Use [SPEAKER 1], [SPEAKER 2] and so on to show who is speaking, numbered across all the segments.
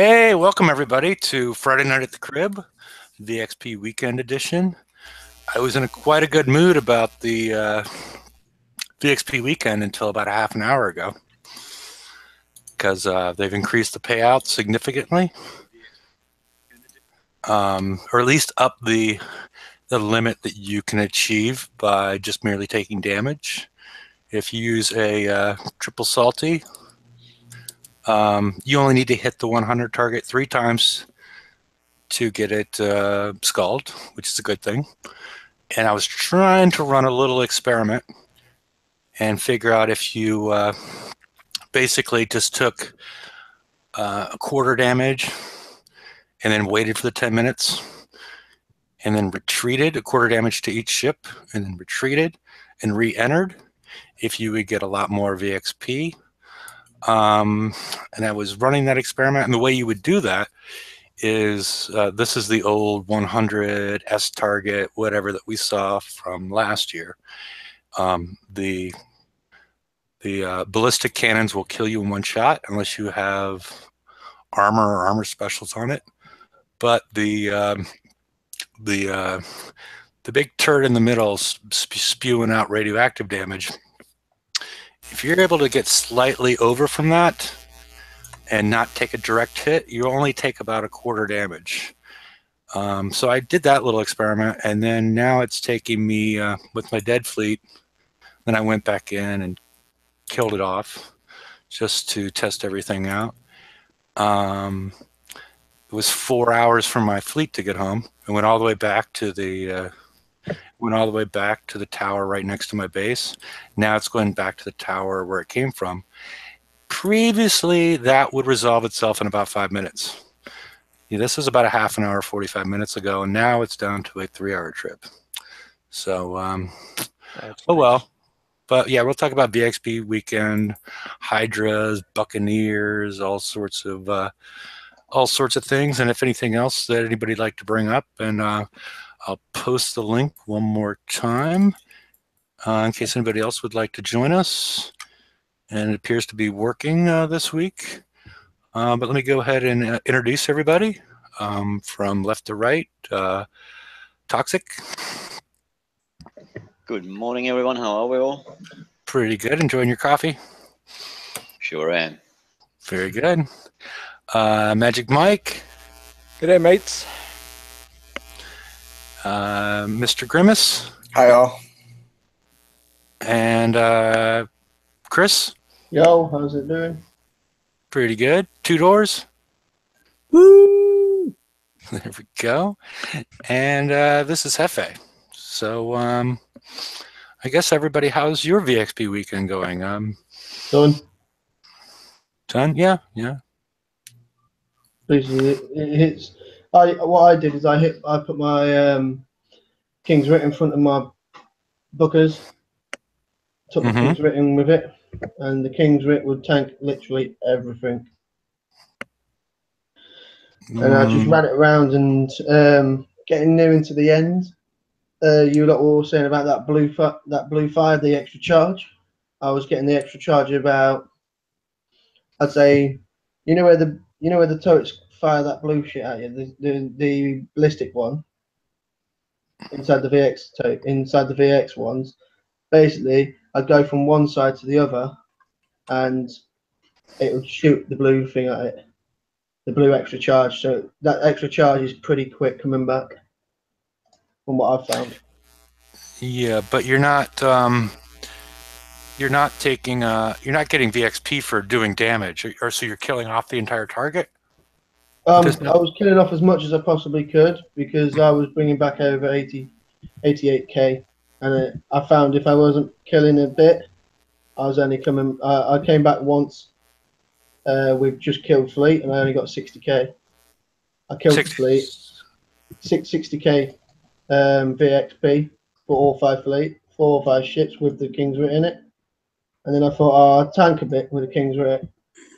[SPEAKER 1] Hey, welcome everybody to Friday Night at the Crib, VXP Weekend Edition. I was in quite a good mood about the VXP Weekend until about a half an hour ago because they've increased the payout significantly, or at least up the limit that you can achieve by just merely taking damage. If you use a triple salty, you only need to hit the 100 target 3 times to get it skulled, which is a good thing. And I was trying to run a little experiment and figure out if you basically just took a quarter damage and then waited for the 10 minutes and then retreated, a quarter damage to each ship, and then retreated and re-entered, if you would get a lot more VXP. And I was running that experiment, and the way you would do that is this is the old 100 S target, whatever that we saw from last year. The ballistic cannons will kill you in one shot unless you have armor or armor specials on it. But the big turd in the middle spewing out radioactive damage, if you're able to get slightly over from that and not take a direct hit, you only take about a quarter damage. So I did that little experiment, and then now it's taking me with my dead fleet. Then I went back in and killed it off just to test everything out. It was 4 hours from my fleet to get home. I went all the way back to the tower right next to my base. Now it's going back to the tower where it came from. Previously, that would resolve itself in about 5 minutes. Yeah, this was about a half an hour, 45 minutes ago, and now it's down to a 3-hour trip. So, oh well. But yeah, we'll talk about VXP Weekend, Hydras, Buccaneers, all sorts of things, and if anything else that anybody'd like to bring up, and I'll post the link one more time in case anybody else would like to join us. And it appears to be working this week. But let me go ahead and introduce everybody from left to right. Toxic.
[SPEAKER 2] Good morning, everyone. How are we all?
[SPEAKER 1] Pretty good. Enjoying your coffee?
[SPEAKER 2] Sure am.
[SPEAKER 1] Very good. Magic Mike.
[SPEAKER 3] G'day, mates.
[SPEAKER 1] Mr. Grimace.
[SPEAKER 4] Hi, all.
[SPEAKER 1] And Chris.
[SPEAKER 5] Yo, how's it doing?
[SPEAKER 1] Pretty good. 2 doors.
[SPEAKER 3] Woo!
[SPEAKER 1] There we go. And this is Hefe. So I guess everybody, how's your VXP weekend going?
[SPEAKER 5] Done.
[SPEAKER 1] Done? Yeah.
[SPEAKER 5] Basically, it hits. What I did is I put my King's Writ in front of my bookers. Took the King's Writ in with it, and the King's Writ would tank literally everything. And I just ran it around, and getting near into the end, you lot were all saying about that blue fire, the extra charge. I was getting the extra charge about, I'd say, you know where the turrets fire that blue shit at you, the ballistic one inside the VX ones. Basically, I'd go from one side to the other, and it would shoot the blue thing at it, the blue extra charge. So that extra charge is pretty quick coming back, from what I've found.
[SPEAKER 1] Yeah, but you're not getting VXP for doing damage, or so you're killing off the entire target?
[SPEAKER 5] I was killing off as much as I possibly could because I was bringing back over 88k, and I found if I wasn't killing a bit, I was only coming. I came back once with just killed fleet, and I only got 60k. I killed the fleet, 60k VXP for all 5 fleet, 4 or 5 ships with the King's Writ in it, and then I thought, I'll tank a bit with the King's Writ,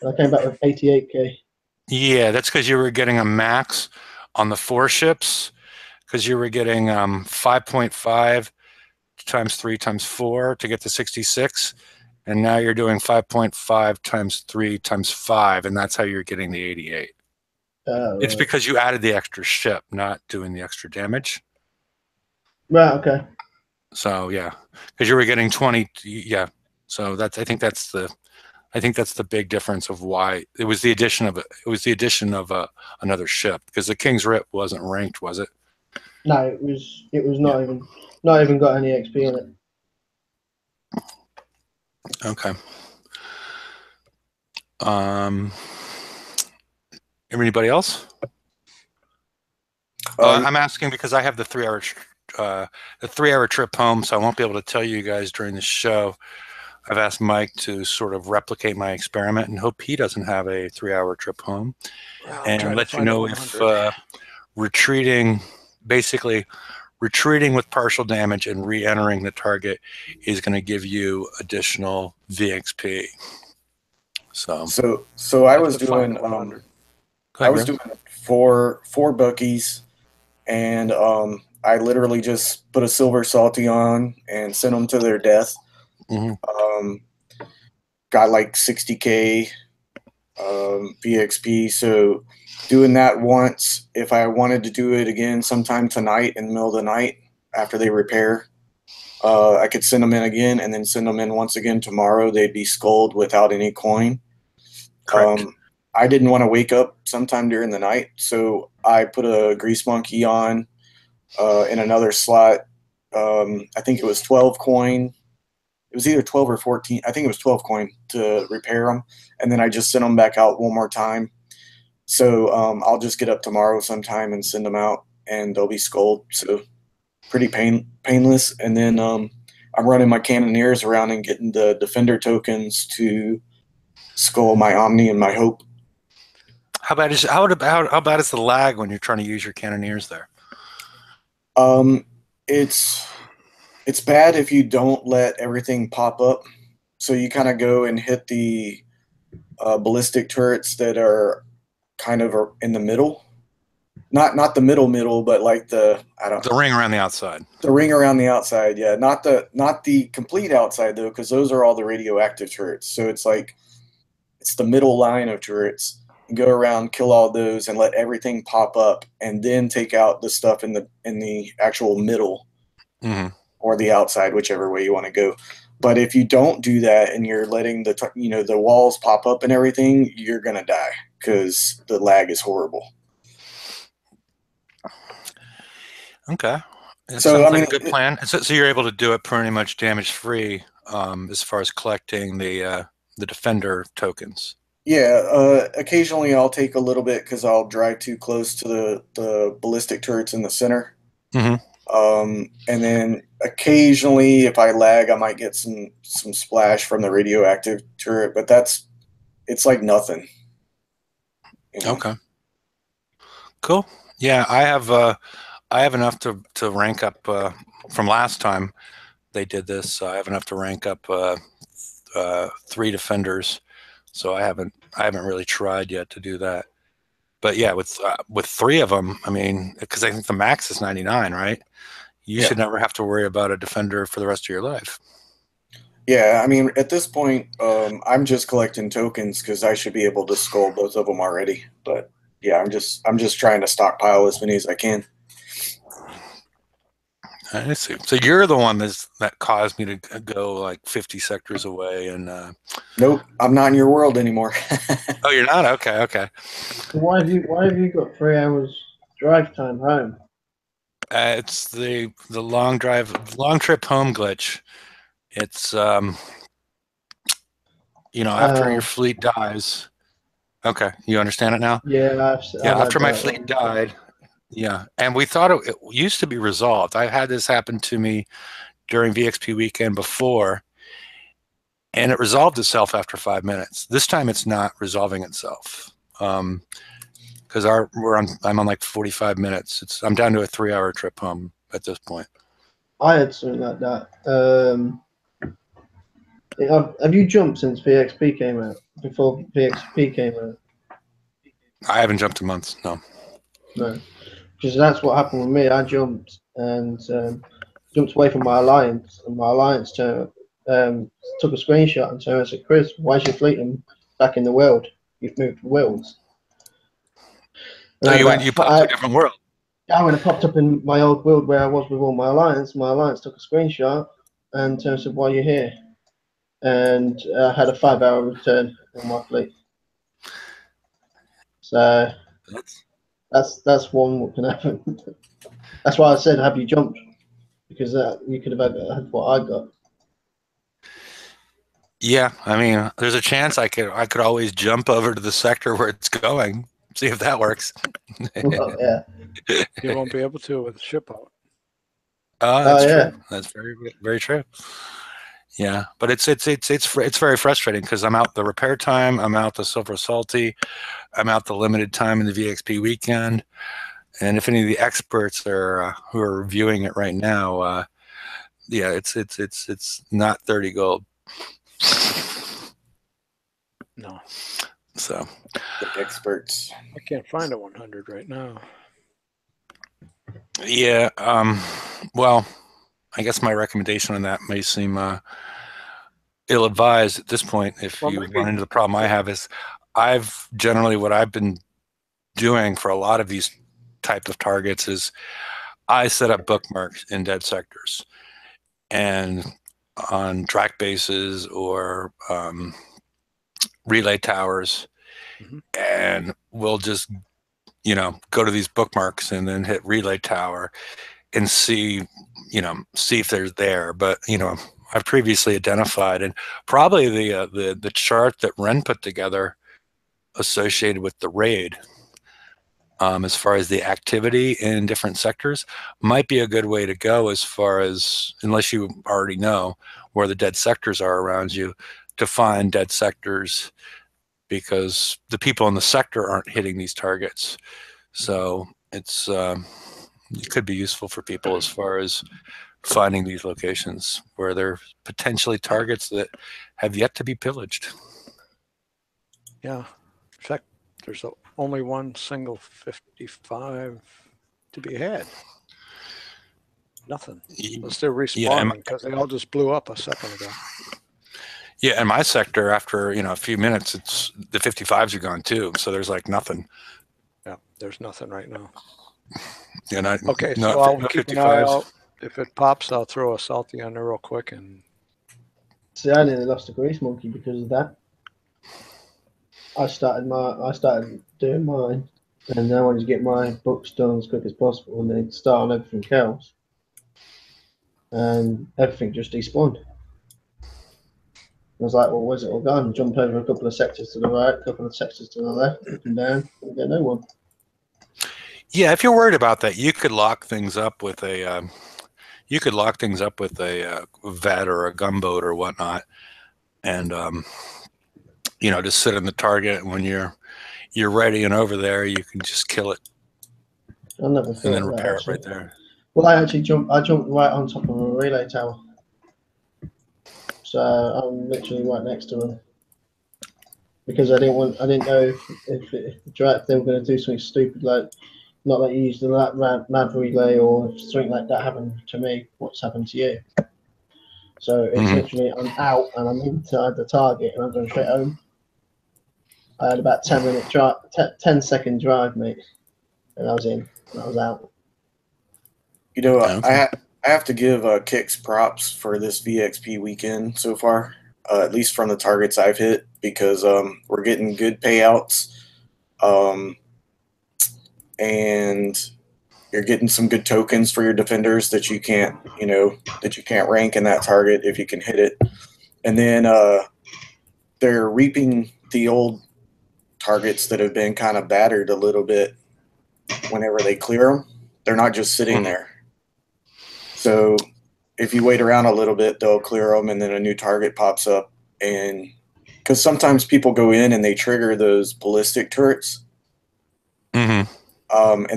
[SPEAKER 5] and I came back with 88k.
[SPEAKER 1] Yeah, that's because you were getting a max on the 4 ships, because you were getting 5.5 times 3 times 4 to get to 66, and now you're doing 5.5 times 3 times 5, and that's how you're getting the 88. It's
[SPEAKER 5] Right.
[SPEAKER 1] because you added the extra ship, not doing the extra damage.
[SPEAKER 5] Right. Okay.
[SPEAKER 1] So yeah, because you were getting 20. Yeah. So I think that's the big difference of why it was the addition of another ship, because the King's Rip wasn't ranked, was it?
[SPEAKER 5] No, it was not even got any XP in it.
[SPEAKER 1] Okay. Anybody else? I'm asking because I have the 3-hour trip home, so I won't be able to tell you guys during the show. I've asked Mike to sort of replicate my experiment and hope he doesn't have a 3-hour trip home, and let you know if basically retreating with partial damage and re-entering the target is going to give you additional VXP.
[SPEAKER 3] So I was doing four buckies, and I literally just put a silver salty on and sent them to their death.
[SPEAKER 1] Mm-hmm.
[SPEAKER 3] Got like 60k VXP. So doing that once, if I wanted to do it again sometime tonight in the middle of the night after they repair, I could send them in again and then send them in once again tomorrow. They'd be skulled without any coin.
[SPEAKER 1] Correct.
[SPEAKER 3] I didn't want to wake up sometime during the night, so I put a grease monkey on in another slot. I think it was 12 coin. It was either 12 or 14. I think it was 12 coin to repair them, and then I just sent them back out one more time. So I'll just get up tomorrow sometime and send them out, and they'll be skulled. So pretty painless. And then I'm running my cannoneers around and getting the defender tokens to skull my Omni and my Hope.
[SPEAKER 1] How bad is the lag when you're trying to use your cannoneers there?
[SPEAKER 3] It's bad if you don't let everything pop up. So you kind of go and hit the ballistic turrets that are kind of in the middle. Not the middle, but like the
[SPEAKER 1] ring around the outside.
[SPEAKER 3] The ring around the outside, yeah. Not the complete outside though, because those are all the radioactive turrets. So it's like it's the middle line of turrets. And go around, kill all those, and let everything pop up, and then take out the stuff in the actual middle.
[SPEAKER 1] Mm-hmm.
[SPEAKER 3] Or the outside, whichever way you want to go. But if you don't do that and you're letting the walls pop up and everything, you're gonna die because the lag is horrible.
[SPEAKER 1] Okay, it
[SPEAKER 3] so
[SPEAKER 1] sounds like a good plan. So you're able to do it pretty much damage free as far as collecting the defender tokens.
[SPEAKER 3] Yeah, occasionally I'll take a little bit because I'll drive too close to the ballistic turrets in the center.
[SPEAKER 1] Mm-hmm.
[SPEAKER 3] And then occasionally, if I lag, I might get some splash from the radioactive turret, but it's like nothing. You know?
[SPEAKER 1] Okay. Cool. Yeah, I have enough to rank up from last time they did this. I have enough to rank up 3 defenders, so I haven't really tried yet to do that. But yeah, with 3 of them, I mean, because I think the max is 99, right? You should never have to worry about a defender for the rest of your life.
[SPEAKER 3] Yeah, I mean, at this point, I'm just collecting tokens because I should be able to skull both of them already. But yeah, I'm just trying to stockpile as many as I can.
[SPEAKER 1] I see. So you're the one that caused me to go like 50 sectors away, and
[SPEAKER 3] nope, I'm not in your world anymore.
[SPEAKER 1] Oh, you're not? Okay.
[SPEAKER 5] So why have you got 3 hours drive time home?
[SPEAKER 1] It's the long trip home glitch. It's after your fleet dies. Okay, you understand it now?
[SPEAKER 5] Yeah,
[SPEAKER 1] after my fleet died. Yeah, and we thought it used to be resolved. I had this happen to me during VXP weekend before, and it resolved itself after 5 minutes. This time it's not resolving itself. Because I'm on like 45 minutes. I'm down to a 3-hour trip home at this point.
[SPEAKER 5] I had something like that. Have you jumped since VXP came out? Before VXP came out?
[SPEAKER 1] I haven't jumped in months. No.
[SPEAKER 5] No, because that's what happened with me. I jumped and jumped away from my alliance, and my alliance took a screenshot and turned and said, "Chris, why is your fleet back in the world? You've moved worlds."
[SPEAKER 1] So you popped to a different world.
[SPEAKER 5] I went and popped up in my old world where I was with all my alliance. My alliance took a screenshot and said, "Why you're here?" And I had a 5-hour return on my fleet. So that's one what can happen. That's why I said, "Have you jumped?" Because you could have had what I got.
[SPEAKER 1] Yeah, I mean, there's a chance I could always jump over to the sector where it's going, see if that works.
[SPEAKER 5] Well, yeah.
[SPEAKER 4] You won't be able to with the ship out.
[SPEAKER 1] That's
[SPEAKER 5] yeah.
[SPEAKER 1] true. That's very, very true. Yeah, but it's very frustrating because I'm out the repair time, I'm out the Silver Salty, I'm out the limited time in the VXP weekend, and if any of the experts are who are reviewing it right now, yeah, it's not 30 gold.
[SPEAKER 4] No.
[SPEAKER 1] So
[SPEAKER 3] The experts.
[SPEAKER 4] I can't find a 100 right now.
[SPEAKER 1] yeah, well, I guess my recommendation on that may seem ill-advised at this point. If you run into the problem I have, is what I've been doing for a lot of these type of targets is I set up bookmarks in dead sectors and on track bases or relay towers, and we'll just go to these bookmarks and then hit relay tower and see if they're there. But I've previously identified, and probably the chart that Ren put together associated with the raid, as far as the activity in different sectors, might be a good way to go, as far as, unless you already know where the dead sectors are around you, to find dead sectors, because the people in the sector aren't hitting these targets. So it could be useful for people as far as finding these locations where there are potentially targets that have yet to be pillaged.
[SPEAKER 4] Yeah. In fact, there's only one single 55 to be had. Nothing. Unless they're respawning, because they all just blew up a second ago.
[SPEAKER 1] Yeah, in my sector, after a few minutes, it's the 55s are gone too. So there's like nothing.
[SPEAKER 4] Yeah, there's nothing right now.
[SPEAKER 1] Yeah,
[SPEAKER 4] okay, so I'll keep an eye out. If it pops, I'll throw a salty on there real quick. And
[SPEAKER 5] see, I nearly lost a grease monkey because of that. I started doing mine, and I wanted to get my books done as quick as possible, and then start on everything else, and everything just despawned. I was like, well, where's it all gone? Jump over a couple of sectors to the right, a couple of sectors to the left, up and down, and get no one.
[SPEAKER 1] Yeah, if you're worried about that, you could lock things up with a vet or a gunboat or whatnot, and just sit in the target, and when you're ready and over there, you can just kill it
[SPEAKER 5] I never
[SPEAKER 1] and then repair it right there.
[SPEAKER 5] Well, I jumped right on top of a relay tower, so I'm literally right next to them, because I didn't know if they were going to do something stupid, like not let you use the mad relay, or if something like that happened to me, what's happened to you. So it's literally, I'm out and I'm inside the target and I'm going straight home. I had about 10-second drive, mate, and I was in, and I was out.
[SPEAKER 3] I have to give Kix props for this VXP weekend so far, at least from the targets I've hit, because we're getting good payouts, and you're getting some good tokens for your defenders that you can't rank in that target if you can hit it. And then they're reaping the old targets that have been kind of battered a little bit whenever they clear them. They're not just sitting there. So if you wait around a little bit, they'll clear them, and then a new target pops up. And because sometimes people go in and they trigger those ballistic turrets. And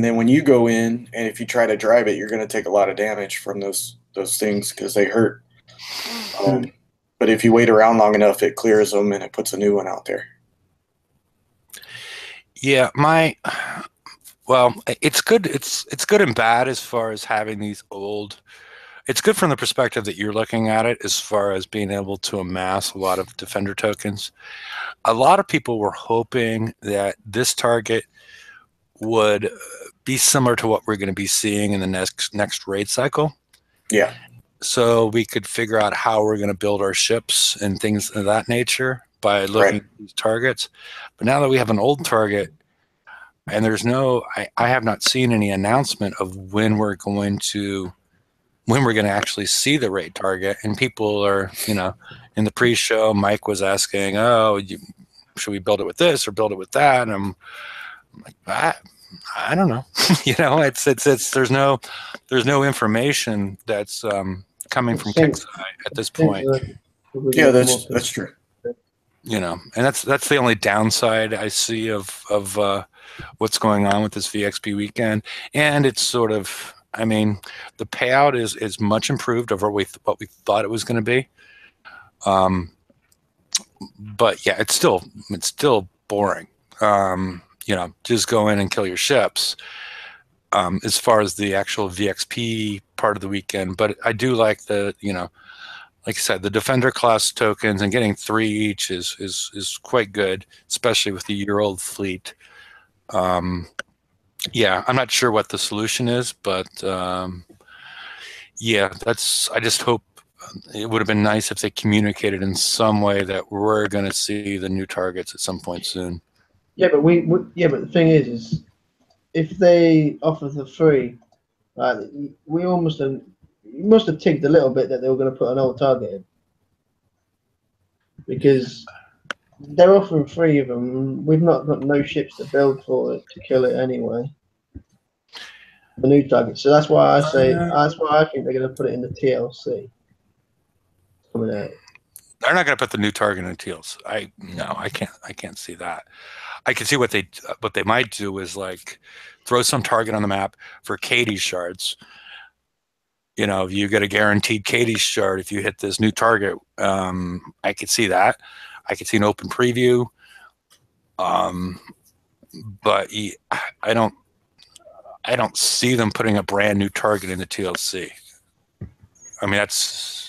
[SPEAKER 3] then when you go in, and if you try to drive it, you're going to take a lot of damage from those things because they hurt. But if you wait around long enough, it clears them and it puts a new one out there.
[SPEAKER 1] Yeah, it's good. It's good and bad as far as having these old. It's good from the perspective that you're looking at it, as far as being able to amass a lot of defender tokens. A lot of people were hoping that this target would be similar to what we're going to be seeing in the next raid cycle.
[SPEAKER 3] Yeah.
[SPEAKER 1] So we could figure out how we're going to build our ships and things of that nature by looking at these targets. But now that we have an old target, and there's no, I have not seen any announcement of when we're going to actually see the raid target. And people are, you know, in the pre-show, Mike was asking, oh, should we build it with this or build it with that? And I'm like, I don't know. You know, it's there's no information that's coming from Kickside at this point.
[SPEAKER 3] Yeah, that's true.
[SPEAKER 1] You know, and that's the only downside I see of what's going on with this VXP weekend. And it's sort of, I mean, the payout is much improved over what we thought it was going to be. But yeah, it's still boring. You know, just go in and kill your ships. As far as the actual VXP part of the weekend, but I do like the, you know, like I said, the Defender class tokens and getting 3 each is quite good, especially with the year-old fleet. Yeah, I'm not sure what the solution is, but yeah, I just hope it would have been nice if they communicated in some way that we're going to see the new targets at some point soon.
[SPEAKER 5] Yeah, but but the thing is if they offer the free, we almost must have ticked a little bit that they were going to put an old target in, because they're offering 3 of them. We've not got no ships to build for it to kill it anyway. The new target, so that's why I think they're going to put it in the TLC coming out.
[SPEAKER 1] They're not going to put the new target in TLC. No, I can't see that. I can see what they might do is like throw some target on the map for Katie shards. You know, you get a guaranteed Katie shard if you hit this new target. I could see that. I could see an open preview. But I don't see them putting a brand new target in the TLC. I mean, that's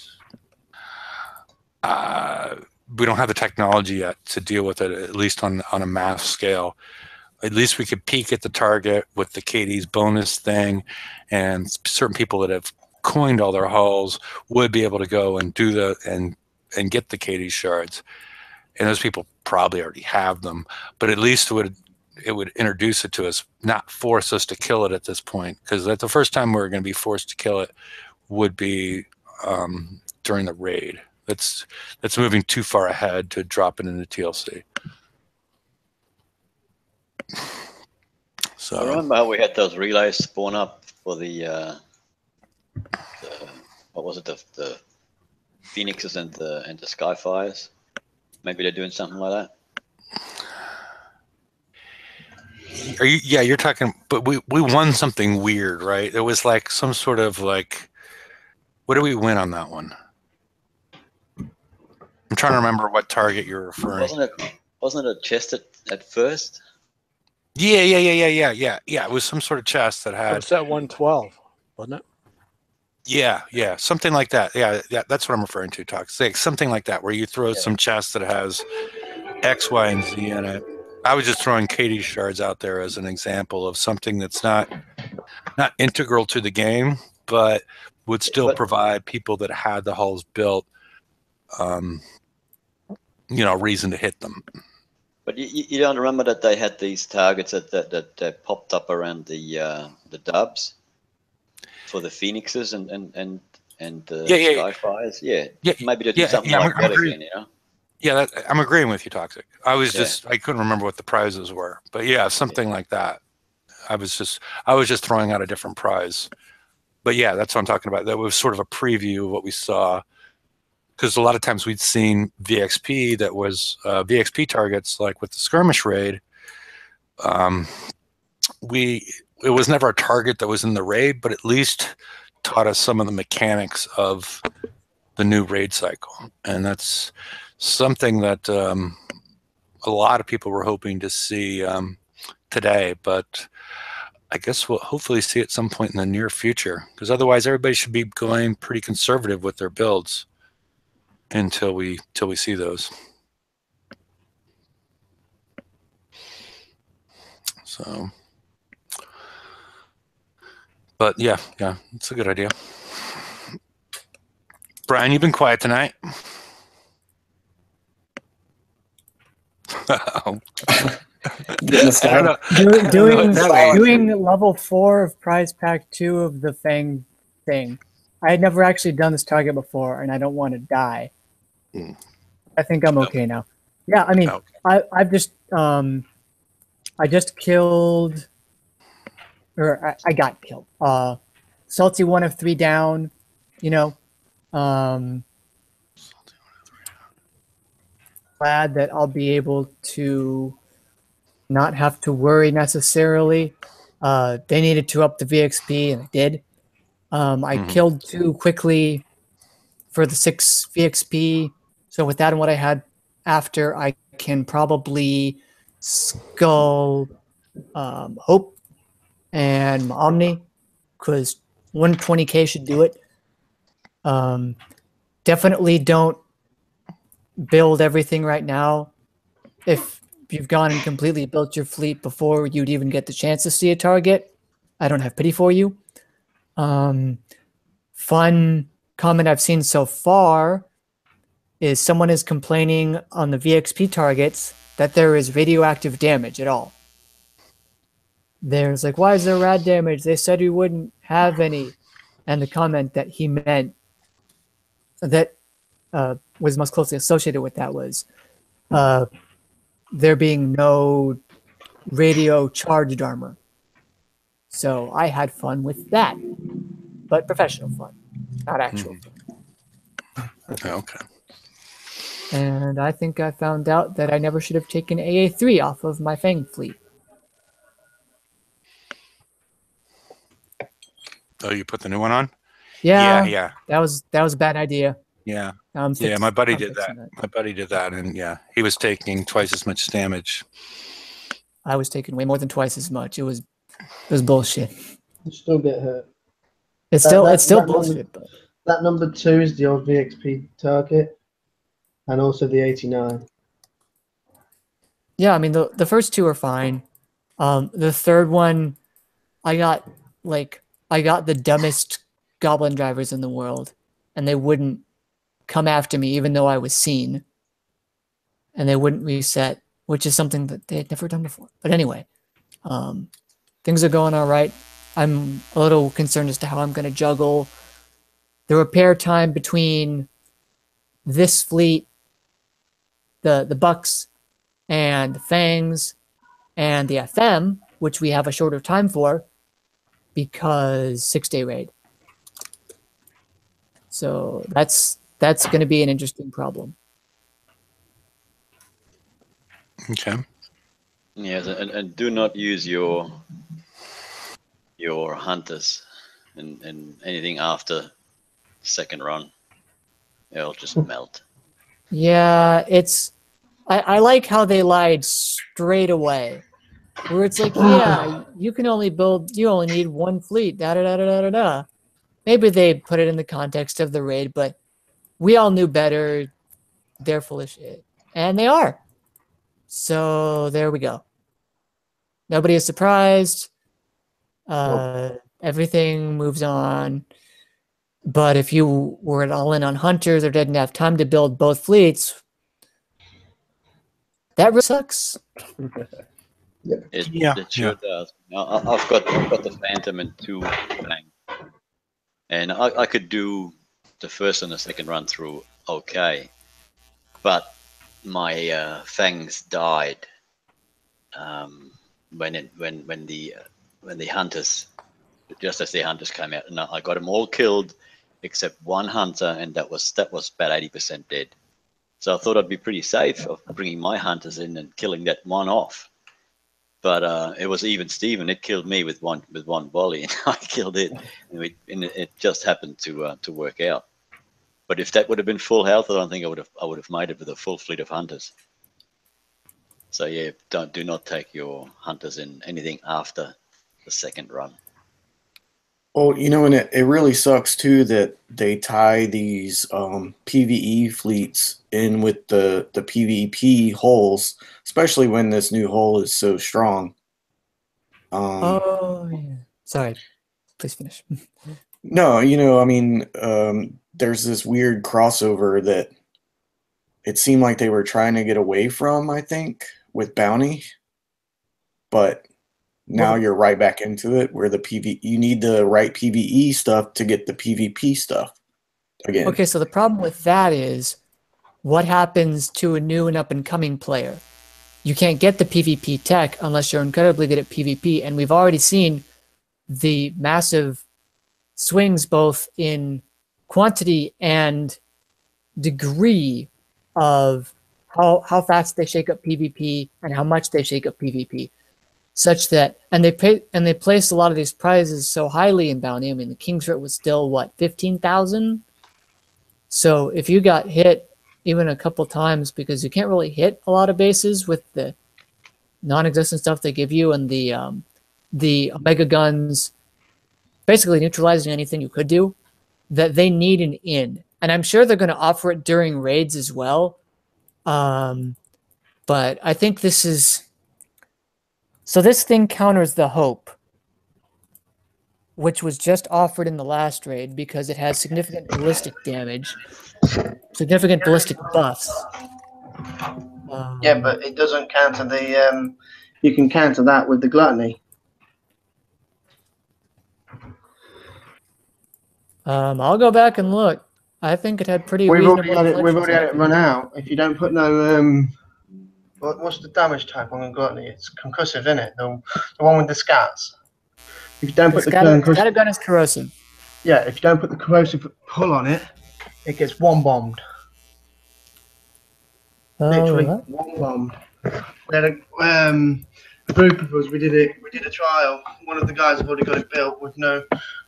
[SPEAKER 1] we don't have the technology yet to deal with it, at least on a mass scale. At least we could peek at the target with the Katie's bonus thing, and certain people that have coined all their hulls would be able to go and do and get the Katie shards. And those people probably already have them, but at least it would introduce it to us, not force us to kill it at this point, because the first time we're going to be forced to kill it would be during the raid. That's moving too far ahead to drop it into TLC. So
[SPEAKER 2] I remember how we had those relays spawn up for the what was it, the Phoenixes and the Skyfires. Maybe they're doing something like that.
[SPEAKER 1] Yeah, you're talking, but we won something weird, right? It was like some sort of like, what did we win on that one? I'm trying to remember what target you're referring.
[SPEAKER 2] Wasn't it a chest at first?
[SPEAKER 1] Yeah. It was some sort of chest that had.
[SPEAKER 4] It's at 112, wasn't it?
[SPEAKER 1] Yeah, something like that. Yeah, that's what I'm referring to, Tox. Like something like that, where you throw some chest that has X, Y, and Z in it. I was just throwing Katie shards out there as an example of something that's not integral to the game, but would still provide people that had the hulls built, reason to hit them. But
[SPEAKER 2] you don't remember that they had these targets that popped up around the dubs for the Phoenixes and the Skyfires? Yeah. Maybe they do something like that again, you know?
[SPEAKER 1] Yeah, I'm agreeing with you, Toxic. I was I couldn't remember what the prizes were, but yeah, something like that. I was just throwing out a different prize. But yeah, that's what I'm talking about. That was sort of a preview of what we saw, because a lot of times we'd seen VXP that was VXP targets, like with the skirmish raid. It was never a target that was in the raid, but at least taught us some of the mechanics of the new raid cycle, and that's something that a lot of people were hoping to see today. But I guess we'll hopefully see it at some point in the near future, because otherwise everybody should be going pretty conservative with their builds until we see those. So But yeah, it's a good idea. Brian, you've been quiet tonight.
[SPEAKER 6] Doing level 4 of prize pack 2 of the Fang thing. I had never actually done this target before, and I don't want to die. I think I'm okay now. Yeah, I mean, I just killed, or I got killed. Salty 1 of 3 down. You know, glad that I'll be able to not have to worry necessarily. They needed to up the VXP, and they did. I killed 2 quickly for the 6 VXP. So with that and what I had after, I can probably skull Hope and Omni, because 120k should do it. Definitely don't build everything right now. If you've gone and completely built your fleet before you'd even get the chance to see a target, I don't have pity for you. Fun comment I've seen so far is someone is complaining on the VXP targets that there is radioactive damage at all. There's like, why is there rad damage? They said we wouldn't have any. And the comment that he meant that was most closely associated with that was there being no radio charged armor. So I had fun with that, but professional fun, not actual fun.
[SPEAKER 1] Okay.
[SPEAKER 6] And I think I found out that I never should have taken AA3 off of my Fang fleet.
[SPEAKER 1] Oh, you put the new one on?
[SPEAKER 6] Yeah. That was a bad idea.
[SPEAKER 1] Yeah. My buddy did that. My buddy did that, and he was taking twice as much damage.
[SPEAKER 6] I was taking way more than twice as much. It was bullshit.
[SPEAKER 5] You still get hurt.
[SPEAKER 6] It's still bullshit.
[SPEAKER 5] But that number 2 is the old VXP target, and also the 89.
[SPEAKER 6] Yeah, I mean the first 2 are fine. The third one, I got the dumbest goblin drivers in the world, and they wouldn't come after me even though I was seen, and they wouldn't reset, which is something that they had never done before. But anyway, things are going all right. I'm a little concerned as to how I'm going to juggle the repair time between this fleet, the Bucks, and the Fangs, and the FM, which we have a shorter time for because 6-day raid. So that's going to be an interesting problem.
[SPEAKER 1] Okay.
[SPEAKER 2] Yes, and do not use your hunters in anything after second run. It'll just melt.
[SPEAKER 6] Yeah, I like how they lied straight away. Where it's like, yeah, you only need 1 fleet, da-da-da-da-da-da. Maybe they put it in the context of the raid, but we all knew better. They're full of shit. And they are. So there we go. Nobody is surprised. Everything moves on. But if you were all in on hunters or didn't have time to build both fleets, that really sucks.
[SPEAKER 2] It sure does. I've got the Phantom and 2 Fang, and I could do the first and the second run through okay, but my Fangs died when the hunters, just as the hunters came out, and I got them all killed except 1 hunter, and that was about 80% dead. So I thought I'd be pretty safe of bringing my hunters in and killing that one off. But it was even Steven. It killed me with one volley, and I killed it, and it just happened to work out. But if that would have been full health, I don't think I would have made it with a full fleet of hunters. So yeah, do not take your hunters in anything after the second run.
[SPEAKER 3] Well, and it really sucks too that they tie these PvE fleets in with the PvP hulls, especially when this new hull is so strong.
[SPEAKER 6] Yeah. Sorry. please finish.
[SPEAKER 3] No, you know, I mean, there's this weird crossover that it seemed like they were trying to get away from, I think, with Bounty. But now you're right back into it where you need the right PvE stuff to get the PvP stuff again.
[SPEAKER 6] Okay, so the problem with that is what happens to a new and up-and-coming player? You can't get the PvP tech unless you're incredibly good at PvP, and we've already seen the massive swings both in quantity and degree of how fast they shake up PvP and how much they shake up PvP, such that and they placed a lot of these prizes so highly in Bounty. I mean, the King's Writ was still what, 15,000. So if you got hit even a couple times, because you can't really hit a lot of bases with the non-existent stuff they give you and the Omega guns, basically neutralizing anything you could do, that they need an in. And I'm sure they're going to offer it during raids as well. But I think this is... So this thing counters the Hope, which was just offered in the last raid because it has significant ballistic damage, significant ballistic buffs.
[SPEAKER 5] Yeah, but it doesn't counter the... you can counter that with the Gluttony.
[SPEAKER 6] I'll go back and look. I think it had pretty.
[SPEAKER 5] We've already had it run out. If you don't put no what's the damage type on the Gluttony? It's concussive, isn't it? The one with the scats. If you don't put the
[SPEAKER 6] gun is corrosive.
[SPEAKER 5] Yeah, if you don't put the corrosive pull on it, it gets one bombed. Literally one bombed. We had a group of us. We did a trial. One of the guys have already got it built with no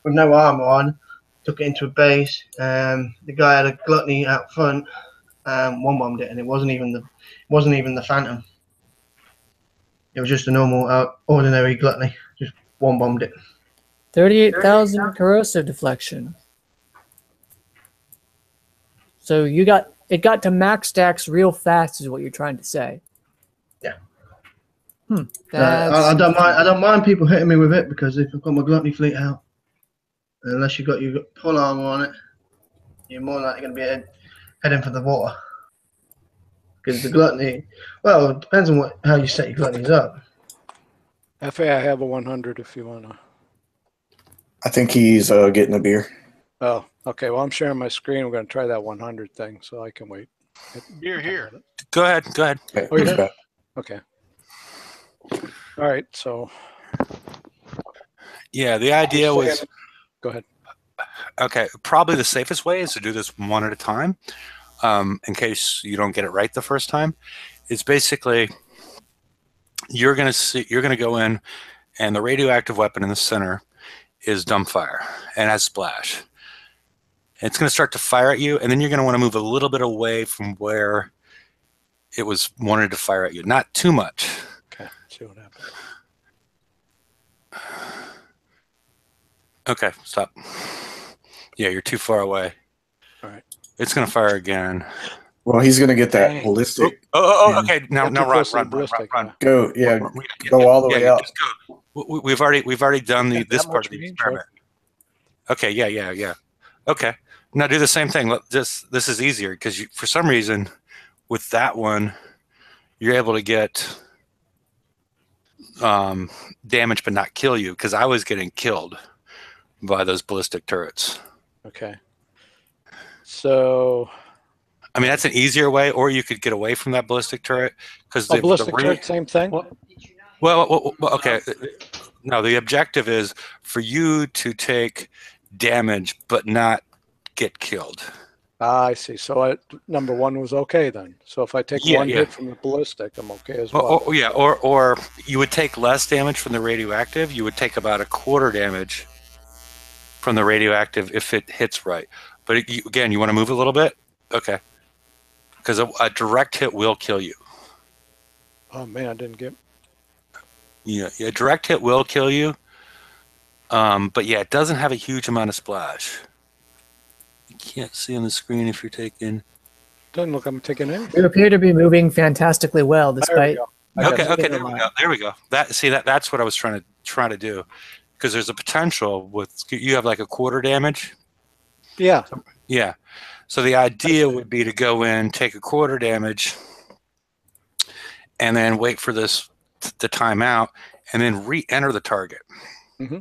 [SPEAKER 5] armor on. Took it into a base. The guy had a Gluttony out front. One bombed it, and it wasn't even the Phantom. It was just a normal, ordinary Gluttony. Just one bombed it.
[SPEAKER 6] 38,000 corrosive deflection. So it got to max stacks real fast, is what you're trying to say.
[SPEAKER 5] Yeah.
[SPEAKER 6] I
[SPEAKER 5] don't mind people hitting me with it, because if I've got my Gluttony fleet out, unless you've got pull armor on it, you're more likely going to be heading for the water. Because the Gluttony, well, it depends on how you set your Gluttonies up.
[SPEAKER 4] FA, I have a 100 if you want to.
[SPEAKER 3] I think he's getting a beer.
[SPEAKER 4] Oh, okay. Well, I'm sharing my screen. We're going to try that 100 thing, so I can wait.
[SPEAKER 7] Beer here.
[SPEAKER 1] Go ahead.
[SPEAKER 3] Okay,
[SPEAKER 4] oh, yeah? Okay. All right, so.
[SPEAKER 1] Yeah, the idea was...
[SPEAKER 4] Go ahead.
[SPEAKER 1] Okay, probably the safest way is to do this one at a time, in case you don't get it right the first time. It's basically you're gonna go in, and the radioactive weapon in the center is dumbfire and has splash. And it's gonna start to fire at you, and then you're gonna want to move a little bit away from where it was wanted to fire at you, not too much.
[SPEAKER 4] Okay, see what happens.
[SPEAKER 1] Okay, stop. Yeah, you're too far away.
[SPEAKER 4] All right.
[SPEAKER 1] It's going to fire again.
[SPEAKER 3] Well, he's going to get that ballistic.
[SPEAKER 1] Okay. Now run.
[SPEAKER 3] Go, yeah. Go all the way up.
[SPEAKER 1] We've already done this part of the experiment. Okay. Yeah. Okay. Now do the same thing. This is easier because for some reason, with that one, you're able to get damage but not kill you, because I was getting killed by those ballistic turrets.
[SPEAKER 4] Okay. So,
[SPEAKER 1] I mean, that's an easier way, or you could get away from that ballistic turret, because the
[SPEAKER 4] ballistic turret, same thing.
[SPEAKER 1] Well, okay. No, the objective is for you to take damage but not get killed.
[SPEAKER 4] I see. So number one was okay then. So if I take one hit from the ballistic, I'm okay as well.
[SPEAKER 1] Or you would take less damage from the radioactive. You would take about a quarter damage from the radioactive if it hits right. But again, you want to move a little bit? Okay. Because a direct hit will kill you.
[SPEAKER 4] Oh, man, I didn't get...
[SPEAKER 1] Yeah, a direct hit will kill you. But yeah, it doesn't have a huge amount of splash. You can't see on the screen if you're taking...
[SPEAKER 4] Doesn't look I'm taking any.
[SPEAKER 6] You appear to be moving fantastically well, despite...
[SPEAKER 1] Okay, there we go. That's what I was trying to do. because there's a potential with you have like a quarter damage.
[SPEAKER 4] Yeah.
[SPEAKER 1] Yeah. So the idea would be to go in, take a quarter damage, and then wait for this to time out, and then re-enter the target.
[SPEAKER 4] Mm-hmm.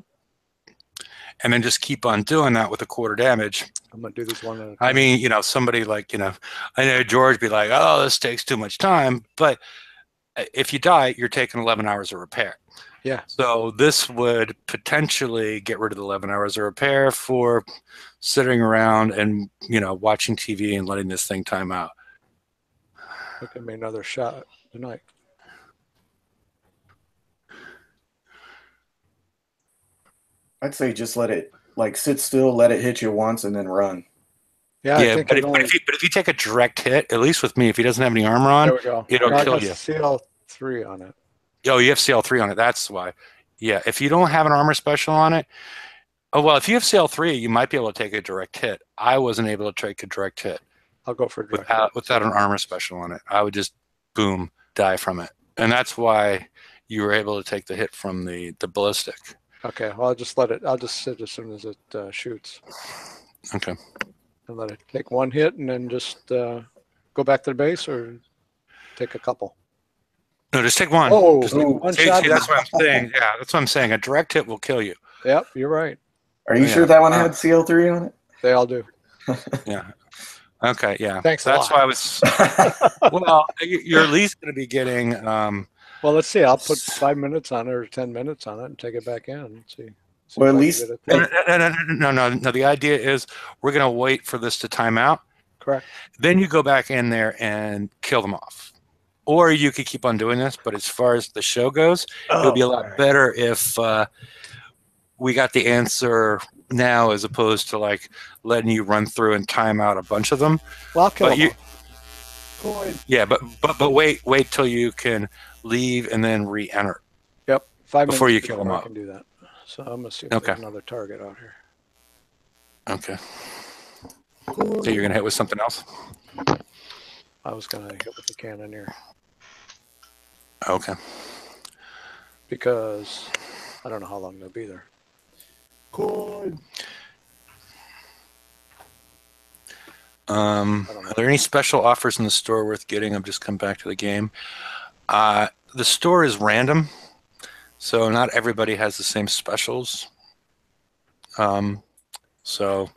[SPEAKER 1] And then just keep on doing that with a quarter damage.
[SPEAKER 4] I'm gonna do this one at a time.
[SPEAKER 1] I mean, you know, somebody like, you know, I know George be like, oh, this takes too much time, but if you die, you're taking 11 hours of repair.
[SPEAKER 4] Yeah.
[SPEAKER 1] So this would potentially get rid of the 11 hours of repair for sitting around and, you know, watching TV and letting this thing time out.
[SPEAKER 4] Give me another shot tonight.
[SPEAKER 3] I'd say just let it like sit still, let it hit you once, and then run.
[SPEAKER 4] Yeah, I think
[SPEAKER 1] but if you take a direct hit, at least with me, if he doesn't have any armor on, it'll kill you.
[SPEAKER 4] CL3 on it.
[SPEAKER 1] Oh, you have CL3 on it. That's why. Yeah, if you don't have an armor special on it, oh well, if you have CL3, you might be able to take a direct hit. I wasn't able to take a direct hit.
[SPEAKER 4] I'll go for a direct
[SPEAKER 1] without an armor special on it. I would just boom die from it, and that's why you were able to take the hit from the ballistic.
[SPEAKER 4] Okay, well, I'll just let it. I'll just sit as soon as it shoots.
[SPEAKER 1] Okay.
[SPEAKER 4] And let it take one hit, and then just go back to the base, or take a couple.
[SPEAKER 1] No, just take one.
[SPEAKER 4] Oh,
[SPEAKER 1] one shot. See, that's what I'm saying. Yeah, that's what I'm saying. A direct hit will kill you.
[SPEAKER 4] Yep, you're right.
[SPEAKER 3] Are you sure that one had CL3 on it?
[SPEAKER 4] They all do.
[SPEAKER 1] Yeah. Okay. Yeah.
[SPEAKER 4] Thanks.
[SPEAKER 1] That's why I was. Well, you're at least going to be getting.
[SPEAKER 4] Well, let's see. I'll put 5 minutes on it or 10 minutes on it and take it back in and see.
[SPEAKER 3] Well, at least.
[SPEAKER 1] No. The idea is we're going to wait for this to time out.
[SPEAKER 4] Correct.
[SPEAKER 1] Then you go back in there and kill them off. Or you could keep on doing this, but as far as the show goes, it would be a lot better if we got the answer now as opposed to like letting you run through and time out a bunch of them.
[SPEAKER 4] Well, I'll kill them.
[SPEAKER 1] Yeah, but wait till you can leave and then re-enter.
[SPEAKER 4] Yep, 5 minutes
[SPEAKER 1] before you kill them
[SPEAKER 4] I
[SPEAKER 1] off.
[SPEAKER 4] can do that. So I'm gonna see if there's another target out here.
[SPEAKER 1] Okay. So you're gonna hit with something else?
[SPEAKER 4] I was gonna hit with the cannoneer.
[SPEAKER 1] Okay.
[SPEAKER 4] Because I don't know how long they'll be there. Cool.
[SPEAKER 1] Are there any special offers in the store worth getting? I've just come back to the game. The store is random, so not everybody has the same specials. So.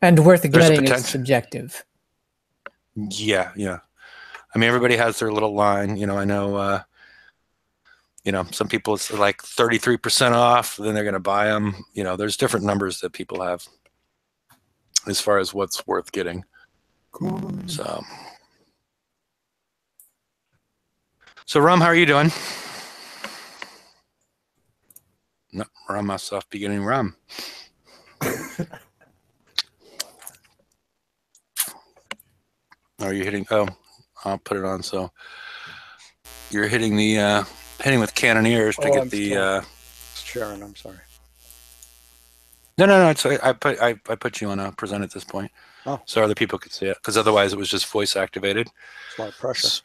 [SPEAKER 6] And worth getting is subjective.
[SPEAKER 1] Yeah. I mean, everybody has their little line. You know, I know. You know, some people it's like 33% off. Then they're going to buy them. You know, there's different numbers that people have as far as what's worth getting. Cool. So Rum, how are you doing? No, Rum must off beginning Rum. Are you hitting? Oh, I'll put it on. So you're hitting the hitting with cannoneers to get the.
[SPEAKER 4] Sharon, I'm sorry.
[SPEAKER 1] No. It's I put you on a present at this point, so other people could see it. Because otherwise, it was just voice activated.
[SPEAKER 4] It's a lot of pressure.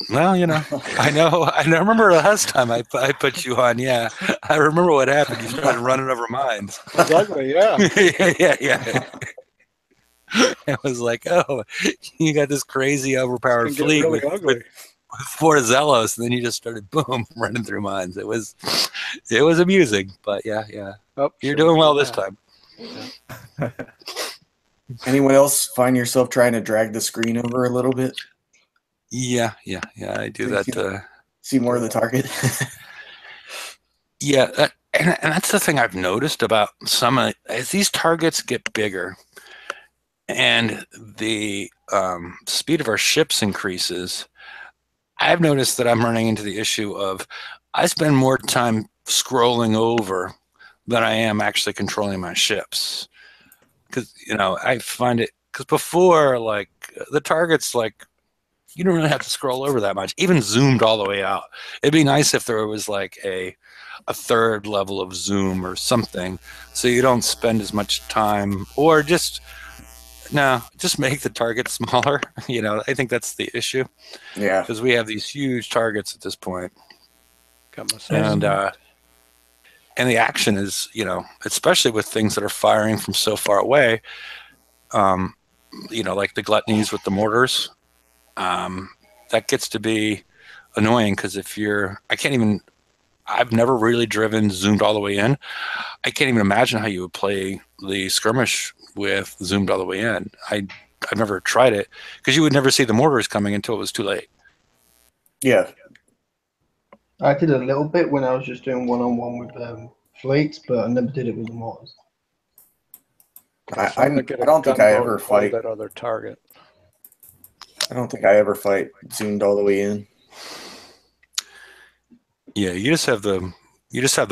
[SPEAKER 1] Well, you know, I know. I remember last time I put you on. Yeah, I remember what happened. You started running over mines.
[SPEAKER 4] It was ugly, yeah.
[SPEAKER 1] yeah. It was like, oh, you got this crazy overpowered fleet
[SPEAKER 4] really
[SPEAKER 1] with 4 Zealous, and then you just started boom running through mines. It was amusing, but yeah.
[SPEAKER 4] Oh,
[SPEAKER 1] you're doing well this time.
[SPEAKER 3] Yeah. Anyone else find yourself trying to drag the screen over a little bit?
[SPEAKER 1] Yeah. I do that.
[SPEAKER 3] See more of the target.
[SPEAKER 1] Yeah, and that's the thing I've noticed about some as these targets get bigger, and the speed of our ships increases. I've noticed that I'm running into the issue of I spend more time scrolling over than I am actually controlling my ships. Because, you know, I find it, because before, like, the targets, like, you don't really have to scroll over that much, even zoomed all the way out. It'd be nice if there was, like, a third level of zoom or something, so you don't spend as much time, or just make the target smaller. You know, I think that's the issue.
[SPEAKER 3] Yeah.
[SPEAKER 1] Because we have these huge targets at this point.
[SPEAKER 4] Got myself.
[SPEAKER 1] And and the action is, you know, especially with things that are firing from so far away, you know, like the gluttonies with the mortars, that gets to be annoying because if you're, I've never really driven zoomed all the way in. I can't even imagine how you would play the skirmish with zoomed all the way in. I've never tried it because you would never see the mortars coming until it was too late.
[SPEAKER 3] Yeah.
[SPEAKER 5] I did a little bit when I was just doing one-on-one with fleets, but I never did it with the mortars.
[SPEAKER 3] I don't think I ever fight
[SPEAKER 4] that other target.
[SPEAKER 3] I don't think I ever fight zoomed all the way in.
[SPEAKER 1] Yeah, you just have the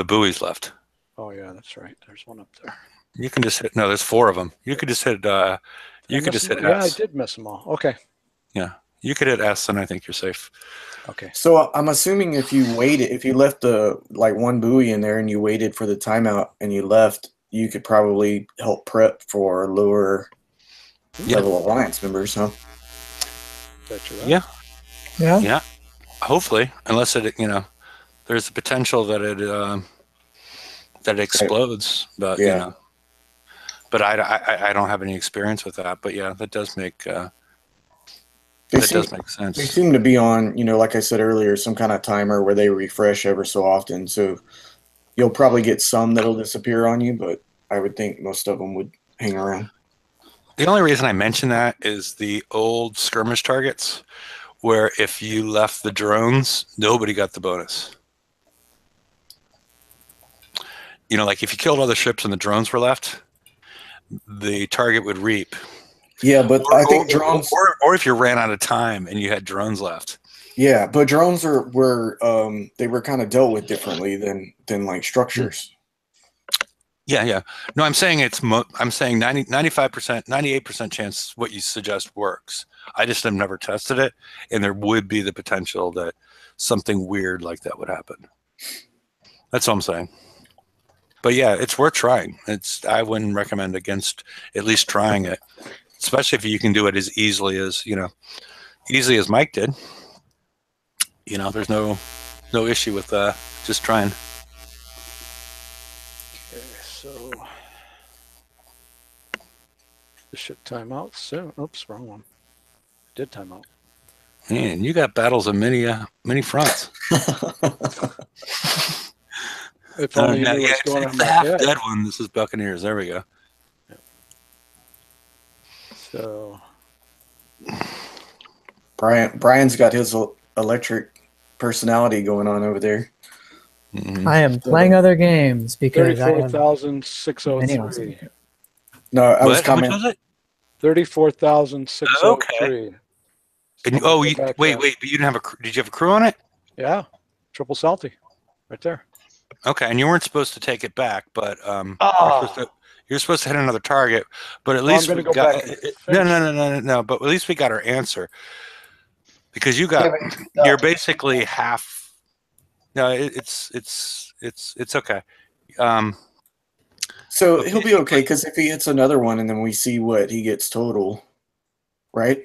[SPEAKER 1] buoys left.
[SPEAKER 4] Oh yeah, that's right. There's one up there.
[SPEAKER 1] You can just hit. No, there's 4 of them. You could just hit. You could just hit S.
[SPEAKER 4] Yeah, I did miss them all. Okay.
[SPEAKER 1] Yeah, you could hit S, and I think you're safe.
[SPEAKER 4] Okay.
[SPEAKER 3] So I'm assuming if you left the like one buoy in there and you waited for the timeout and you left, you could probably help prep for lower level alliance members, huh?
[SPEAKER 1] Yeah.
[SPEAKER 6] Yeah.
[SPEAKER 1] Yeah. Hopefully, unless it, you know, there's the potential that it explodes, but
[SPEAKER 3] yeah.
[SPEAKER 1] you know, but I don't have any experience with that. But yeah, that does make does make sense.
[SPEAKER 3] They seem to be on, you know, like I said earlier, some kind of timer where they refresh ever so often. So you'll probably get some that'll disappear on you, but I would think most of them would hang around.
[SPEAKER 1] The only reason I mention that is the old skirmish targets, where if you left the drones, nobody got the bonus. You know, like if you killed all the ships and the drones were left, the target would reap.
[SPEAKER 3] Yeah, but I think drones,
[SPEAKER 1] or if you ran out of time and you had drones left.
[SPEAKER 3] Yeah, but drones were kind of dealt with differently than like structures.
[SPEAKER 1] Yeah. No, I'm saying I'm saying 95%, 98% chance what you suggest works. I just have never tested it, and there would be the potential that something weird like that would happen. That's all I'm saying. But yeah, it's worth trying. I wouldn't recommend against at least trying it, especially if you can do it as easily as Mike did. You know, there's no issue with just trying.
[SPEAKER 4] Okay, so this should time out soon. Oops, wrong one. Did time out.
[SPEAKER 1] Man, you got battles on many fronts.
[SPEAKER 4] If only you knew what's going on.
[SPEAKER 1] The half-dead one. This is Buccaneers. There we go.
[SPEAKER 4] Yeah. So
[SPEAKER 3] Brian's got his electric personality going on over there.
[SPEAKER 6] Mm-hmm. I am playing other games because
[SPEAKER 4] 34,603.
[SPEAKER 3] No, I was
[SPEAKER 1] commenting. How much was it?
[SPEAKER 4] 34,603.
[SPEAKER 1] Okay. Wait, but you didn't have did you have a crew on it?
[SPEAKER 4] Yeah, triple salty, right there.
[SPEAKER 1] Okay, and you weren't supposed to take it back, but you're supposed to hit another target. But at least we got no. But at least we got our answer because you're basically half. No, it's okay.
[SPEAKER 3] So he'll be okay because if he hits another one and then we see what he gets total, right?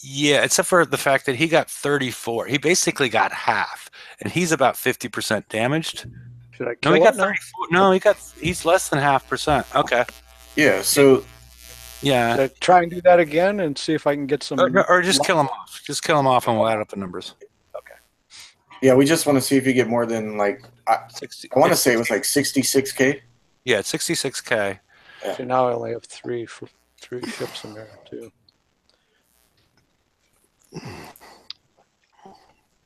[SPEAKER 1] Yeah, except for the fact that he got 34. He basically got half, and he's about 50% damaged.
[SPEAKER 4] Should I kill
[SPEAKER 1] he got 34. No, he's less than 0.5%. Okay.
[SPEAKER 3] Yeah. So.
[SPEAKER 1] Yeah.
[SPEAKER 4] Should I try and do that again and see if I can get some.
[SPEAKER 1] Or just kill him off. Just kill him off, and we'll add up the numbers.
[SPEAKER 4] Okay.
[SPEAKER 3] Yeah, we just want to see if you get more than like 60. I want to say it was like 66K.
[SPEAKER 1] Yeah, it's 66K.
[SPEAKER 4] Yeah. So now I only have three ships in there too.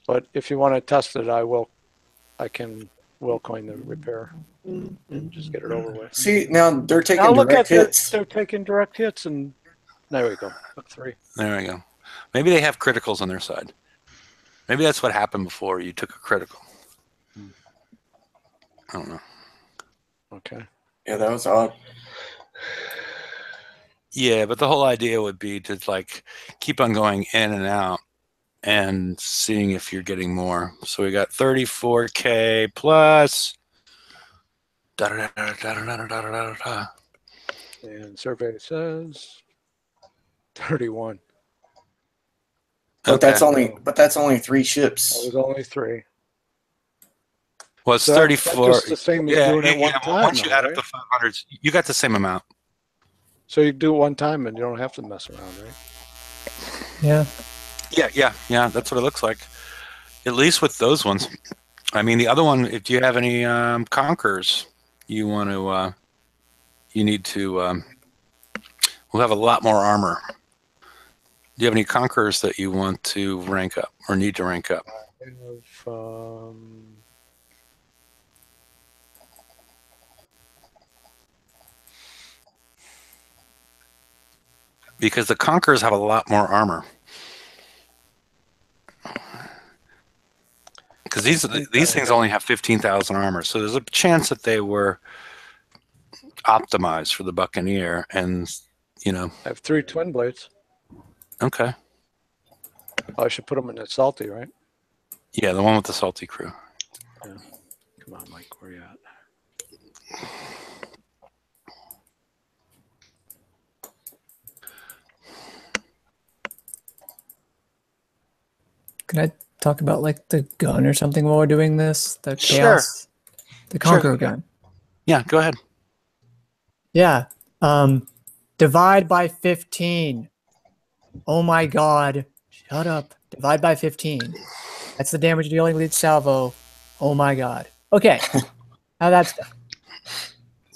[SPEAKER 4] But if you want to test it, I can coin the repair and just get it over with.
[SPEAKER 3] See, now they're taking direct hits.
[SPEAKER 4] They're taking direct hits, and there we go. Up 3.
[SPEAKER 1] There we go. Maybe they have criticals on their side. Maybe that's what happened before you took a critical. I don't know.
[SPEAKER 4] Okay.
[SPEAKER 3] Yeah, that was odd.
[SPEAKER 1] Yeah, but the whole idea would be to like keep on going in and out and seeing if you're getting more. So we got 34K plus.
[SPEAKER 4] And survey says 31.
[SPEAKER 3] But that's only 3 ships.
[SPEAKER 4] That was only 3.
[SPEAKER 1] Well, it's 34.
[SPEAKER 4] Just the same as doing it one time.
[SPEAKER 1] Once you add up the 500s, you got the same amount.
[SPEAKER 4] So you do it one time and you don't have to mess around, right?
[SPEAKER 6] Yeah.
[SPEAKER 1] Yeah. That's what it looks like. At least with those ones. I mean, the other one, if you have any Conquerors, you want to, you need to, we'll have a lot more armor. Do you have any Conquerors that you want to rank up or need to rank up?
[SPEAKER 4] I have,
[SPEAKER 1] because the Conquerors have a lot more armor. Because these things only have 15,000 armor, so there's a chance that they were optimized for the Buccaneer, and
[SPEAKER 4] I have 3 twin blades.
[SPEAKER 1] Okay.
[SPEAKER 4] Oh, I should put them in the salty, right?
[SPEAKER 1] Yeah, the one with the salty crew.
[SPEAKER 4] Yeah. Come on, Mike, where you at?
[SPEAKER 6] Can I talk about like the gun or something while we're doing this? The chaos, the Conqueror gun.
[SPEAKER 1] Yeah, go ahead.
[SPEAKER 6] Yeah. Divide by 15. Oh my God. Shut up. Divide by 15. That's the damage dealing with each salvo. Oh my God. Okay. Now that's done.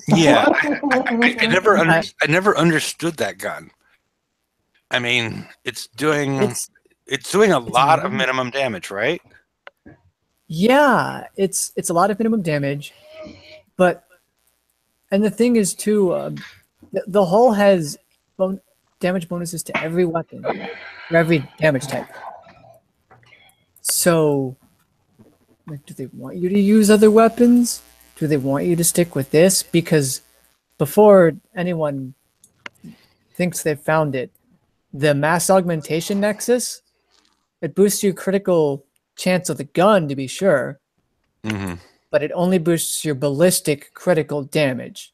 [SPEAKER 1] Yeah, I never understood that gun. I mean, it's doing a lot of minimum damage, right?
[SPEAKER 6] Yeah, it's a lot of minimum damage, and the thing is too, the hull has damage bonuses to every weapon, for every damage type. So, like, do they want you to use other weapons? Do they want you to stick with this? Because before anyone thinks they've found it, the mass augmentation nexus, it boosts your critical chance of the gun, to be sure, but it only boosts your ballistic critical damage.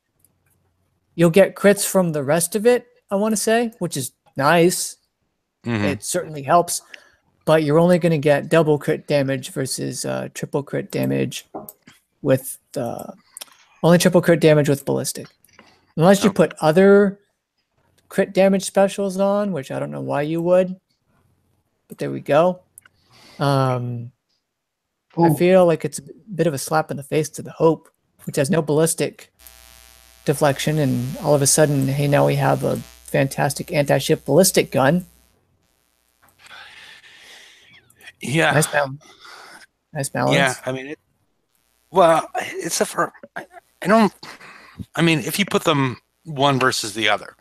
[SPEAKER 6] You'll get crits from the rest of it, I want to say, which is nice. It certainly helps, but you're only going to get double crit damage versus triple crit damage with only triple crit damage with ballistic. Unless you put other crit damage specials on, which I don't know why you would, but there we go. I feel like it's a bit of a slap in the face to the Hope, which has no ballistic deflection, and all of a sudden, hey, now we have a fantastic anti-ship ballistic gun.
[SPEAKER 1] Yeah.
[SPEAKER 6] Nice balance. Nice balance.
[SPEAKER 1] Yeah, I mean, I mean, if you put them one versus the other,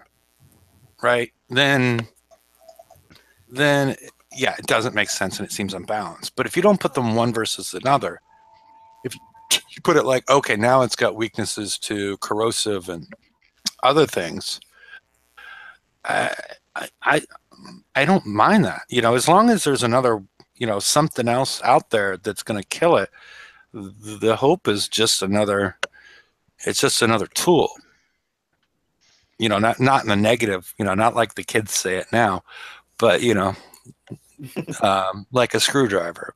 [SPEAKER 1] right, then yeah, it doesn't make sense and it seems unbalanced. But if you don't put them one versus another, if you put it like, okay, now it's got weaknesses to corrosive and other things, I don't mind that. As long as there's another, something else out there that's going to kill it, the Hope is just another. It's just another tool. Not in the negative. Not like the kids say it now, but like a screwdriver.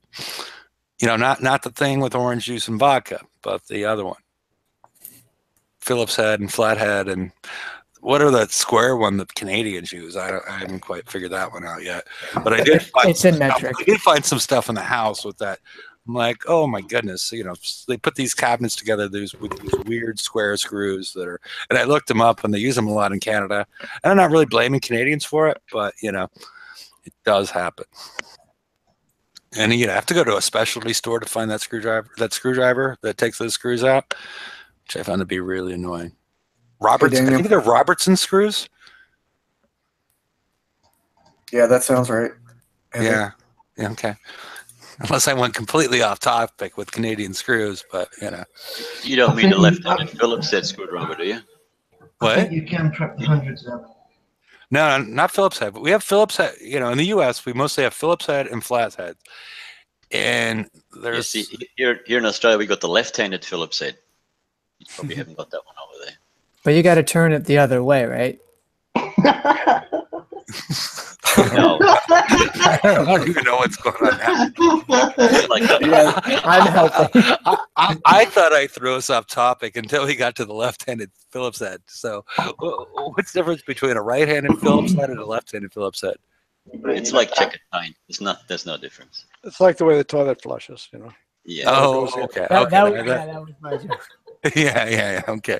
[SPEAKER 1] Not the thing with orange juice and vodka, but the other one. Phillips head and flathead, and what are that square one that Canadians use? I haven't quite figured that one out yet. But I did find
[SPEAKER 6] it's in metric.
[SPEAKER 1] I did find some stuff in the house with that. I'm like, oh my goodness, they put these cabinets together with these weird square screws that are, and I looked them up and they use them a lot in Canada. And I'm not really blaming Canadians for it, but it does happen. And you have to go to a specialty store to find that screwdriver that takes those screws out, which I found to be really annoying. I think they're Robertson screws.
[SPEAKER 3] Yeah, that sounds right.
[SPEAKER 1] Yeah, okay. Unless I went completely off topic with Canadian screws, but
[SPEAKER 2] You don't mean the left-handed Phillips head screwdriver, do you?
[SPEAKER 1] What?
[SPEAKER 5] I think you can prep the hundreds of them.
[SPEAKER 1] No, not Phillips head. But we have Phillips head. In the U.S., we mostly have Phillips head and flat head. And there's
[SPEAKER 2] here in Australia, we got the left-handed Phillips head. You probably haven't got that one over there.
[SPEAKER 6] But you got to turn it the other way, right?
[SPEAKER 2] No.
[SPEAKER 1] I don't even know what's going on now.
[SPEAKER 6] I'm helping.
[SPEAKER 1] I thought I threw us off topic until we got to the left-handed Phillips head. So what's the difference between a right-handed Phillips head and a left-handed Phillips head?
[SPEAKER 2] It's like checkered pine. There's no difference.
[SPEAKER 4] It's like the way the toilet flushes, you know.
[SPEAKER 2] Yeah.
[SPEAKER 1] Oh, okay.
[SPEAKER 6] That was my joke.
[SPEAKER 1] Yeah. Okay.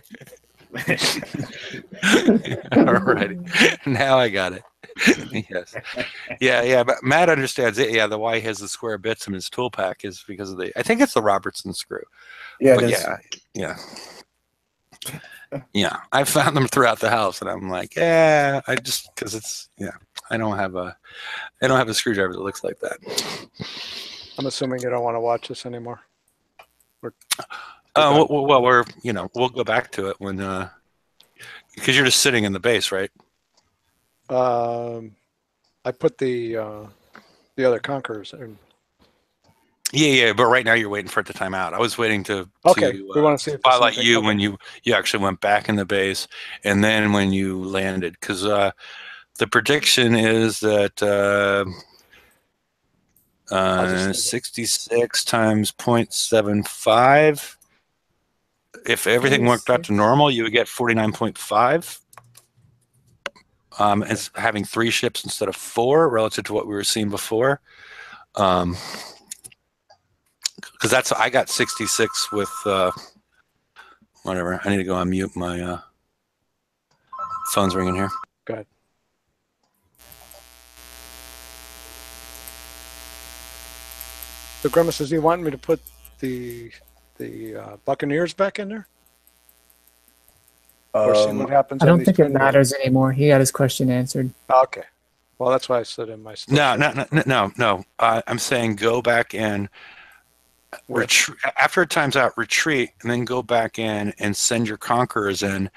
[SPEAKER 1] All right. Now I got it. Yes. Yeah. But Matt understands it. Yeah, the why he has the square bits in his tool pack is because of I think it's the Robertson screw.
[SPEAKER 3] Yeah.
[SPEAKER 1] But yeah. I found them throughout the house, and I'm like, I just because it's I don't have a screwdriver that looks like that.
[SPEAKER 4] I'm assuming you don't want to watch this anymore.
[SPEAKER 1] Well, we'll go back to it when because you're just sitting in the base, right?
[SPEAKER 4] I put the other Conquerors in.
[SPEAKER 1] Yeah, but right now you're waiting for it to time out. I was waiting to
[SPEAKER 4] we want to see if
[SPEAKER 1] spotlight you when you actually went back in the base, and then when you landed, because the prediction is that 66 times 0.75. If everything worked out to normal, you would get 49.5. It's having 3 ships instead of 4 relative to what we were seeing before. Because I got 66 with whatever. I need to go on mute. My phone's ringing here.
[SPEAKER 4] Go ahead. So Grimace, does he want me to put the Buccaneers back in there? Or see what happens?
[SPEAKER 6] I don't think it matters anymore. He got his question answered.
[SPEAKER 4] Okay. Well, that's why I said in my stuff.
[SPEAKER 1] No. I'm saying go back in. After it times out, retreat, and then go back in and send your Conquerors in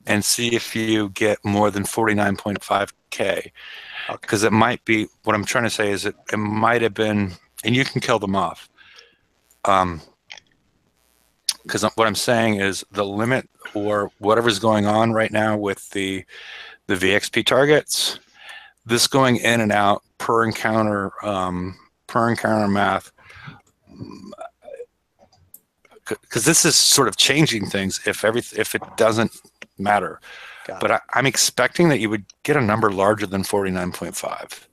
[SPEAKER 1] and see if you get more than 49.5K. Because it might be, what I'm trying to say is it might have been, and you can kill them off. Because what I'm saying is the limit or whatever's going on right now with the VXP targets, this going in and out per encounter math, because this is sort of changing things if it doesn't matter. But I'm expecting that you would get a number larger than 49.5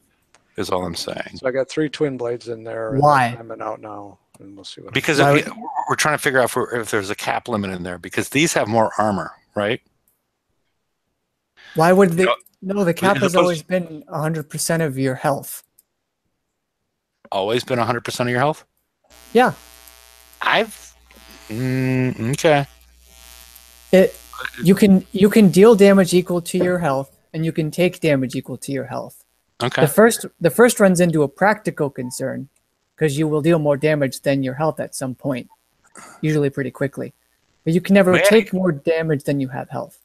[SPEAKER 1] is all I'm saying.
[SPEAKER 4] So I got 3 twin blades in there.
[SPEAKER 6] Why?
[SPEAKER 4] I'm out now, and we'll see what.
[SPEAKER 1] Because we're trying to figure out if there's a cap limit in there, because these have more armor, right?
[SPEAKER 6] Why would they? No, the cap has always been 100% of your health.
[SPEAKER 1] Always been 100% of your health?
[SPEAKER 6] Yeah.
[SPEAKER 1] Okay.
[SPEAKER 6] You can deal damage equal to your health, and you can take damage equal to your health.
[SPEAKER 1] Okay.
[SPEAKER 6] The first runs into a practical concern, because you will deal more damage than your health at some point, usually pretty quickly. But you can never take more damage than you have health.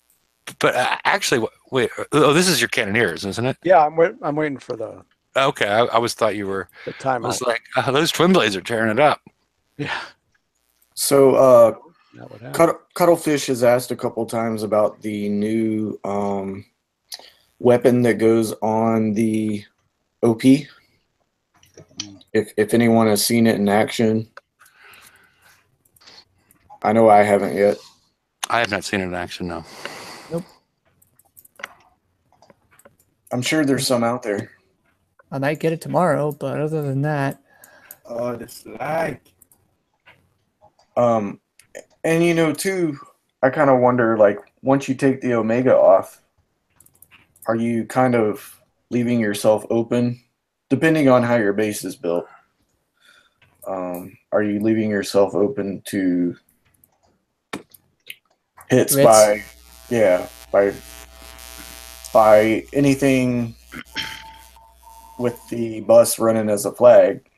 [SPEAKER 1] But actually, wait. Oh, this is your cannoneers, isn't it?
[SPEAKER 4] Yeah, I'm waiting for the.
[SPEAKER 1] Okay, I always thought you were.
[SPEAKER 4] The time.
[SPEAKER 1] I was like, those twin blades are tearing it up.
[SPEAKER 4] Yeah.
[SPEAKER 3] So, Cuttlefish has asked a couple times about the new weapon that goes on the OP. If anyone has seen it in action. I know I haven't yet.
[SPEAKER 1] I have not seen it in action, no.
[SPEAKER 6] Nope.
[SPEAKER 3] I'm sure there's some out there.
[SPEAKER 6] I might get it tomorrow, but other than that.
[SPEAKER 3] Oh, this lag. And too, I kind of wonder, like, once you take the Omega off, are you kind of leaving yourself open, depending on how your base is built? Are you leaving yourself open to hits by anything with the bus running as a flag?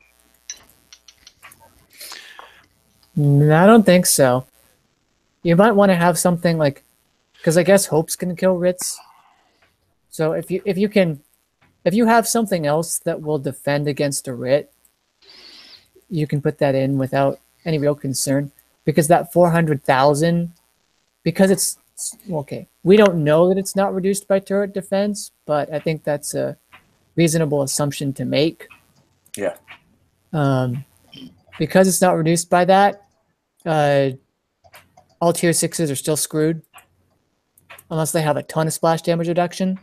[SPEAKER 6] I don't think so. You might want to have something like, because I guess Hope's can kill Ritz. So if you have something else that will defend against a Rit, you can put that in without any real concern, because that 400,000, because it's okay. We don't know that it's not reduced by turret defense, but I think that's a reasonable assumption to make.
[SPEAKER 3] Yeah.
[SPEAKER 6] Because it's not reduced by that, all tier 6s are still screwed unless they have a ton of splash damage reduction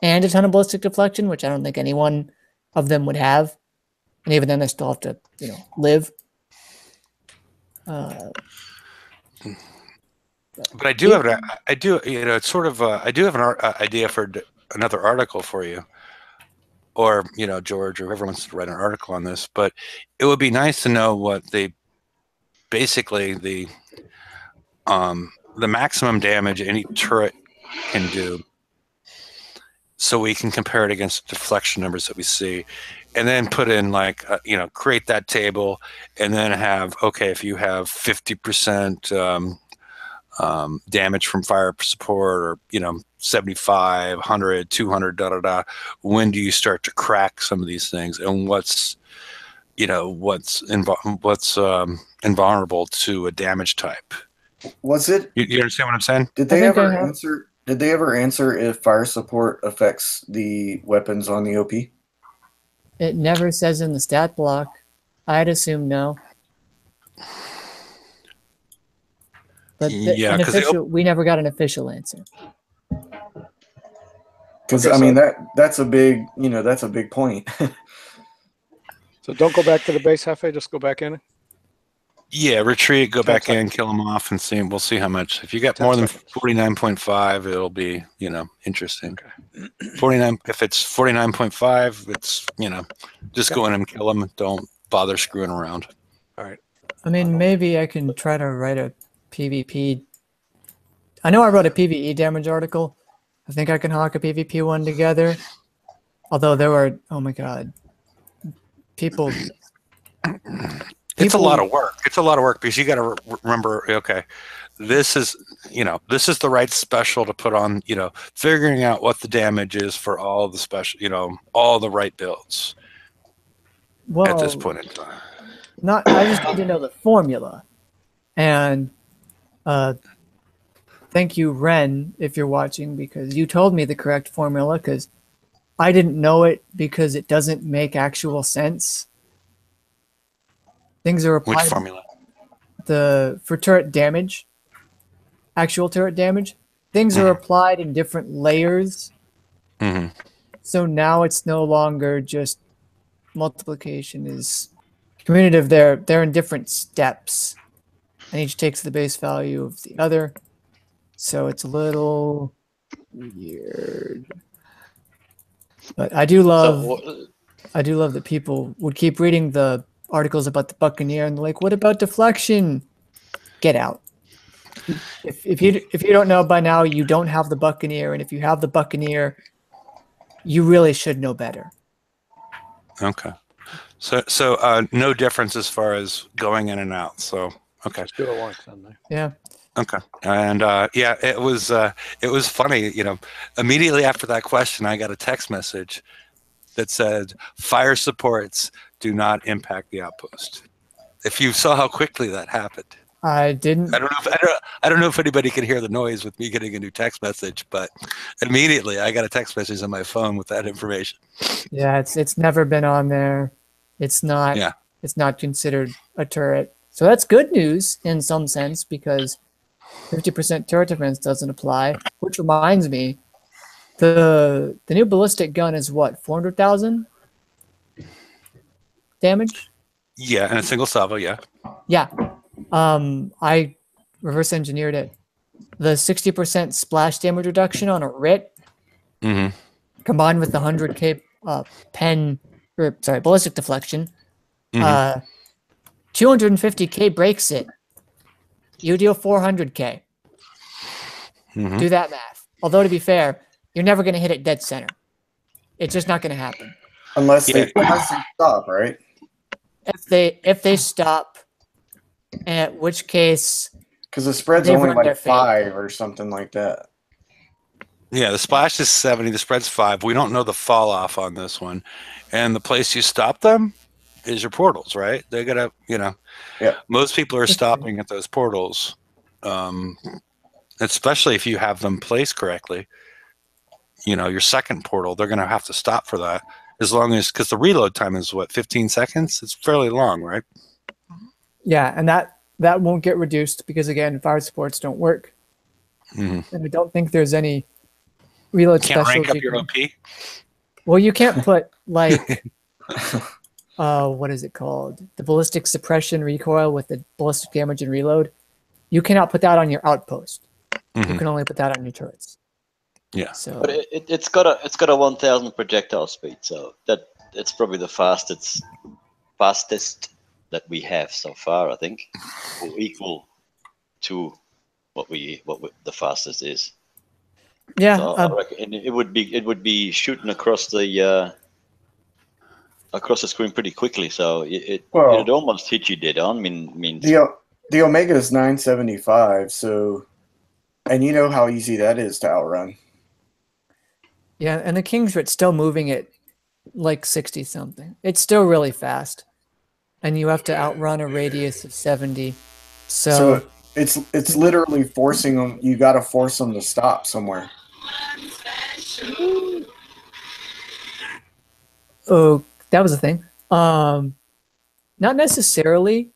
[SPEAKER 6] and a ton of ballistic deflection, which I don't think any one of them would have. And even then, they still have to, live.
[SPEAKER 1] But I do have it's sort of I do have an idea for another article for you, or George, or whoever wants to write an article on this. But it would be nice to know what basically the maximum damage any turret can do, so we can compare it against deflection numbers that we see, and then put in create that table, and then have, okay, if you have 50% damage from fire support, or 75, 100, 200, when do you start to crack some of these things, and what's invulnerable to a damage type?
[SPEAKER 3] Was it?
[SPEAKER 1] You understand what I'm saying?
[SPEAKER 3] Did they ever answer? Did they ever answer if fire support affects the weapons on the OP?
[SPEAKER 6] It never says in the stat block. I'd assume no. But we never got an official answer.
[SPEAKER 3] Because that's a big point.
[SPEAKER 4] So don't go back to the base, Hefe. Just go back in.
[SPEAKER 1] Yeah, retreat, go back in, kill them off, and we'll see how much. If you get more than 49.5, it'll be, interesting. Okay. 49. If it's 49.5, it's, just go in and kill them. Don't bother screwing around.
[SPEAKER 4] All right.
[SPEAKER 6] I mean, maybe I can try to write a PvP. I know I wrote a PvE damage article. I think I can hawk a PvP one together. Although there were, oh my god, people.
[SPEAKER 1] It's a lot of work. It's a lot of work because you got to remember, okay, this is the right special to put on, figuring out what the damage is for all the special, all the right builds at this point in time.
[SPEAKER 6] I just need to know the formula. And thank you, Ren, if you're watching, because you told me the correct formula, because I didn't know it because it doesn't make actual sense. Things are applied.
[SPEAKER 1] Which formula?
[SPEAKER 6] For turret damage, actual turret damage, things are applied in different layers.
[SPEAKER 1] Mm-hmm.
[SPEAKER 6] So now it's no longer just multiplication is commutative. They're in different steps, and each takes the base value of the other. So it's a little weird. But I do love that people would keep reading the articles about the Buccaneer and they're like, what about deflection? Get out. If you don't know by now, you don't have the Buccaneer, and if you have the Buccaneer, you really should know better.
[SPEAKER 1] Okay. So no difference as far as going in and out. So okay.
[SPEAKER 4] Just do it once, then.
[SPEAKER 6] Yeah.
[SPEAKER 1] Okay. And it was funny, immediately after that question I got a text message that said fire supports do not impact the outpost. If you saw how quickly that happened.
[SPEAKER 6] I didn't.
[SPEAKER 1] I don't know if anybody can hear the noise with me getting a new text message, but immediately I got a text message on my phone with that information.
[SPEAKER 6] Yeah, it's never been on there. It's not.
[SPEAKER 1] Yeah.
[SPEAKER 6] It's not considered a turret. So that's good news in some sense, because 50% turret defense doesn't apply. Which reminds me, the new ballistic gun is what, 400,000 damage?
[SPEAKER 1] Yeah, and a single salvo. Yeah.
[SPEAKER 6] Yeah. I reverse engineered it. The 60% splash damage reduction on a RIT, combined with the 100k ballistic deflection, 250k breaks it. You deal 400k. Do that math. Although, to be fair, you're never going to hit it dead center. It's just not going to happen.
[SPEAKER 3] Unless they stop, right?
[SPEAKER 6] If they stop, in which case,
[SPEAKER 3] because the spread's only like 5 or something like that.
[SPEAKER 1] Yeah, the splash is 70, the spread's 5. We don't know the fall off on this one, and the place you stop them is your portals, right? They gotta,
[SPEAKER 3] Yeah.
[SPEAKER 1] Most people are stopping at those portals, especially if you have them placed correctly. your second portal, they're going to have to stop for that, as long as, because the reload time is what, 15 seconds? It's fairly long, right?
[SPEAKER 6] Yeah, and that won't get reduced because, again, fire supports don't work. Mm-hmm. And I don't think there's any reload
[SPEAKER 1] specials.
[SPEAKER 6] Can't
[SPEAKER 1] rank up your OP?
[SPEAKER 6] Well, you can't put, like, what is it called? The ballistic suppression recoil with the ballistic damage and reload. You cannot put that on your outpost. Mm-hmm. You can only put that on your turrets.
[SPEAKER 1] Yeah.
[SPEAKER 2] So, but it's got a 1,000 projectile speed, so it's probably the fastest that we have so far, I think, or equal to what the fastest is.
[SPEAKER 6] Yeah,
[SPEAKER 2] so I reckon it would be shooting across the screen pretty quickly. So it'd almost hit you dead on. Means
[SPEAKER 3] the Omega is 975. So, and you know how easy that is to outrun.
[SPEAKER 6] Yeah, and the Kingswrit's still moving at like 60 something. It's still really fast, and you have to outrun a radius of 70. So
[SPEAKER 3] it's literally forcing them. You got to force them to stop somewhere.
[SPEAKER 6] Oh, that was a thing. Not necessarily.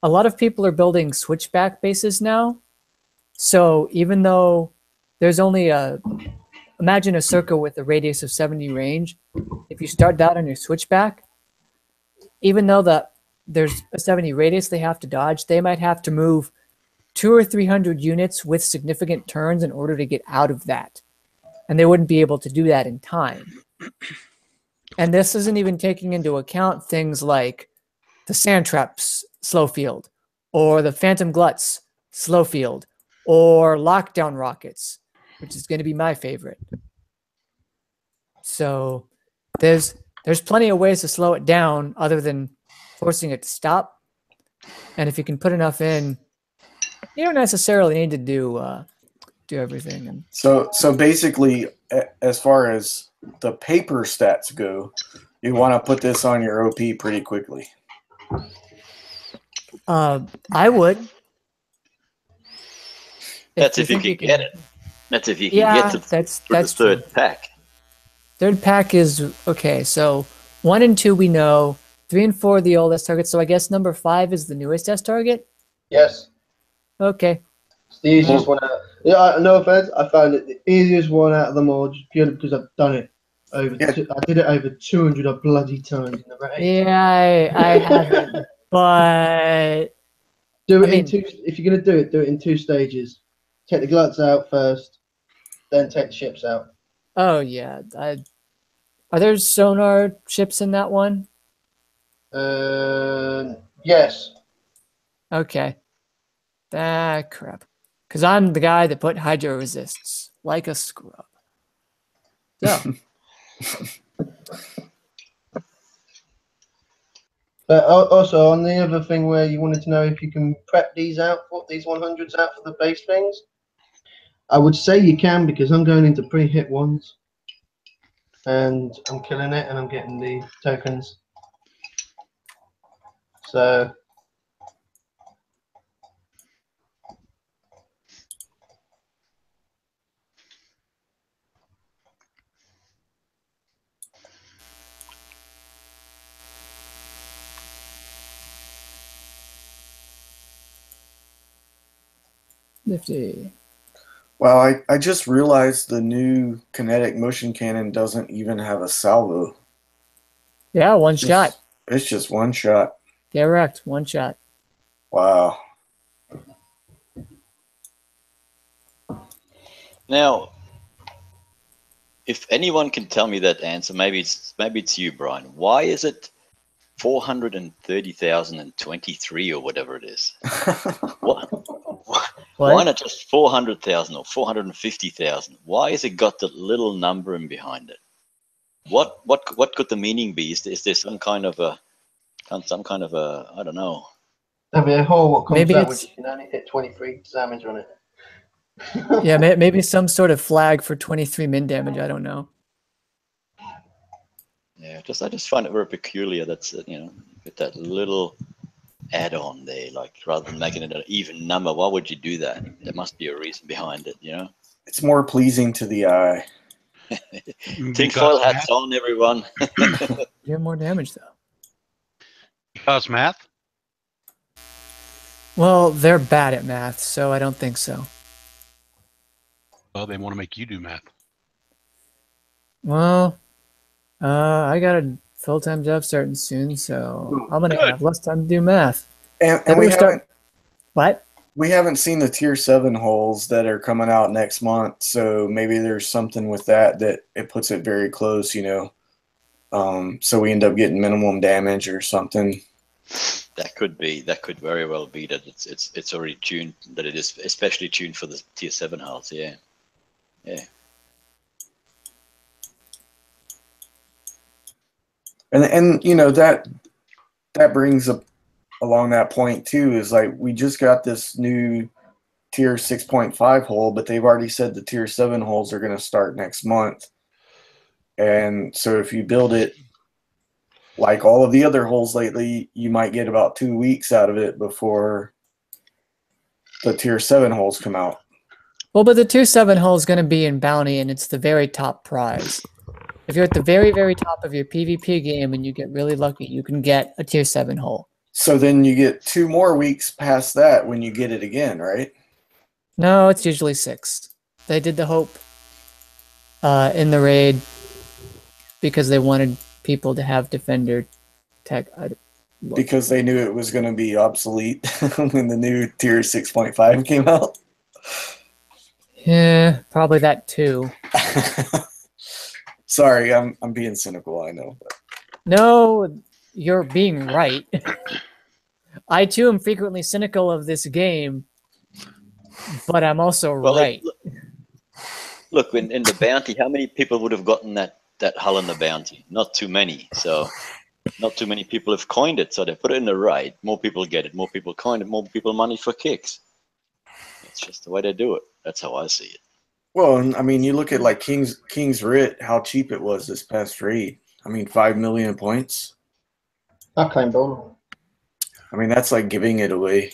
[SPEAKER 6] A lot of people are building switchback bases now. So even though there's only imagine a circle with a radius of 70 range. If you start that on your switchback, even though there's a 70 radius they have to dodge, they might have to move 200 or 300 units with significant turns in order to get out of that. And they wouldn't be able to do that in time. And this isn't even taking into account things like the Sand Traps slow field, or the Phantom Gluts slow field, or Lockdown Rockets, which is going to be my favorite. So there's plenty of ways to slow it down other than forcing it to stop. And if you can put enough in, you don't necessarily need to do everything. And
[SPEAKER 3] so basically, as far as the paper stats go, you want to put this on your OP pretty quickly.
[SPEAKER 6] I would.
[SPEAKER 2] That's if you can get it. That's if you can get to the third pack.
[SPEAKER 6] Third pack is okay. So 1 and 2 we know, 3 and 4 the oldest target. So I guess number 5 is the newest test target.
[SPEAKER 5] Yes.
[SPEAKER 6] Okay.
[SPEAKER 5] It's the easiest one out. Yeah, no offense. I found it the easiest one out of them all, just purely because I've done it over. I did it over 200 of bloody times in the raid.
[SPEAKER 6] Yeah, I haven't, but
[SPEAKER 5] do it in two. If you're gonna do it in 2 stages. Take the gluts out first, then take the ships out.
[SPEAKER 6] Oh yeah, are there sonar ships in that one?
[SPEAKER 5] Yes.
[SPEAKER 6] Okay. Crap. Because I'm the guy that put Hydra resists like a scrub. So.
[SPEAKER 5] But also on the other thing where you wanted to know if you can prep these 100s out for the base things, I would say you can, because I'm going into pre-hit ones and I'm killing it and I'm getting the tokens. So
[SPEAKER 6] nifty.
[SPEAKER 3] Well, I just realized the new kinetic motion cannon doesn't even have a salvo.
[SPEAKER 6] Yeah, one shot.
[SPEAKER 3] It's just one shot.
[SPEAKER 6] Correct, one shot.
[SPEAKER 3] Wow.
[SPEAKER 2] Now, if anyone can tell me that answer, maybe it's you, Brian. Why is it 430,023 or whatever it is? What? Why not just 400,000 or 450,000? Why has it got that little number in behind it? What could the meaning be? Is there some kind of a I don't know.
[SPEAKER 5] There'll be a hole what comes out which you can only hit 23 damage on it.
[SPEAKER 6] Yeah, maybe some sort of flag for 23 min damage. I don't know.
[SPEAKER 2] Yeah, I just find it very peculiar. That's with that little add-on there, like rather than making it an even number. Why would you do that? There must be a reason behind it,
[SPEAKER 3] It's more pleasing to the eye.
[SPEAKER 2] Tinfoil hats on, everyone.
[SPEAKER 6] You have more damage though.
[SPEAKER 7] Because math?
[SPEAKER 6] Well, they're bad at math, so I don't think so.
[SPEAKER 7] Well, they want to make you do math.
[SPEAKER 6] Well, I got a full-time job starting soon, so I'm gonna have less time to do math.
[SPEAKER 3] And we haven't.
[SPEAKER 6] What?
[SPEAKER 3] We haven't seen the tier 7 holes that are coming out next month, so maybe there's something with that it puts it very close, you know. So we end up getting minimum damage or something.
[SPEAKER 2] That could be. That could very well be that it's already tuned. That it is especially tuned for the tier 7 holes. Yeah, yeah.
[SPEAKER 3] And you know that brings up along that point too, is like we just got this new tier 6.5 hole, but they've already said the tier 7 holes are going to start next month. And so if you build it like all of the other holes lately, you might get about 2 weeks out of it before the tier 7 holes come out.
[SPEAKER 6] Well, but the tier 7 hole is going to be in bounty, and it's the very top prize. If you're at the very, very top of your PvP game and you get really lucky, you can get a tier 7 hole.
[SPEAKER 3] So then you get 2 more weeks past that when you get it again, right?
[SPEAKER 6] No, it's usually 6. They did the hope in the raid because they wanted people to have defender tech.
[SPEAKER 3] Because they knew it was going to be obsolete when the new tier 6.5 came out?
[SPEAKER 6] Yeah, probably that too.
[SPEAKER 3] Sorry, I'm being cynical, I know. But.
[SPEAKER 6] No, you're being right. I too am frequently cynical of this game, but I'm also right.
[SPEAKER 2] Look, in the bounty, how many people would have gotten that hull in the bounty? Not too many. So not too many people have coined it. So they put it in the raid. More people get it. More people coin it. More people money for kicks. It's just the way they do it. That's how I see it.
[SPEAKER 3] Well, I mean, you look at like King's Writ, how cheap it was this past raid. I mean, 5 million points.
[SPEAKER 5] I claimed all.
[SPEAKER 3] I mean, that's like giving it away.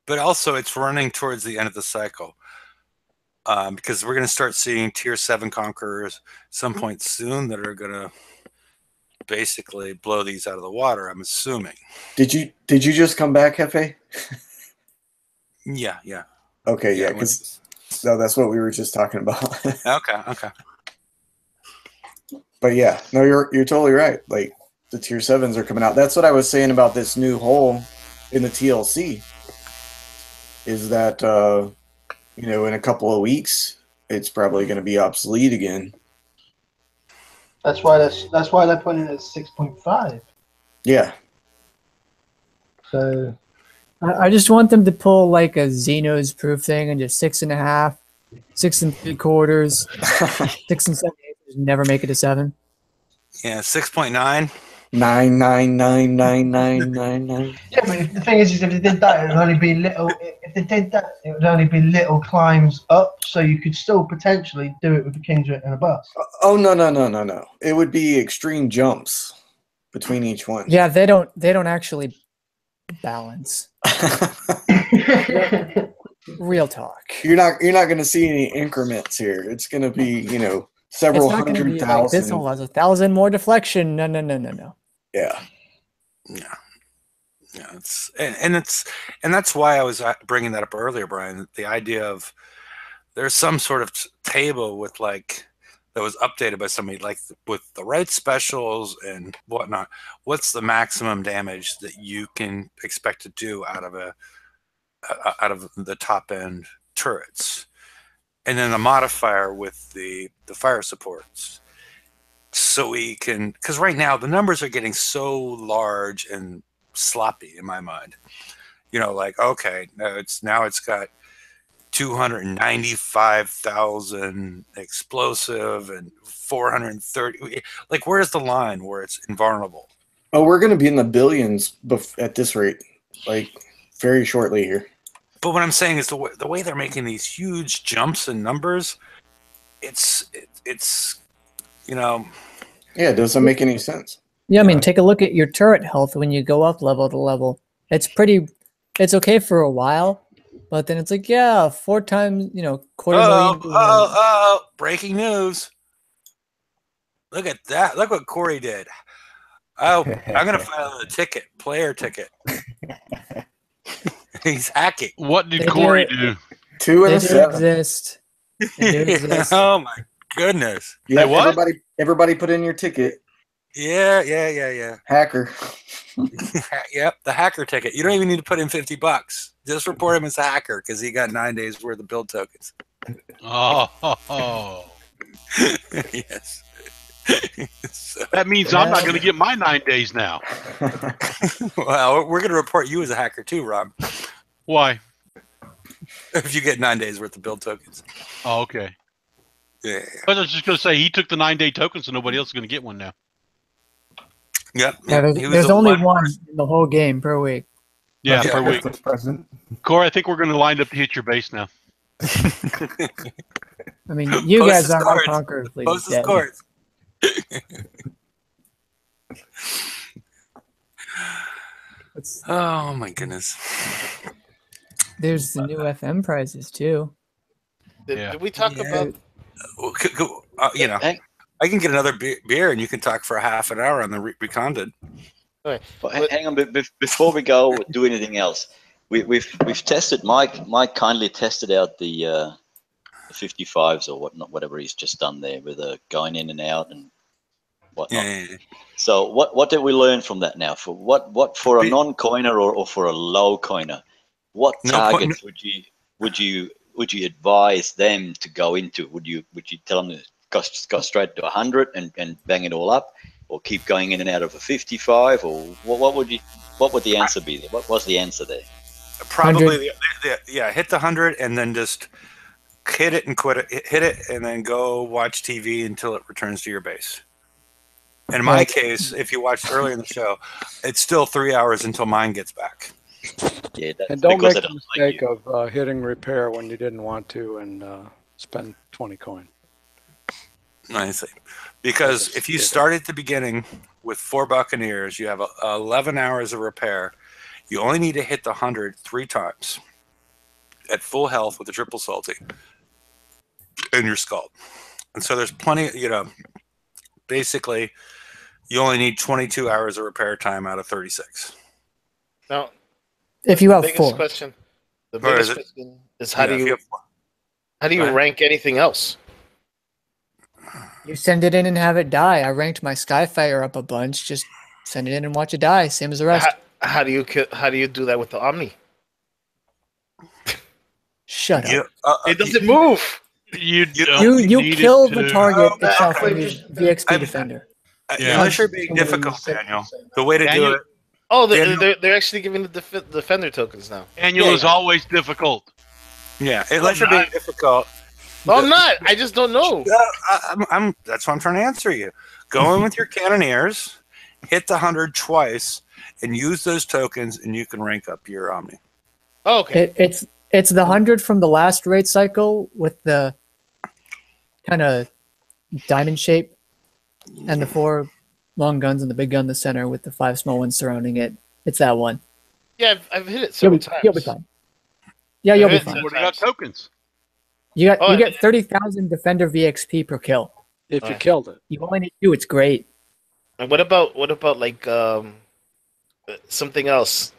[SPEAKER 1] But also, it's running towards the end of the cycle. Because we're going to start seeing tier 7 conquerors some point soon that are going to basically blow these out of the water, I'm assuming.
[SPEAKER 3] Did you just come back, Hefe?
[SPEAKER 1] Yeah.
[SPEAKER 3] Okay, yeah, because no, that's what we were just talking about.
[SPEAKER 1] Okay.
[SPEAKER 3] But yeah, no, you're totally right. Like the tier 7s are coming out. That's what I was saying about this new hole in the TLC. Is that you know, in a couple of weeks, it's probably going to be obsolete again.
[SPEAKER 5] That's why they're putting it at 6.5.
[SPEAKER 3] Yeah.
[SPEAKER 5] So
[SPEAKER 6] I just want them to pull like a Xeno's proof thing and just 6.5, 6 3/4, 6 7/8. Never make it to 7.
[SPEAKER 1] Yeah, 6.9.
[SPEAKER 3] 9999999.
[SPEAKER 5] yeah, but the thing is if they did that, it would only be little. If they did that, it would only be little climbs up, so you could still potentially do it with a King's Writ and a bus.
[SPEAKER 3] Oh no! It would be extreme jumps between each one.
[SPEAKER 6] Yeah, they don't actually balance. Real talk.
[SPEAKER 3] You're not going to see any increments here. It's going to be, you know, several
[SPEAKER 6] it's not gonna be
[SPEAKER 3] 100,000.
[SPEAKER 6] Like, this hole has 1,000 more deflection. No.
[SPEAKER 3] Yeah.
[SPEAKER 1] And that's why I was bringing that up earlier, Brian. The idea of there's some sort of table with like that was updated by somebody, like with the right specials and whatnot. What's the maximum damage that you can expect to do out of the top end turrets, and then a modifier with the fire supports, so we can, because right now the numbers are getting so large and sloppy in my mind. You know, like, okay, now it's got 295,000 explosive and 430. Like, where's the line where it's invulnerable?
[SPEAKER 3] Oh, we're going to be in the billions at this rate, like very shortly here.
[SPEAKER 1] But what I'm saying is the way they're making these huge jumps in numbers, it's you know.
[SPEAKER 3] Yeah, it doesn't make any sense.
[SPEAKER 6] Yeah, I mean, take a look at your turret health when you go up level to level. It's okay for a while, but then it's like, yeah, 4 times, you know, 250,000.
[SPEAKER 1] Oh, breaking news. Look at that. Look what Corey did. Oh, I'm going to file a ticket, player ticket. He's hacking.
[SPEAKER 7] What did Corey do?
[SPEAKER 3] 2 and a 7.
[SPEAKER 6] Exist. They do exist.
[SPEAKER 1] Oh my goodness.
[SPEAKER 3] Yeah,
[SPEAKER 7] what?
[SPEAKER 3] Everybody put in your ticket.
[SPEAKER 1] Yeah.
[SPEAKER 3] Hacker.
[SPEAKER 1] Yep, the hacker ticket. You don't even need to put in $50. Just report him as a hacker because he got 9 days worth of build tokens.
[SPEAKER 7] Oh.
[SPEAKER 1] Yes. So,
[SPEAKER 7] That means I'm not going to get my 9 days now.
[SPEAKER 1] well, we're going to report you as a hacker too, Rob.
[SPEAKER 7] Why?
[SPEAKER 1] If you get 9 days worth of build tokens.
[SPEAKER 7] Oh, okay.
[SPEAKER 1] Yeah.
[SPEAKER 7] I was just going to say he took the 9-day token, so nobody else is going to get one now.
[SPEAKER 1] Yep.
[SPEAKER 6] Yeah, there's only one in the whole game per week.
[SPEAKER 7] Yeah, per week.
[SPEAKER 8] Present.
[SPEAKER 7] Corey, I think we're going to line up to hit your base now.
[SPEAKER 6] I mean, you guys are my conqueror fleet.
[SPEAKER 1] Post the scores. Oh my goodness.
[SPEAKER 6] There's the new FM prizes too.
[SPEAKER 8] Did we talk about?
[SPEAKER 1] You know, I can get another beer and you can talk for a half an hour on the Reconded.
[SPEAKER 2] Right. But hang on, before we go do anything else, we've tested. Mike kindly tested out the 55s or whatever he's just done there with going in and out and whatnot. Yeah. So what did we learn from that now? For what for a non-coiner or for a low coiner? What targets would you advise them to go into? Would you tell them to go straight to 100 and bang it all up, or keep going in and out of a 55, or what would the answer be there? What was the answer there?
[SPEAKER 1] Probably hit the 100 and then just hit it and quit it. Hit it and then go watch TV until it returns to your base. In my case, if you watched earlier in the show, it's still 3 hours until mine gets back.
[SPEAKER 2] Yeah,
[SPEAKER 4] and don't make the mistake of hitting repair when you didn't want to and spend 20 coin.
[SPEAKER 1] I see. Because if you start at the beginning with 4 Buccaneers, you have 11 hours of repair. You only need to hit the 100 3 times at full health with a triple salty, and you're skulled. And so there's plenty, basically, you only need 22 hours of repair time out of 36.
[SPEAKER 8] Now,
[SPEAKER 6] if you have
[SPEAKER 8] the
[SPEAKER 6] 4.
[SPEAKER 8] question is how do you rank anything else?
[SPEAKER 6] You send it in and have it die. I ranked my Skyfire up a bunch. Just send it in and watch it die. Same as the rest.
[SPEAKER 8] How do you do that with the Omni?
[SPEAKER 6] Shut up.
[SPEAKER 8] It doesn't move.
[SPEAKER 6] You kill the target itself when you VXP defender.
[SPEAKER 1] Unless you're being difficult, Daniel. The way to do it.
[SPEAKER 8] Oh, they're actually giving the defender tokens now.
[SPEAKER 7] Daniel is always difficult.
[SPEAKER 1] Yeah, unless you're being difficult.
[SPEAKER 8] No, I'm not. I just don't know.
[SPEAKER 1] That's what I'm trying to answer you. Go in with your cannoneers, hit the 100 twice, and use those tokens, and you can rank up your Omni.
[SPEAKER 8] Oh, okay.
[SPEAKER 6] It's the 100 from the last raid cycle with the kind of diamond shape, and the 4 long guns and the big gun in the center with the 5 small ones surrounding it. It's that one.
[SPEAKER 8] Yeah, I've hit it several times.
[SPEAKER 6] You'll be fine. Yeah, you'll be fine.
[SPEAKER 7] What got tokens?
[SPEAKER 6] You get 30,000 defender VXP per kill.
[SPEAKER 4] If you killed it.
[SPEAKER 6] You only need 2. It's great.
[SPEAKER 8] And what about like something else?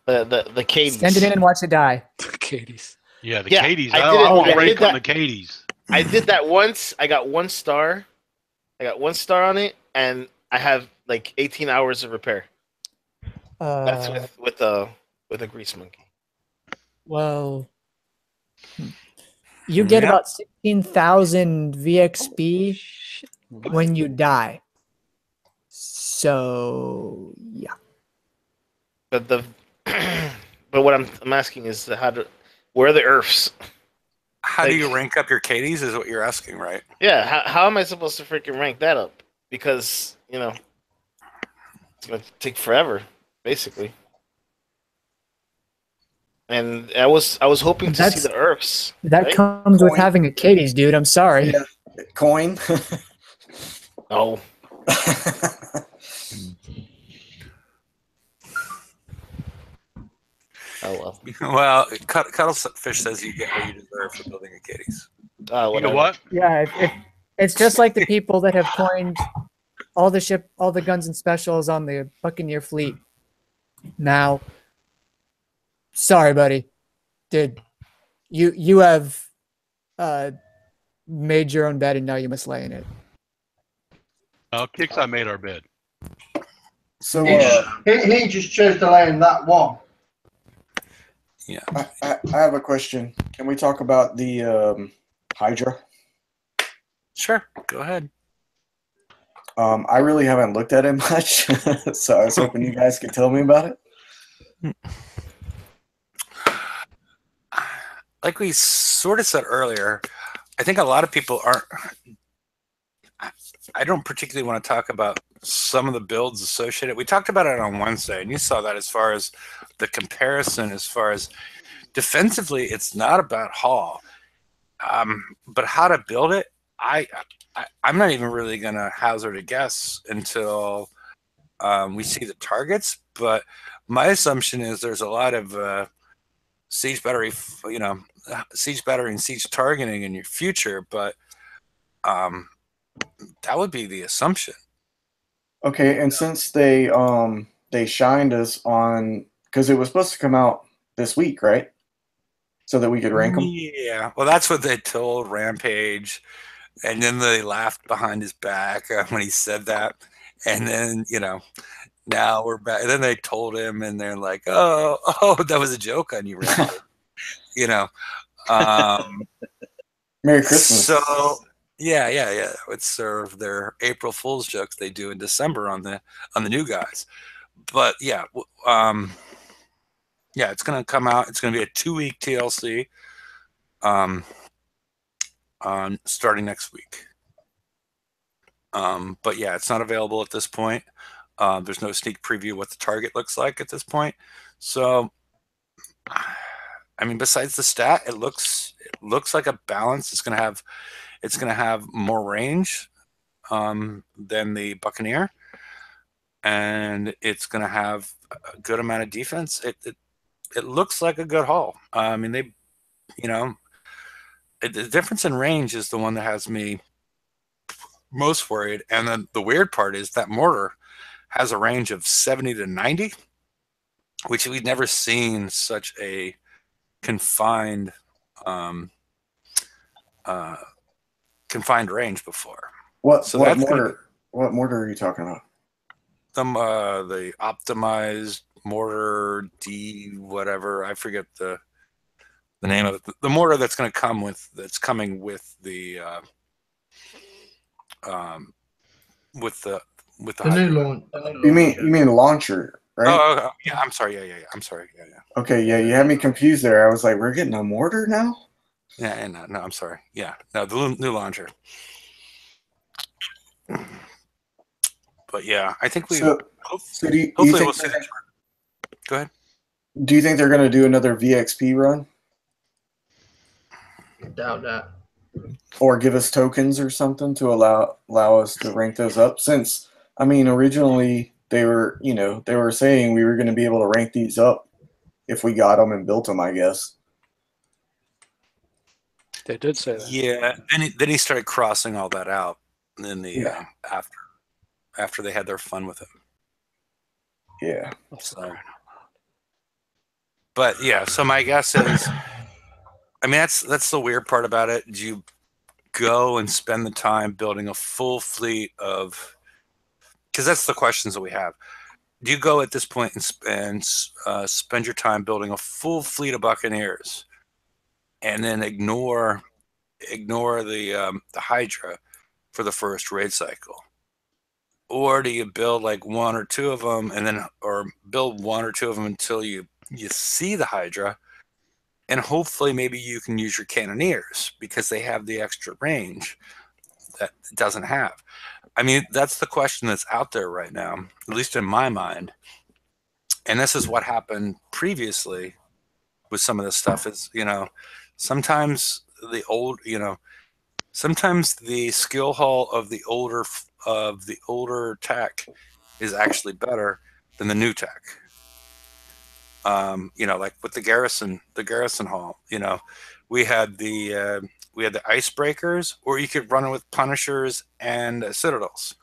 [SPEAKER 8] the Cadies.
[SPEAKER 6] Send it in and watch it die.
[SPEAKER 4] The Cadies.
[SPEAKER 7] Yeah, the Cadies. I will rank on the Cadies.
[SPEAKER 8] I did that once. I got 1 star. I got 1 star on it, and I have like 18 hours of repair. That's with a grease monkey.
[SPEAKER 6] Well, you get about 16,000 VXP when you die. So yeah.
[SPEAKER 8] But what I'm asking is where are the earths?
[SPEAKER 1] How do you rank up your Cadies is what you're asking, right?
[SPEAKER 8] Yeah, how am I supposed to freaking rank that up? Because, it's going to take forever, basically. And I was hoping to see the earths.
[SPEAKER 6] That comes with having a Cadies, dude. I'm sorry.
[SPEAKER 3] Yeah. Coin?
[SPEAKER 8] No. Oh, well.
[SPEAKER 1] Well, Cuttlefish says you get what you deserve for building a Cadies.
[SPEAKER 7] You know what?
[SPEAKER 6] Yeah, It's just like the people that have coined all the guns and specials on the Buccaneer fleet. Now, sorry, buddy. Dude, you have made your own bed and now you must lay in it.
[SPEAKER 7] Kicks, I made our bed.
[SPEAKER 3] So
[SPEAKER 5] he just chose to lay in that one.
[SPEAKER 1] Yeah.
[SPEAKER 3] I have a question. Can we talk about the Hydra?
[SPEAKER 1] Sure, go ahead.
[SPEAKER 3] I really haven't looked at it much, so I was hoping you guys could tell me about it.
[SPEAKER 1] Like we sort of said earlier, I think a lot of people aren't. I don't particularly want to talk about some of the builds associated. We talked about it on Wednesday, and you saw that as far as the comparison, as far as defensively, it's not about haul, but how to build it. I'm not even really going to hazard a guess until we see the targets. But my assumption is there's a lot of siege battery, siege battery and siege targeting in your future. But that would be the assumption.
[SPEAKER 3] Okay, and since they shined us on, because it was supposed to come out this week, right? So that we could rank them.
[SPEAKER 1] Yeah, well, that's what they told Rampage. And then they laughed behind his back when he said that. And then, now we're back. And then they told him, and they're like, oh, that was a joke on you, Rampage.
[SPEAKER 3] Merry Christmas.
[SPEAKER 1] So, yeah. It's sort of their April Fool's jokes they do in December on the new guys. But, yeah, it's going to come out. It's going to be a 2-week TLC. Starting next week. But yeah, it's not available at this point. There's no sneak preview what the target looks like at this point. So, I mean, besides the stat, it looks like a balance. It's gonna have more range than the Buccaneer, and it's gonna have a good amount of defense. It looks like a good haul. I mean, the difference in range is the one that has me most worried. And then the weird part is that mortar has a range of 70 to 90, which we've never seen such a confined range before.
[SPEAKER 3] What mortar are you talking about?
[SPEAKER 1] The optimized mortar D whatever. I forget the name of it. The mortar that's coming with the
[SPEAKER 5] new launch.
[SPEAKER 3] You mean launcher, right?
[SPEAKER 1] Oh, yeah. I'm sorry. Yeah. I'm sorry. Yeah.
[SPEAKER 3] Okay, yeah. You had me confused there. I was like, we're getting a mortar now?
[SPEAKER 1] Yeah. No. I'm sorry. Yeah. No, the new launcher. But yeah, I think we. Hopefully, we'll see that. Go ahead.
[SPEAKER 3] Do you think they're going to do another VXP run?
[SPEAKER 5] Doubt that.
[SPEAKER 3] Or give us tokens or something to allow us to rank those up? Since, I mean, originally they were saying we were going to be able to rank these up if we got them and built them, I guess.
[SPEAKER 4] They did say that.
[SPEAKER 1] Yeah. Then he started crossing all that out in the after they had their fun with him.
[SPEAKER 3] Yeah.
[SPEAKER 1] So, but yeah, so my guess is, I mean, that's the weird part about it. Do you go and spend the time building a full fleet of? Because that's the questions that we have. Do you go at this point and spend your time building a full fleet of Buccaneers, and then ignore the Hydra for the first raid cycle? Or do you build like one or two of them or build one or two of them until you see the Hydra, and hopefully maybe you can use your cannoneers because they have the extra range that it doesn't have. I mean, that's the question that's out there right now, at least in my mind. And this is what happened previously with some of this stuff is, sometimes sometimes the skill hull of the older tech is actually better than the new tech. Like with the garrison hull, we had the we had the icebreakers, or you could run it with punishers and citadels.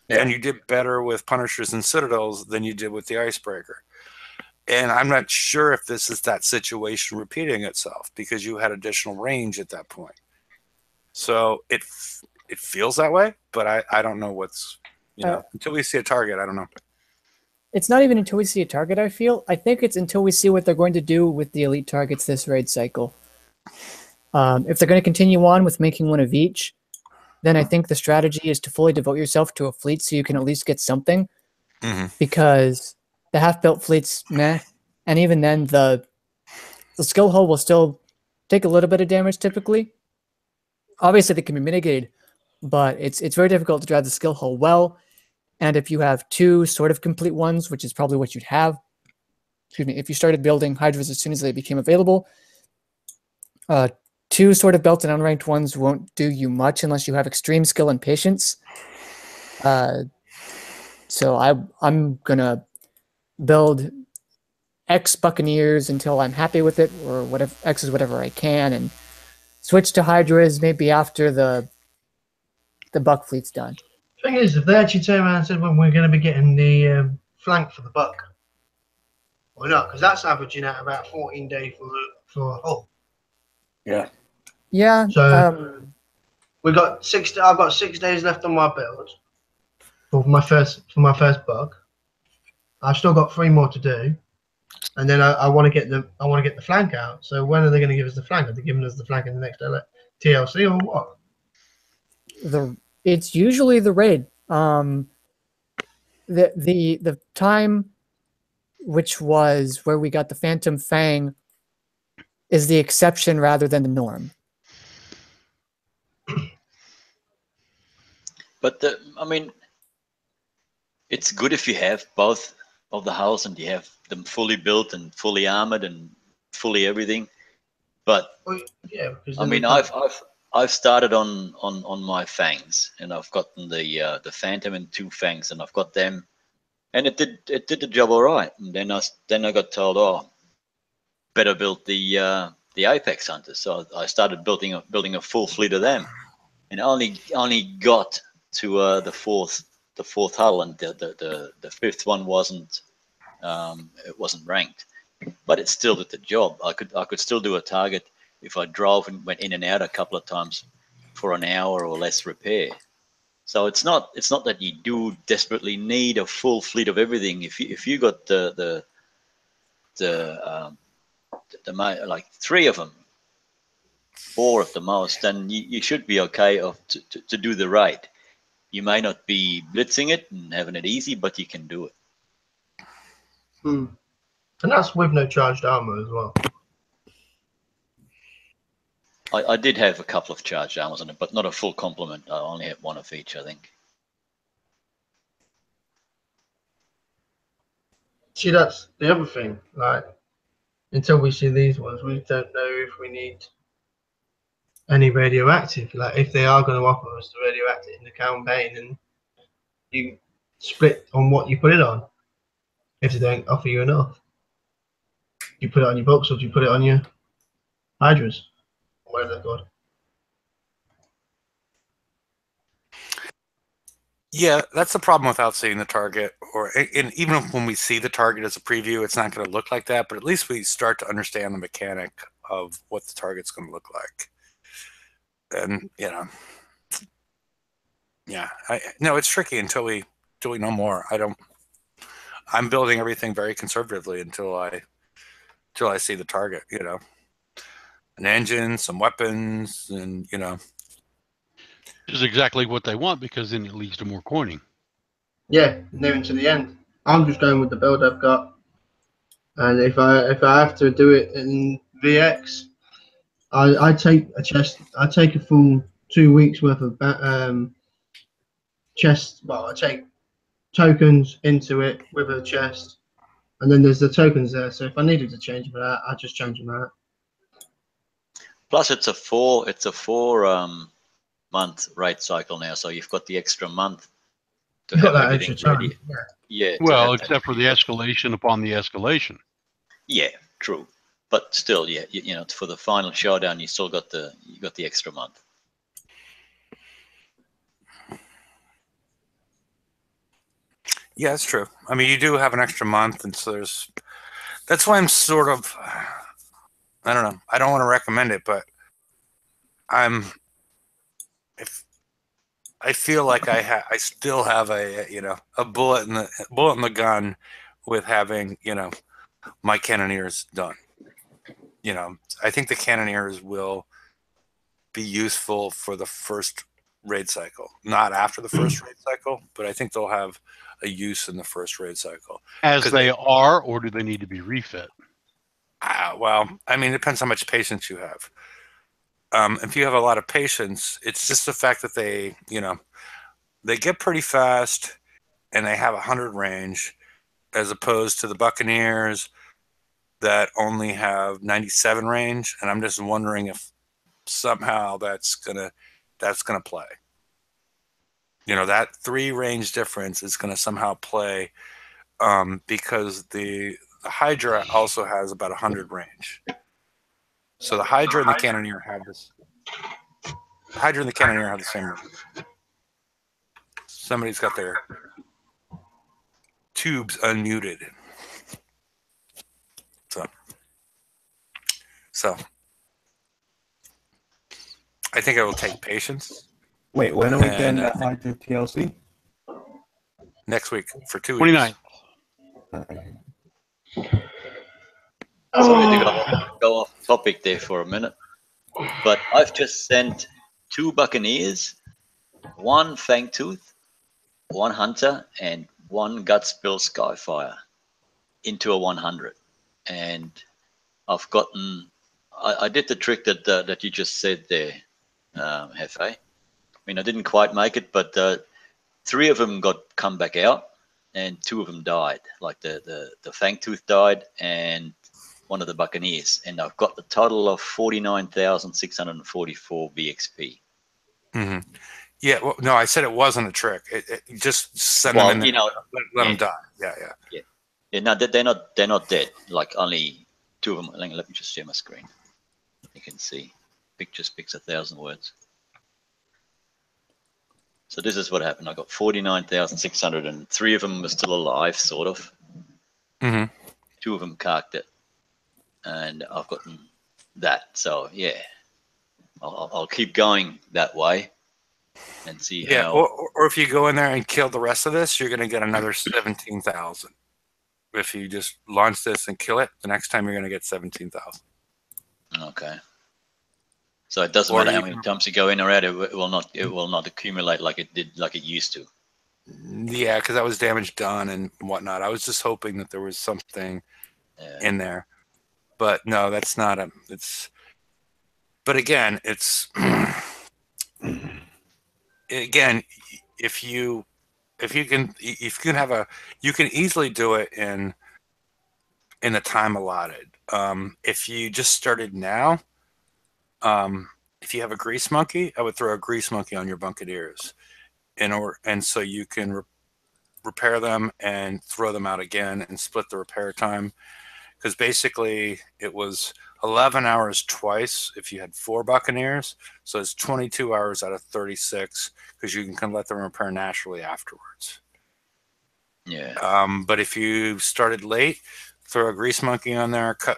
[SPEAKER 1] Yeah. And you did better with punishers and citadels than you did with the icebreaker. And I'm not sure if this is that situation repeating itself, because you had additional range at that point. So it feels that way, but I don't know what's, until we see a target, I don't know.
[SPEAKER 6] It's not even until we see a target, I feel. I think it's until we see what they're going to do with the elite targets this raid cycle. If they're going to continue on with making one of each, then I think the strategy is to fully devote yourself to a fleet so you can at least get something. Because the half-built fleet's meh, and even then the skill hull will still take a little bit of damage typically. Obviously, they can be mitigated, but it's very difficult to drive the skill hull well. And if you have two sort of complete ones, which is probably what you'd have, if you started building Hydras as soon as they became available, two sort of belted unranked ones won't do you much unless you have extreme skill and patience. So I'm gonna build X Buccaneers until I'm happy with it, or whatever X is whatever I can, and switch to Hydras maybe after the Buck fleet's done.
[SPEAKER 5] Thing is, if they actually turn around and said, well, we're going to be getting the flank for the Buck, or not, because that's averaging out about 14 days for a hull.
[SPEAKER 3] Yeah.
[SPEAKER 6] Yeah.
[SPEAKER 5] So we got I've got 6 days left on my build for my first Buck. I've still got 3 more to do, and then I want to get the flank out. So when are they going to give us the flank? Are they giving us the flank in the next TLC or what?
[SPEAKER 6] It's usually the raid. The time, which was where we got the Phantom Fang, is the exception rather than the norm.
[SPEAKER 2] But I mean, it's good if you have both of the hulls and you have them fully built and fully armored and fully everything. But
[SPEAKER 5] yeah,
[SPEAKER 2] I mean, I've started on my fangs, and I've gotten the Phantom and 2 fangs, and I've got them, and it did the job all right. And then I got told, oh, better build the Apex Hunters. So I started building a full fleet of them, and only got to the fourth hull, and the fifth one wasn't ranked, but it still did the job. I could still do a target if I drove and went in and out a couple of times for an hour or less repair. So it's not that you do desperately need a full fleet of everything. If you got the like 3 of them, 4 at the most, then you should be okay to do the raid. You may not be blitzing it and having it easy, but you can do it.
[SPEAKER 5] And that's with no charged armor as well.
[SPEAKER 2] I did have a couple of charged armors on it, but not a full complement. I only had 1 of each, I think.
[SPEAKER 5] See, that's the other thing. Like, until we see these ones, we don't know if we need any radioactive. Like, if they are going to offer us the radioactive in the campaign, and you split on what you put it on. If they don't offer you enough, you put it on your books, or do you put it on your Hydras, or whatever they're called.
[SPEAKER 1] Yeah, that's the problem without seeing the target, and even when we see the target as a preview, it's not going to look like that, but at least we start to understand the mechanic of what the target's going to look like. And, yeah, no, it's tricky until we know more. I'm building everything very conservatively until I see the target, an engine, some weapons, and,
[SPEAKER 7] Which is exactly what they want, because then it leads to more coining.
[SPEAKER 5] Yeah, nearing to the end. I'm just going with the build I've got, and if I have to do it in VX, I take a chest. I take a full 2 weeks worth of chest. Well, I take tokens into it with a chest, and then there's the tokens there. So if I needed to change them out, I just change them out.
[SPEAKER 2] Plus, it's a 4 month raid cycle now, so you've got the extra month to have everything ready.
[SPEAKER 5] Yeah.
[SPEAKER 2] Yeah.
[SPEAKER 7] Well, except for the escalation upon the escalation.
[SPEAKER 2] Yeah, true. But still, yeah, you know, for the final showdown, you still got the extra month.
[SPEAKER 1] Yeah, it's true. I mean, you do have an extra month, and so that's why I'm sort of, I don't know. I don't want to recommend it, but if I feel like I still have a bullet in the gun with having my cannoneers done. I think the cannoneers will be useful for the first raid cycle, not after the first raid cycle, but I think they'll have a use in the first raid cycle.
[SPEAKER 7] As they are, or do they need to be refit?
[SPEAKER 1] Well, I mean, it depends how much patience you have. If you have a lot of patience, it's just the fact that they get pretty fast and they have 100 range, as opposed to the Buccaneers that only have 97 range. And I'm just wondering if somehow that's gonna play. That 3 range difference is gonna somehow play, because the Hydra also has about 100 range. So the Hydra and the Cannoneer have this. The Hydra and the Cannoneer have the same range. Somebody's got their tubes unmuted. So I think it will take patience.
[SPEAKER 9] Wait, when are we getting that Hydra TLC?
[SPEAKER 1] Next week for 2 weeks.
[SPEAKER 7] 29.
[SPEAKER 2] Sorry to go off topic there for a minute, but I've just sent 2 Buccaneers, 1 Fangtooth, 1 Hunter, and 1 Gutspill Skyfire into a 100, and I've gotten. I did the trick that you just said there, Hefe. I mean, I didn't quite make it, but 3 of them come back out, and 2 of them died. Like the Fangtooth died, and 1 of the Buccaneers, and I've got the total of 49,644 VXP.
[SPEAKER 1] Mm-hmm. Yeah, well, no, I said it wasn't a trick. It just send them in there, let them die. Yeah.
[SPEAKER 2] No, they're not dead. Like only 2 of them. Let me just share my screen. You can see. Picture speaks 1,000 words. So this is what happened. I got 49,600, and 3 of them were still alive, sort of.
[SPEAKER 1] Mm-hmm.
[SPEAKER 2] 2 of them carked it, and I've gotten that. So yeah, I'll keep going that way and see how.
[SPEAKER 1] Or if you go in there and kill the rest of this, you're going to get another 17,000. If you just launch this and kill it, the next time you're going to get 17,000.
[SPEAKER 2] Okay. So it doesn't matter how many times you go in or out; it will not accumulate like it used to.
[SPEAKER 1] Yeah, because that was damage done and whatnot. I was just hoping that there was something in there, but no, that's not a. It's. But again, it's. Again, if you can you can easily do it in the time allotted. If you just started now, if you have a grease monkey, I would throw a grease monkey on your Buccaneers, and so you can repair them and throw them out again and split the repair time, because basically it was 11 hours twice if you had 4 Buccaneers, so it's 22 hours out of 36, because you can let them repair naturally afterwards.
[SPEAKER 2] Yeah.
[SPEAKER 1] But if you started late, throw a grease monkey on there, cut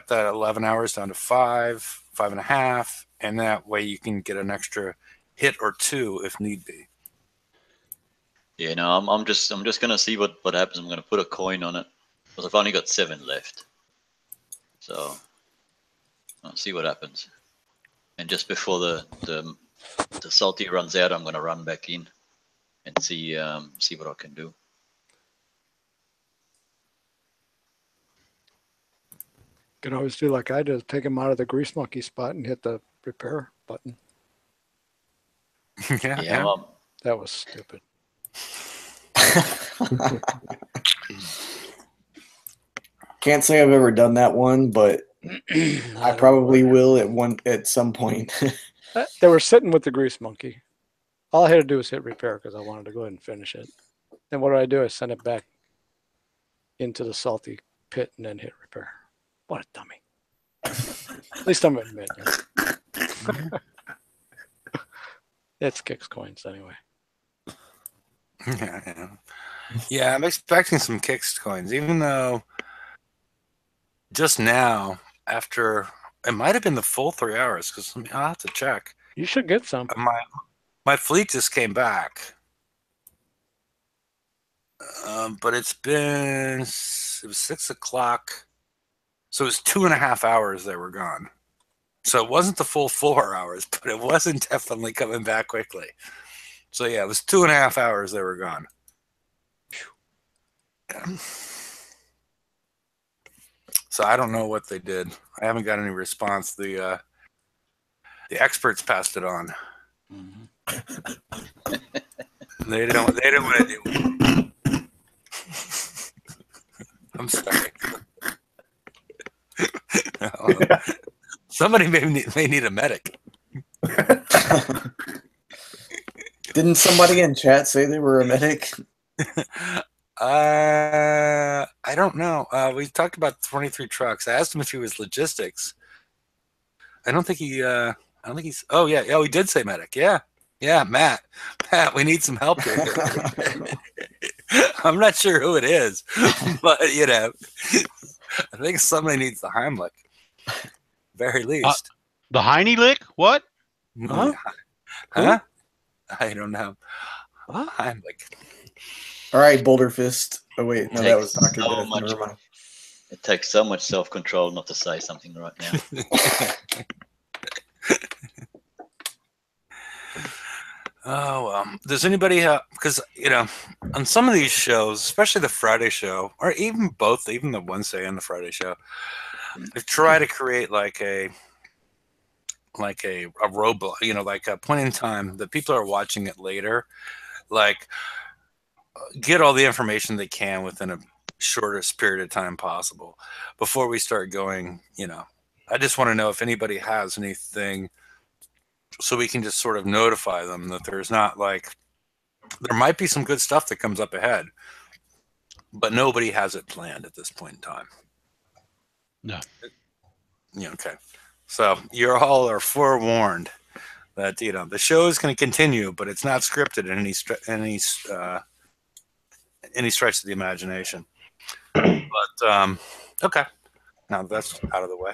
[SPEAKER 1] that 11 hours down to 5.5, and that way you can get an extra hit or 2 if need be.
[SPEAKER 2] Yeah, no, I'm just gonna see what happens. I'm gonna put a coin on it because I've only got 7 left, so I'll see what happens. And just before the salty runs out, I'm gonna run back in and see what I can do.
[SPEAKER 4] You can always do like I did, take him out of the grease monkey spot and hit the repair button.
[SPEAKER 1] Yeah.
[SPEAKER 4] That was stupid.
[SPEAKER 3] Can't say I've ever done that one, but I probably will at some point.
[SPEAKER 4] They were sitting with the grease monkey. All I had to do was hit repair because I wanted to go ahead and finish it. And what do? I send it back into the salty pit and then hit repair. What a dummy. At least I'm admitting it. It's Kix coins anyway.
[SPEAKER 1] Yeah, I'm expecting some Kix coins, even though just now, after it might have been the full 3 hours, because I'll have to check.
[SPEAKER 4] You should get some.
[SPEAKER 1] My fleet just came back. But it was 6 o'clock. So it was 2.5 hours they were gone. So it wasn't the full 4 hours, but it wasn't definitely coming back quickly. So yeah, it was 2.5 hours they were gone. So I don't know what they did. I haven't got any response. The experts passed it on. They didn't want to do it. I'm sorry. Somebody may need a medic.
[SPEAKER 3] Didn't somebody in chat say they were a medic?
[SPEAKER 1] I don't know. We talked about 23 trucks. I asked him if he was logistics. I don't think he's. Oh yeah. Oh, he did say medic. Yeah. Matt, we need some help here. I'm not sure who it is, but I think somebody needs the Heimlich. Very least.
[SPEAKER 7] The Heine lick? What?
[SPEAKER 1] Huh? Huh? I don't know. Heimlich.
[SPEAKER 3] All right, Boulder Fist. Oh wait, no, that was Dr. Death. Never mind.
[SPEAKER 2] It takes so much self-control not to say something right now.
[SPEAKER 1] Oh, well. Does anybody have, because, on some of these shows, especially the Friday show, or even both, even the Wednesday and the Friday show, they try to create like a roadblock, like a point in time that people are watching it later, like get all the information they can within a shortest period of time possible before we start going, I just want to know if anybody has anything so we can just sort of notify them that there's not there might be some good stuff that comes up ahead, but nobody has it planned at this point in time.
[SPEAKER 7] No.
[SPEAKER 1] Okay. So you all are forewarned that, the show is going to continue, but it's not scripted in any stretch of the imagination. But, okay. Now that's out of the way.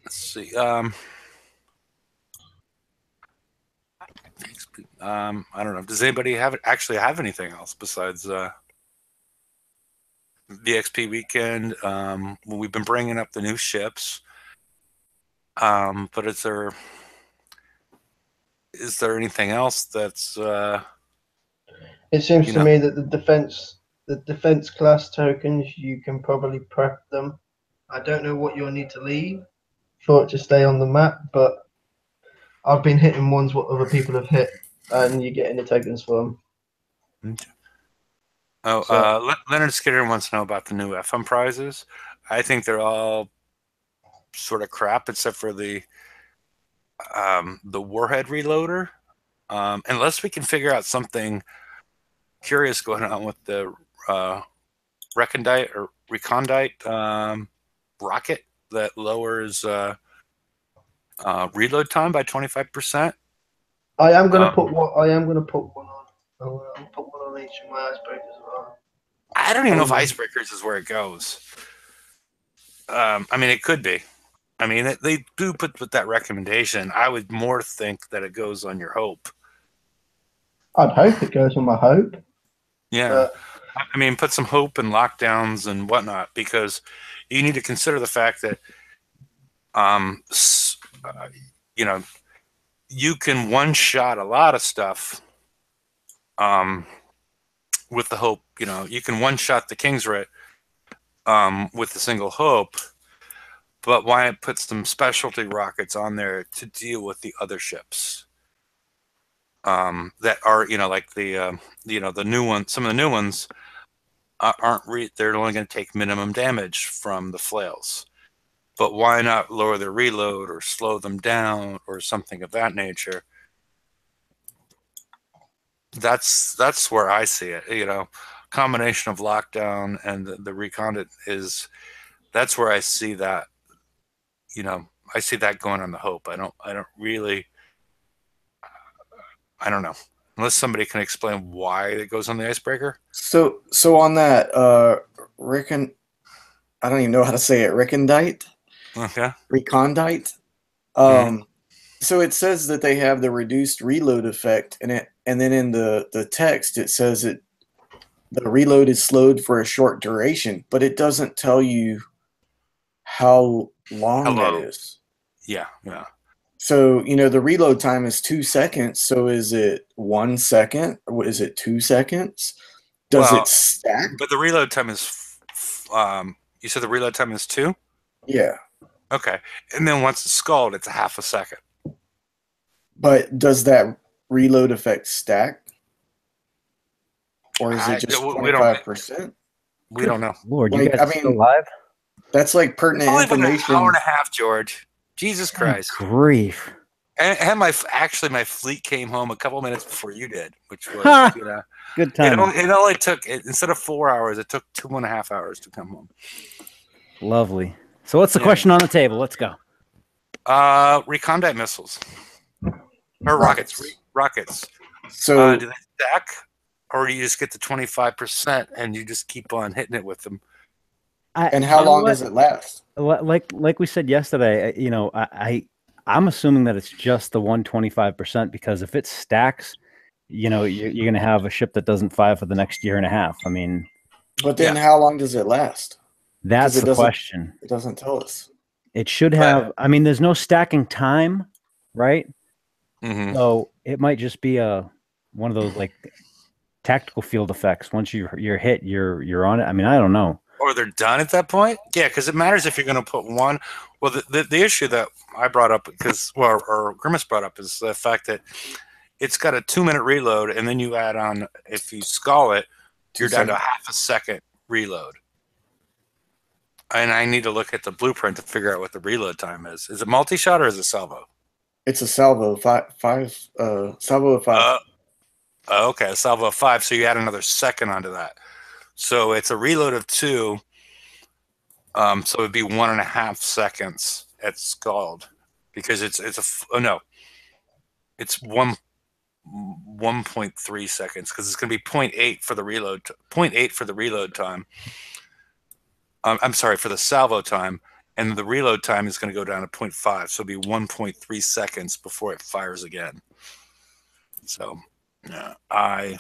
[SPEAKER 1] Let's see. I don't know. Does anybody actually have anything else besides VXP weekend? We've been bringing up the new ships, but is there anything else that's?
[SPEAKER 5] It seems to me that the defense class tokens, you can probably prep them. I don't know what you'll need to leave for it to stay on the map, but I've been hitting ones what other people have hit, and you're getting the tokens for them.
[SPEAKER 1] Okay. Oh, Leonard Skinner wants to know about the new FM prizes. I think they're all sort of crap, except for the warhead reloader. Unless we can figure out something curious going on with the recondite rocket that lowers reload time by 25%.
[SPEAKER 5] I am going to put one. I am going to put one on. I'll put one on each of my icebreakers as well.
[SPEAKER 1] I don't even know if icebreakers is where it goes. I mean, it could be. I mean, they do put with that recommendation. I would more think that it goes on your hope.
[SPEAKER 5] I'd hope it goes on my hope.
[SPEAKER 1] Yeah. I mean, put some hope and lockdowns and whatnot, because you need to consider the fact that, you can one-shot a lot of stuff with the hope. You can one-shot the King's Writ with the single hope, but why put some specialty rockets on there to deal with the other ships that are, like the new ones. Some of the new ones they're only going to take minimum damage from the flails. But why not lower their reload or slow them down or something of that nature? That's where I see it. combination of lockdown and the recondit that's where I see that. I see that going on the Hope. I don't really. I don't know. Unless somebody can explain why it goes on the icebreaker.
[SPEAKER 3] So on that, I don't even know how to say it. Recondite.
[SPEAKER 1] Okay.
[SPEAKER 3] Recondite. So it says that they have the reduced reload effect, and then in the text it says the reload is slowed for a short duration, but it doesn't tell you how long that is.
[SPEAKER 1] Yeah.
[SPEAKER 3] So, the reload time is 2 seconds. So is it 1 second? Or is it 2 seconds? Does it stack?
[SPEAKER 1] But the reload time is, you said the reload time is 2?
[SPEAKER 3] Yeah.
[SPEAKER 1] Okay. And then once it's skulled, it's a half a second.
[SPEAKER 3] But does that reload effect stack? Or is it just 25%?
[SPEAKER 1] We don't know.
[SPEAKER 10] Lord, you guys are still live?
[SPEAKER 3] That's like pertinent information.
[SPEAKER 1] Been an hour and a half, George. Jesus Christ.
[SPEAKER 10] Grief.
[SPEAKER 1] And my fleet came home a couple minutes before you did, which was
[SPEAKER 10] good time.
[SPEAKER 1] It only took, instead of 4 hours, it took 2.5 hours to come home.
[SPEAKER 10] Lovely. So what's the question on the table? Let's go.
[SPEAKER 1] Recondite missiles. Or rockets. Rockets.
[SPEAKER 3] So
[SPEAKER 1] do they stack? Or do you just get the 25% and you just keep on hitting it with them?
[SPEAKER 3] And how long does it last?
[SPEAKER 10] Like we said yesterday, I'm assuming that it's just the 125%, because if it stacks, you're going to have a ship that doesn't fire for the next year and a half. I mean,
[SPEAKER 3] but then how long does it last?
[SPEAKER 10] That's the question.
[SPEAKER 3] It doesn't tell us.
[SPEAKER 10] It should have. I mean, there's no stacking time, right?
[SPEAKER 1] Mm-hmm.
[SPEAKER 10] So it might just be one of those like tactical field effects. Once you're hit, you're on it. I mean, I don't know.
[SPEAKER 1] Or they're done at that point? Yeah, because it matters if you're going to put one. Well, the issue that I brought up, or Grimace brought up, is the fact that it's got a 2-minute reload, and then you add on, if you skull it, you're down to half a second reload. And I need to look at the blueprint to figure out what the reload time is. Is it multi-shot or is it salvo?
[SPEAKER 3] It's a salvo, salvo of 5.
[SPEAKER 1] Okay, a salvo of 5, so you add another second onto that. So it's a reload of 2. So it'd be 1.5 seconds at scald, because it's 1.3 seconds, because it's going to be 0.8 for the reload. 0.8 for the reload time. I'm sorry, for the salvo time, and the reload time is going to go down to 0.5, so it'll be 1.3 seconds before it fires again. So, I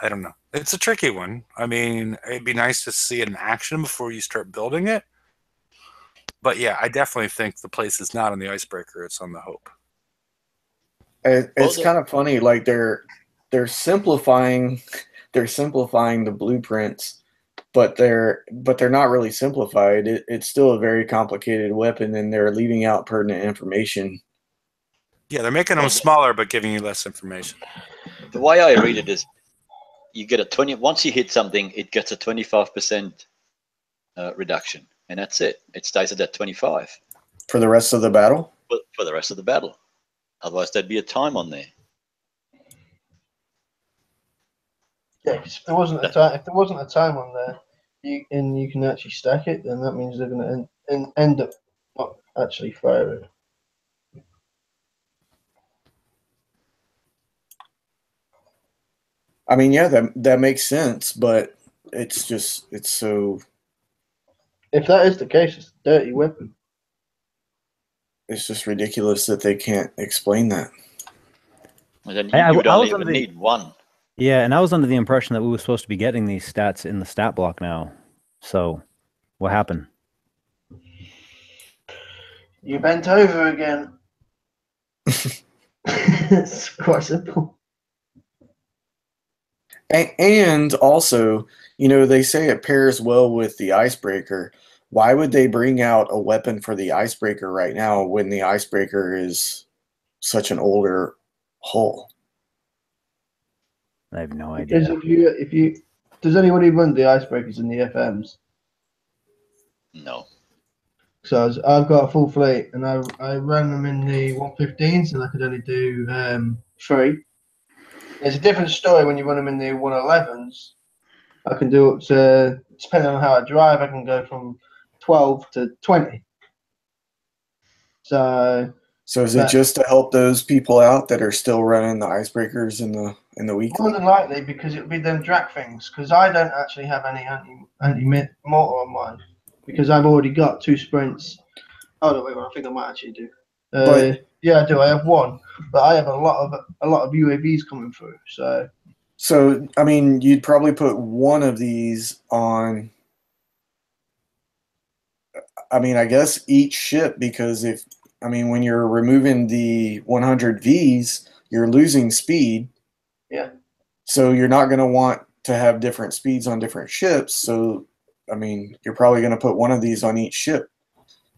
[SPEAKER 1] don't know. It's a tricky one. I mean, it'd be nice to see it in action before you start building it. But yeah, I definitely think the place is not on the icebreaker; it's on the Hope.
[SPEAKER 3] It's kind of funny. Like they're simplifying the blueprints, but they're not really simplified. It's still a very complicated weapon, and they're leaving out pertinent information.
[SPEAKER 1] Yeah, they're making them smaller, but giving you less information.
[SPEAKER 2] The way I read it is, you get a 20. Once you hit something, it gets a 25% reduction, and that's it. It stays at that 25
[SPEAKER 3] for the rest of the battle.
[SPEAKER 2] For the rest of the battle, otherwise there'd be a time on there.
[SPEAKER 5] Yeah, because if there wasn't a time on there, you can actually stack it, then that means they're going to end up not actually firing.
[SPEAKER 3] I mean, yeah, that makes sense, but it's so.
[SPEAKER 5] If that is the case, it's a dirty weapon.
[SPEAKER 3] It's just ridiculous that they can't explain that.
[SPEAKER 2] Well, then you don't even need one.
[SPEAKER 10] Yeah, and I was under the impression that we were supposed to be getting these stats in the stat block now. So, what happened?
[SPEAKER 5] You bent over again. It's quite simple.
[SPEAKER 3] And also, they say it pairs well with the icebreaker. Why would they bring out a weapon for the icebreaker right now when the icebreaker is such an older hull?
[SPEAKER 10] I have no idea.
[SPEAKER 5] Because if you does anybody run the icebreakers in the FMs?
[SPEAKER 2] No.
[SPEAKER 5] So I've got a full fleet, and I ran them in the 115s, and I could only do 3. It's a different story when you run them in the 111s. I can do up to, depending on how I drive, I can go from 12 to 20. So
[SPEAKER 3] is it just to help those people out that are still running the icebreakers in the weekly?
[SPEAKER 5] More than likely, because it would be them drag things. Because I don't actually have any anti-mortar on mine, because I've already got 2 sprints. Oh no, wait, I think I might actually do. Yeah, I do. I have 1, but I have a lot of UAVs coming through. So
[SPEAKER 3] I mean, you'd probably put 1 of these on. I mean, I guess each ship, because when you're removing the 100 Vs, you're losing speed.
[SPEAKER 5] Yeah.
[SPEAKER 3] So you're not going to want to have different speeds on different ships. So, I mean, you're probably going to put 1 of these on each ship.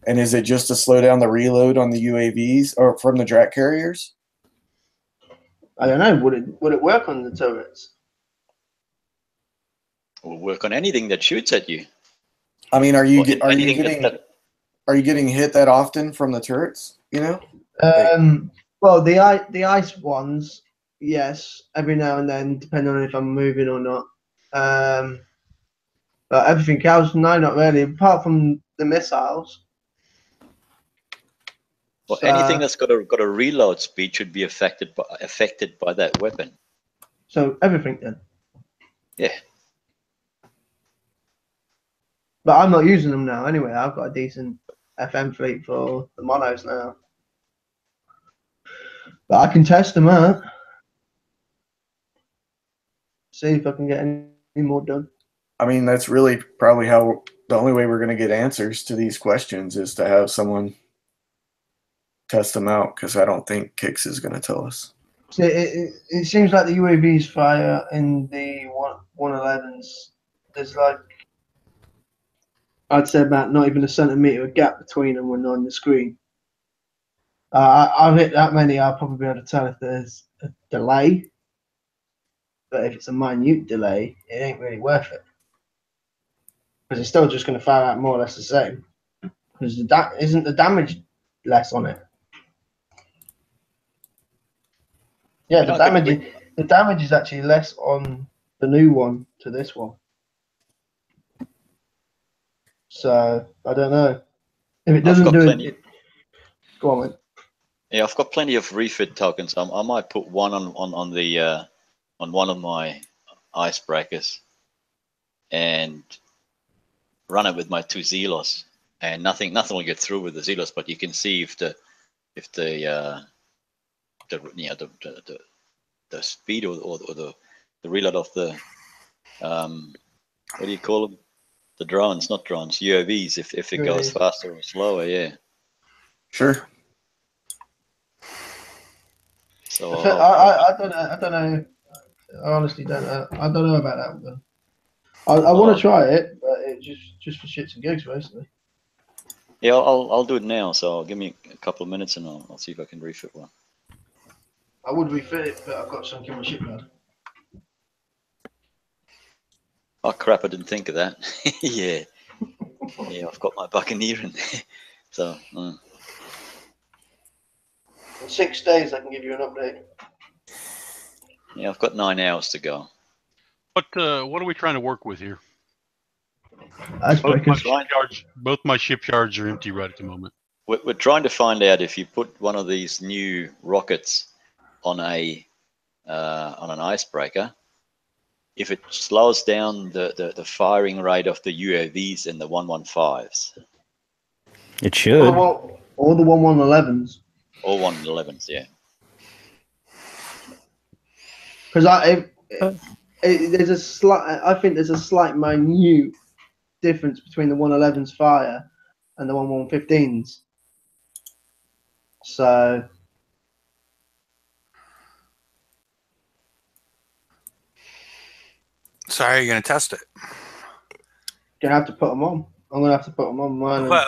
[SPEAKER 3] And is it just to slow down the reload on the UAVs or from the drat carriers?
[SPEAKER 5] I don't know. Would it work on the turrets?
[SPEAKER 2] It will work on anything that shoots at you.
[SPEAKER 3] I mean, are you getting hit that often from the turrets? You know.
[SPEAKER 5] Well, the ice ones, yes, every now and then, depending on if I'm moving or not. But everything else, no, not really. Apart from the missiles.
[SPEAKER 2] Well, anything that's got a reload speed should be affected by that weapon.
[SPEAKER 5] So everything then.
[SPEAKER 2] Yeah.
[SPEAKER 5] But I'm not using them now anyway. I've got a decent FM fleet for the monos now. But I can test them out. See if I can get any more done.
[SPEAKER 3] I mean, that's really probably the only way we're going to get answers to these questions is to have someone test them out, because I don't think Kix is going to tell us.
[SPEAKER 5] See, it seems like the UAVs fire in the 111s. There's like, I'd say about not even a centimetre gap between them when they're on the screen. I've hit that many, I'll probably be able to tell if there's a delay. But if it's a minute delay, it ain't really worth it. Because it's still just going to fire out more or less the same. Because isn't the damage less on it? Yeah, the damage is actually less on the new one to this one. So I don't know if it doesn't do it. Go on, mate.
[SPEAKER 2] Yeah, I've got plenty of refit tokens. I might put 1 on one of my icebreakers and run it with my 2 Zelos, and nothing will get through with the Zelos. But you can see if the speed or the reload of the what do you call them? The drones, not drones, UAVs. If it goes faster or slower, yeah.
[SPEAKER 3] Sure.
[SPEAKER 5] So I don't know. I honestly don't know. I don't know about that one. I want to try it, but it's just for shits and gigs, basically.
[SPEAKER 2] Yeah, I'll do it now. So give me a couple of minutes, and I'll see if I can refit one.
[SPEAKER 5] I would refit it, but I've got something in my shipyard.
[SPEAKER 2] Oh crap! I didn't think of that. Yeah, I've got my Buccaneer in there. So.
[SPEAKER 5] In 6 days, I can give you an update.
[SPEAKER 2] Yeah, I've got 9 hours to go.
[SPEAKER 7] What are we trying to work with here? Both my shipyards are empty right at the moment.
[SPEAKER 2] We're trying to find out if you put one of these new rockets on an icebreaker, if it slows down the firing rate of the UAVs and the 115s.
[SPEAKER 10] It should.
[SPEAKER 5] All the 11s.
[SPEAKER 2] All 111s, yeah.
[SPEAKER 5] Because I think there's a slight minute difference between the 111s fire and the 115s. So
[SPEAKER 1] how are you going to test it?
[SPEAKER 5] Gonna have to put them on. I'm gonna have to put them on mine.
[SPEAKER 1] Well,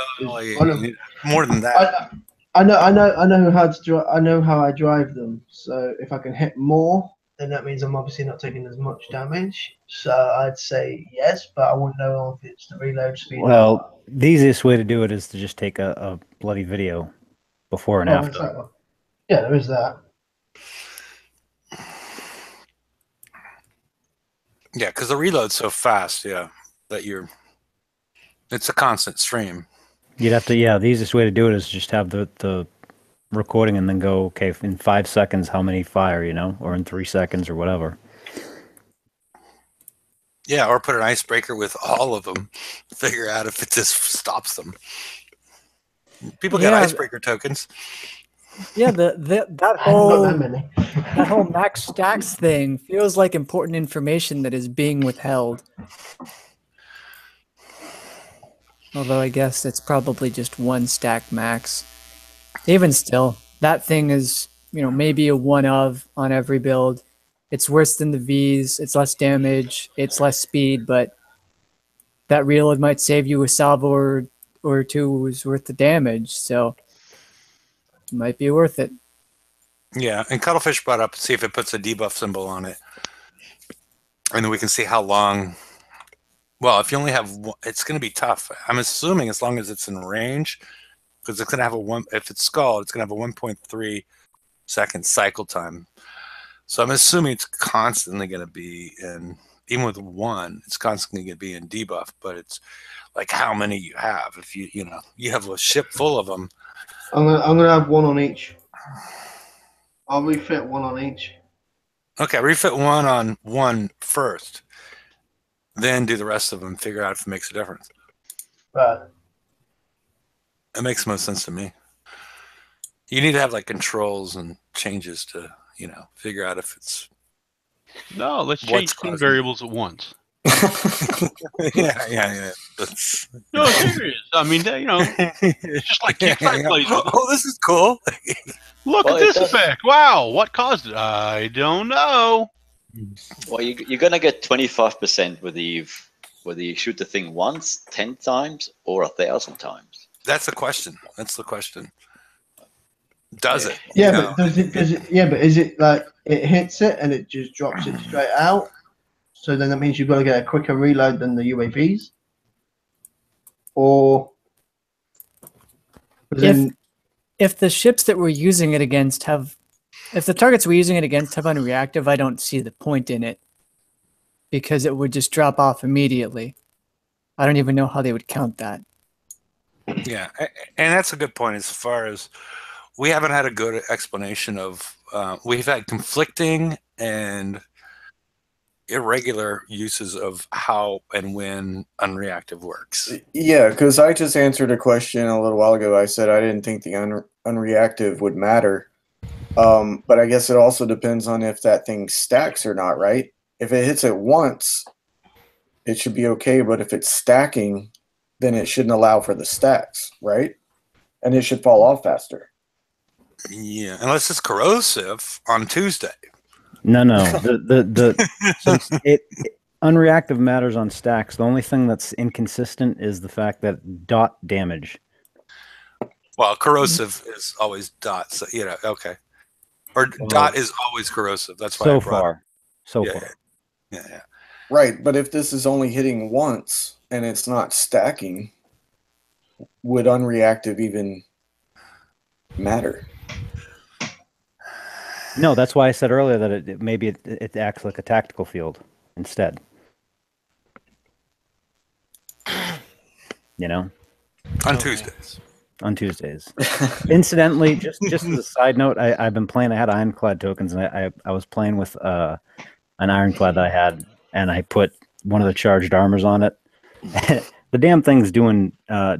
[SPEAKER 1] more than that.
[SPEAKER 5] I know how to drive. I know how I drive them. So if I can hit more, then that means I'm obviously not taking as much damage. So I'd say yes, but I wouldn't know if it's the reload speed.
[SPEAKER 10] Well, the easiest way to do it is to just take a bloody video before and after.
[SPEAKER 5] Exactly. Yeah, there is that.
[SPEAKER 1] Yeah, because the reload's so fast, yeah, that it's a constant stream.
[SPEAKER 10] You'd have to, yeah, the easiest way to do it is just have the recording and then go, okay, in 5 seconds, how many fire, or in 3 seconds or whatever.
[SPEAKER 1] Yeah, or put an icebreaker with all of them. Figure out if it just stops them. People get icebreaker tokens.
[SPEAKER 6] Yeah, that whole max stacks thing feels like important information that is being withheld. Although I guess it's probably just 1 stack max. Even still, that thing is, maybe a 1 of on every build. It's worse than the Vs. It's less damage. It's less speed, but that reload might save you a salvo or two's worth of damage. So it might be worth it.
[SPEAKER 1] Yeah, and Cuttlefish brought up, see if it puts a debuff symbol on it. And then we can see how long. Well, if you only have one, it's going to be tough. I'm assuming as long as it's in range, because it's going to have if it's Skull, it's going to have a 1.3 second cycle time. So I'm assuming it's constantly going to be in, even with 1, it's constantly going to be in debuff, but it's like how many you have. If you have a ship full of them.
[SPEAKER 5] I'm gonna have 1 on each. I'll refit 1 on each.
[SPEAKER 1] Okay, refit 1 on 1 first. Then do the rest of them, figure out if it makes a difference.
[SPEAKER 5] Right.
[SPEAKER 1] It makes most sense to me. You need to have like controls and changes to, figure out if it's.
[SPEAKER 7] No, let's change 2 variables at once.
[SPEAKER 1] Yeah.
[SPEAKER 7] No, serious. I mean, it's just like Kickstarter plays with it.
[SPEAKER 1] Oh, this is cool.
[SPEAKER 7] Look at this effect. Wow, what caused it? I don't know.
[SPEAKER 2] Well, you're going to get 25% whether you shoot the thing once, 10 times, or 1,000 times.
[SPEAKER 1] That's the question. Does it?
[SPEAKER 5] Yeah, but does it? Yeah, but is it like it hits it and it just drops it straight out? So then that means you've got to get a quicker reload than the UAVs, or
[SPEAKER 6] if the ships that we're using it against if the targets we're using it against have unreactive, I don't see the point in it because it would just drop off immediately. I don't even know how they would count that.
[SPEAKER 1] Yeah, and that's a good point as far as we haven't had a good explanation of, we've had conflicting and irregular uses of how and when unreactive works.
[SPEAKER 3] Yeah, because I just answered a question a little while ago. I said I didn't think the unreactive would matter. But I guess it also depends on if that thing stacks or not, right? If it hits it once, it should be okay. But if it's stacking, then it shouldn't allow for the stacks, right? And it should fall off faster.
[SPEAKER 1] Yeah, unless it's corrosive on Tuesday.
[SPEAKER 10] No. Since unreactive matters on stacks, the only thing that's inconsistent is the fact that dot damage.
[SPEAKER 1] Well, corrosive is always dot, so okay. Or dot is always corrosive. That's why
[SPEAKER 10] so far.
[SPEAKER 1] Yeah.
[SPEAKER 3] Right, but if this is only hitting once and it's not stacking, would unreactive even matter?
[SPEAKER 10] No, that's why I said earlier that maybe it acts like a tactical field instead.
[SPEAKER 1] On Tuesdays.
[SPEAKER 10] On Tuesdays. Incidentally, just as a side note, I've been playing. I had ironclad tokens, and I was playing with an ironclad that I had, and I put one of the charged armors on it. The damn thing's doing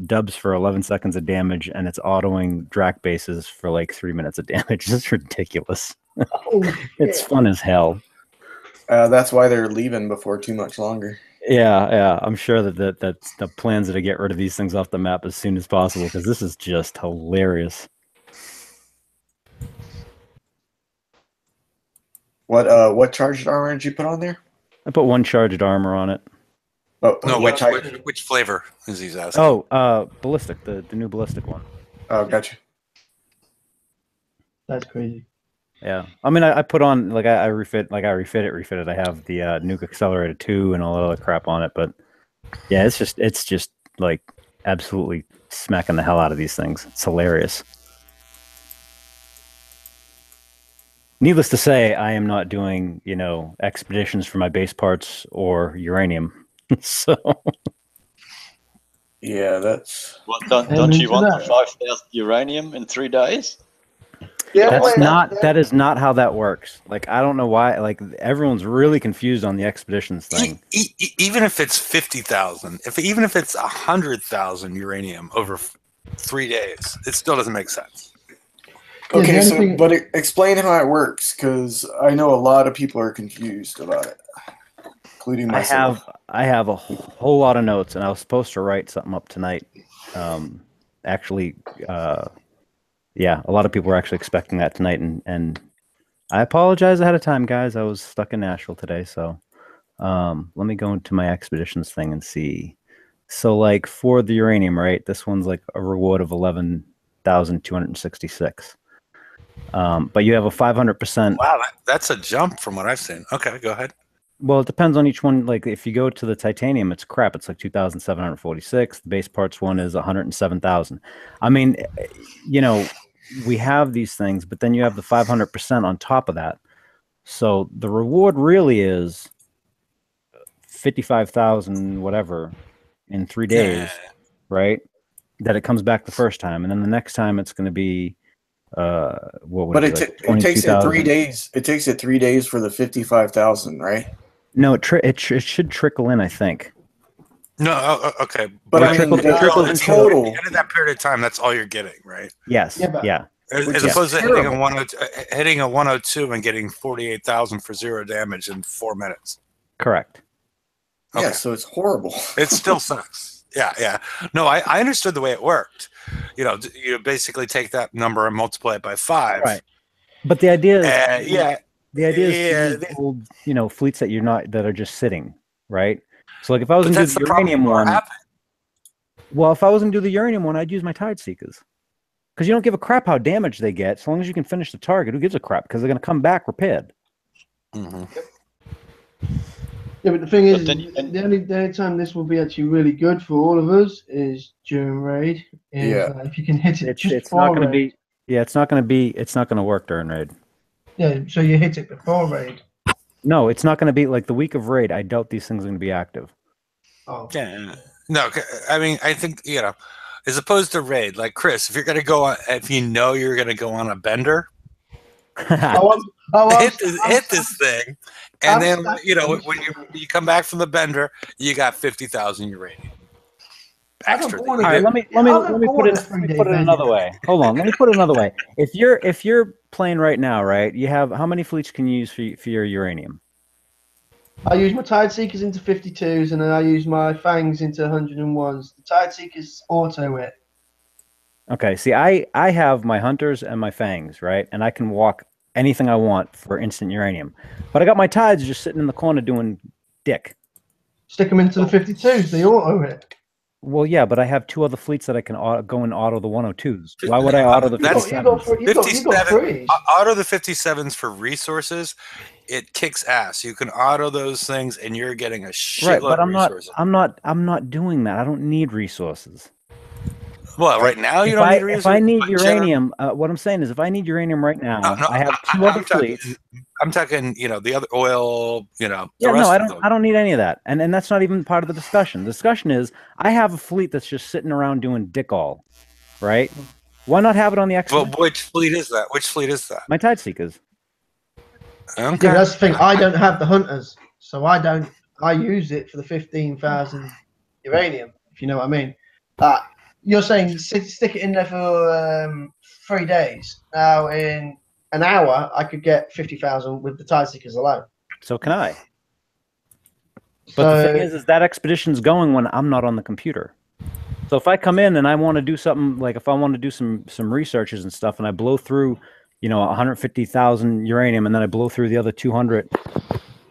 [SPEAKER 10] dubs for 11 seconds of damage, and it's autoing Drac bases for like 3 minutes of damage. It's ridiculous. It's fun as hell.
[SPEAKER 3] That's why they're leaving before too much longer.
[SPEAKER 10] Yeah. I'm sure that the plans are to get rid of these things off the map as soon as possible because this is just hilarious.
[SPEAKER 3] What charged armor did you put on there?
[SPEAKER 10] I put 1 charged armor on it.
[SPEAKER 3] Oh,
[SPEAKER 1] no, which flavor is he asking?
[SPEAKER 10] Oh, ballistic, the new ballistic one.
[SPEAKER 3] Oh, gotcha.
[SPEAKER 5] That's crazy.
[SPEAKER 10] Yeah, I mean, I put on I refit it. I have the nuke accelerator 2 and all that other crap on it, but yeah, it's just like absolutely smacking the hell out of these things. It's hilarious. needless to say, I am not doing, expeditions for my base parts or uranium. So
[SPEAKER 3] yeah, that's.
[SPEAKER 2] Well, don't you want the 5,000 uranium in 3 days?
[SPEAKER 5] Yeah,
[SPEAKER 10] that is not how that works. Like, I don't know why. Like, everyone's really confused on the expeditions thing.
[SPEAKER 1] Even if it's 50,000, even if it's 100,000 uranium over 3 days, it still doesn't make sense.
[SPEAKER 3] Okay, but explain how it works, because I know a lot of people are confused about it, including myself.
[SPEAKER 10] I have a whole lot of notes, and I was supposed to write something up tonight. Yeah, a lot of people were actually expecting that tonight, and I apologize ahead of time, guys. I was stuck in Nashville today, so let me go into my expeditions thing and see. So, like, for the uranium, right? This one's like a reward of 11,266. But you have a 500%.
[SPEAKER 1] Wow, that's a jump from what I've seen. Okay, go ahead.
[SPEAKER 10] Well, it depends on each one. Like, if you go to the titanium, it's crap. It's like 2,746. The base parts one is 107,000. I mean, we have these things, but then you have the 500% on top of that. So the reward really is 55,000 whatever in 3 days, right? That it comes back the first time, and then the next time it's going to be what would it
[SPEAKER 3] takes it 3 days. It takes it 3 days for the 55,000, right?
[SPEAKER 10] No, it should trickle in, I think.
[SPEAKER 1] No, okay,
[SPEAKER 3] but I mean,
[SPEAKER 1] total.
[SPEAKER 3] In total,
[SPEAKER 1] at the end of that period of time, that's all you're getting, right?
[SPEAKER 10] Yes. Yeah.
[SPEAKER 1] As opposed to hitting a 102 and getting 48,000 for 0 damage in 4 minutes.
[SPEAKER 10] Correct.
[SPEAKER 3] Okay. Yeah, so it's horrible.
[SPEAKER 1] It still sucks. Yeah. No, I understood the way it worked. You basically take that number and multiply it by 5.
[SPEAKER 10] Right. But the idea is, the idea is to use old, fleets that that are just sitting, right? So, like, if I was going to do the uranium one, if I was going to do the uranium one, I'd use my Tide Seekers. Because you don't give a crap how damaged they get, as long as you can finish the target. Who gives a crap? Because they're going to come back repaired.
[SPEAKER 5] Mm-hmm. Yeah, but the thing is, the only time this will be actually really good for all of us is during raid. If you can hit it,
[SPEAKER 10] it's not going to be. Yeah, it's not going to be. It's not going to work during raid.
[SPEAKER 5] Yeah, so you hit it before raid.
[SPEAKER 10] No, it's not going to be like the week of raid. I doubt these things are going to be active.
[SPEAKER 5] Oh.
[SPEAKER 1] Yeah. No, I mean, I think as opposed to raid, like Chris, if you're going to go on, if you're going to go on a bender, hit this thing, and then when you come back from the bender, you got 50,000 uranium extra.
[SPEAKER 10] All right, let me put it another way. Hold on, let me put it another way. If you're playing right now, right, you have how many fleets can you use for your uranium?
[SPEAKER 5] I use my Tide Seekers into 52s, and then I use my Fangs into 101s. The Tide Seekers auto it.
[SPEAKER 10] Okay, see, I have my Hunters and my Fangs, right? And I can walk anything I want for instant uranium. But I got my Tides just sitting in the corner doing dick.
[SPEAKER 5] Stick them into the 52s, they auto it.
[SPEAKER 10] Well, yeah, but I have 2 other fleets that I can go and auto the 102s. Why would I auto the 57s?
[SPEAKER 1] Auto the 57s for resources. It kicks ass. You can auto those things, and you're getting a shitload of resources.
[SPEAKER 10] I'm not doing that. I don't need resources.
[SPEAKER 1] Well, right now you don't need resources.
[SPEAKER 10] If I need uranium, what I'm saying is, if I need uranium right now, I have 2 other fleets.
[SPEAKER 1] I'm talking, the other oil,
[SPEAKER 10] Yeah, no, I don't need any of that, and that's not even part of the discussion. The discussion is, I have a fleet that's just sitting around doing dick all, right? Why not have it on the X?
[SPEAKER 1] Well, which fleet is that?
[SPEAKER 10] My Tide Seekers.
[SPEAKER 1] Okay.
[SPEAKER 5] Yeah, that's the thing. I don't have the Hunters, so I use it for the 15,000 uranium. If you know what I mean. You're saying stick it in there for 3 days. Now in an hour, I could get 50,000 with the Tide Seekers alone.
[SPEAKER 10] So can I. But the thing is that expedition's going when I'm not on the computer. So if I come in and I want to do something, like if I want to do some researches and stuff, and I blow through, 150,000 uranium, and then I blow through the other 200,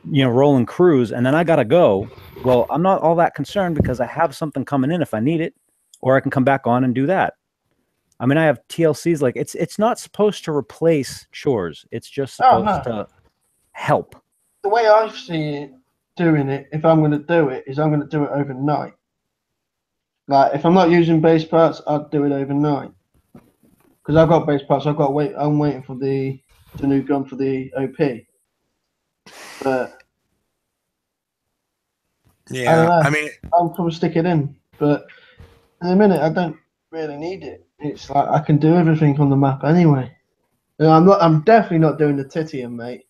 [SPEAKER 10] rolling crews, and then I gotta go. Well, I'm not all that concerned because I have something coming in if I need it, or I can come back on and do that. I mean, I have TLCs. Like it's not supposed to replace chores. It's just supposed to help.
[SPEAKER 5] The way I see it, doing it, if I'm going to do it, is I'm going to do it overnight. Like if I'm not using base parts, I'd do it overnight. Because I've got base parts, I've got to wait. I'm waiting for the the new gun for the OP. But
[SPEAKER 1] yeah,
[SPEAKER 5] I don't know.
[SPEAKER 1] I mean,
[SPEAKER 5] I'll probably stick it in, but in a minute I don't really need it. It's like I can do everything on the map anyway. And I'm definitely not doing the Titian, mate.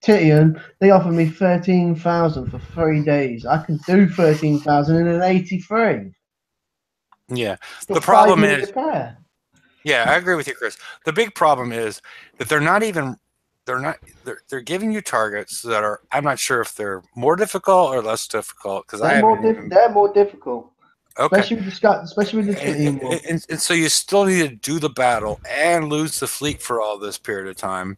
[SPEAKER 5] Titian, they offered me 13,000 for 3 days. I can do 13,000 in an 83.
[SPEAKER 1] yeah.
[SPEAKER 5] For
[SPEAKER 1] The problem
[SPEAKER 5] 5-minute
[SPEAKER 1] is,
[SPEAKER 5] repair.
[SPEAKER 1] yeah, I agree with you, Chris. The big problem is that they're giving you targets that are, I'm not sure if they're more difficult or less difficult because
[SPEAKER 5] They're more difficult.
[SPEAKER 1] Okay.
[SPEAKER 5] Especially with the Titian one.
[SPEAKER 1] And so you still need to do the battle and lose the fleet for all this period of time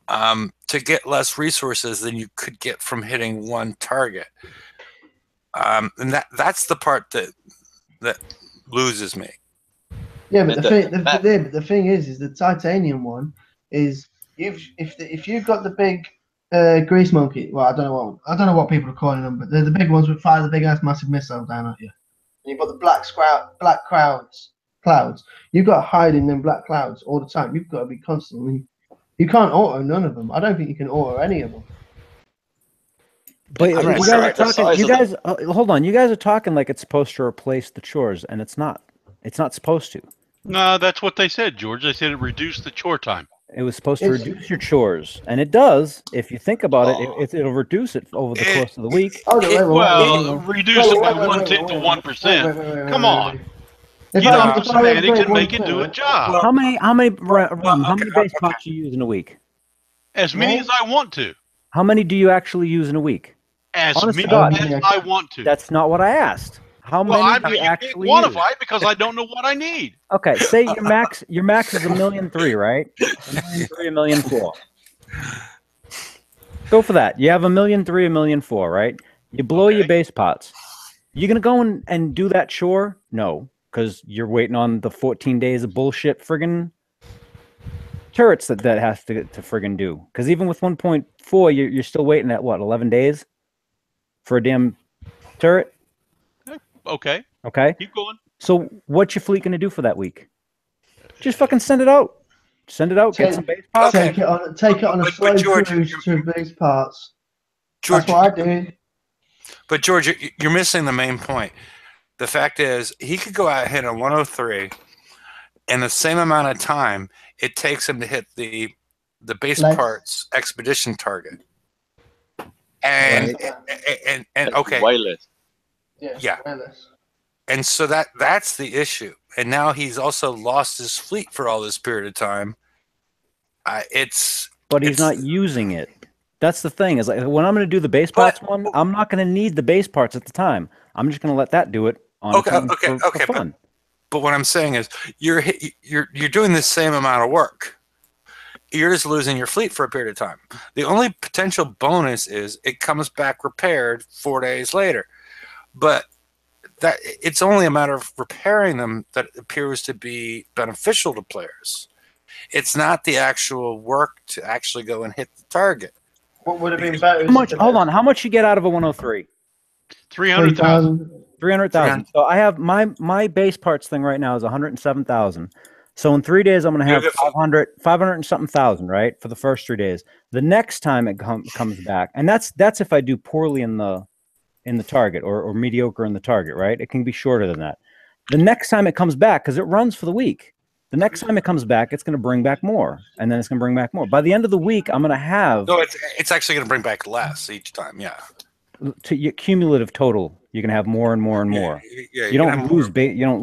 [SPEAKER 1] to get less resources than you could get from hitting one target. And that's the part that loses me.
[SPEAKER 5] Yeah, but the thing is the titanium one is if you've got the big grease monkey. Well, I don't know what people are calling them, but they're the big ones that fire the big ass massive missile down at you. And you've got the black clouds. You've got to hide in them black clouds all the time. You've got to be constantly. You can't auto none of them. I don't think you can auto any of them.
[SPEAKER 10] But you guys are talking. You guys, hold on. You guys are talking like it's supposed to replace the chores, and it's not. It's not supposed to.
[SPEAKER 7] No, that's what they said, George. They said it reduced the chore time.
[SPEAKER 10] It was supposed to reduce your chores, and it does. If you think about it, it'll reduce it over the course of the week.
[SPEAKER 7] Reduce it by 1/10 to 1%. Come on. Get off the semantics and make it do a job.
[SPEAKER 10] How many base pots do you use in a week?
[SPEAKER 7] As many as I want to.
[SPEAKER 10] How many do you actually use in a week?
[SPEAKER 7] As many as I want to.
[SPEAKER 10] That's not what I asked. How many do you actually
[SPEAKER 7] quantify it because I don't know what I need.
[SPEAKER 10] Okay, say your max is 1.3 million, right? 1.3 million, 1.4 million. Go for that. You have 1.3 million, 1.4 million, right? You blow your base pots. You gonna go and do that chore? No, because you're waiting on the 14 days of bullshit friggin' turrets that has to friggin' do. Because even with 1.4, you're still waiting at what, 11 days for a damn turret?
[SPEAKER 7] Okay. Keep going.
[SPEAKER 10] So what's your fleet going to do for that week? Just fucking send it out. Send it out. Get some base parts.
[SPEAKER 5] Take it on a slow cruise to base parts. George, that's what I do.
[SPEAKER 1] But George, you're missing the main point. The fact is, he could go out and hit a 103 in the same amount of time it takes him to hit the base parts expedition target. And okay.
[SPEAKER 2] Way less.
[SPEAKER 1] Yeah. And so that's the issue. And now he's also lost his fleet for all this period of time.
[SPEAKER 10] But he's not using it. That's the thing. Is like when I'm going to do the base parts one, I'm not going to need the base parts at the time. I'm just going to let that do it on for fun.
[SPEAKER 1] But what I'm saying is you're doing the same amount of work. You're just losing your fleet for a period of time. The only potential bonus is it comes back repaired 4 days later. But that it's only a matter of repairing them that appears to be beneficial to players. It's not the actual work to actually go and hit the target.
[SPEAKER 5] What would have been better?
[SPEAKER 10] Hold on. How much you get out of a 103?
[SPEAKER 7] 300,000.
[SPEAKER 10] 300,000. So I have my base parts thing right now is 107,000. So in 3 days I'm going to have 500 and something thousand, right? For the first 3 days. The next time it comes back, and that's if I do poorly in the target or mediocre in the target, right? It can be shorter than that. The next time it comes back, because it runs for the week, the next time it comes back, it's going to bring back more, and then it's going to bring back more. By the end of the week, I'm going to have...
[SPEAKER 1] No, it's actually going to bring back less each time, yeah.
[SPEAKER 10] To your cumulative total, you can have more and more and more.
[SPEAKER 1] Yeah,
[SPEAKER 10] you don't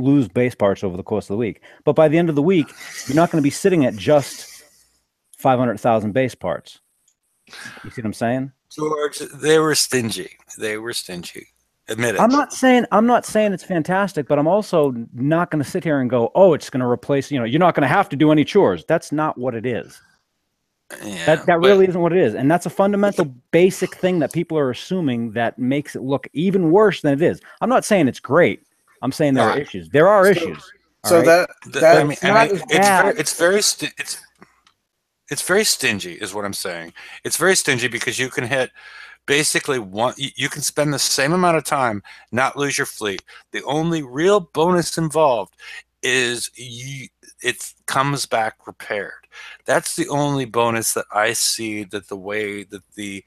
[SPEAKER 10] lose base parts over the course of the week. But by the end of the week, you're not going to be sitting at just 500,000 base parts. You see what I'm saying?
[SPEAKER 1] George, they were stingy. Admit it.
[SPEAKER 10] I'm not saying it's fantastic, but I'm also not going to sit here and go, oh, it's going to replace, you're not going to have to do any chores. That's not what it is. Yeah, that really isn't what it is. And that's a fundamental basic thing that people are assuming that makes it look even worse than it is. I'm not saying it's great. I'm saying there are issues. There are issues.
[SPEAKER 3] So
[SPEAKER 1] it's very stingy is what I'm saying. It's very stingy because you can hit basically you can spend the same amount of time, not lose your fleet. The only real bonus involved is it comes back repaired. That's the only bonus that I see, that the way that the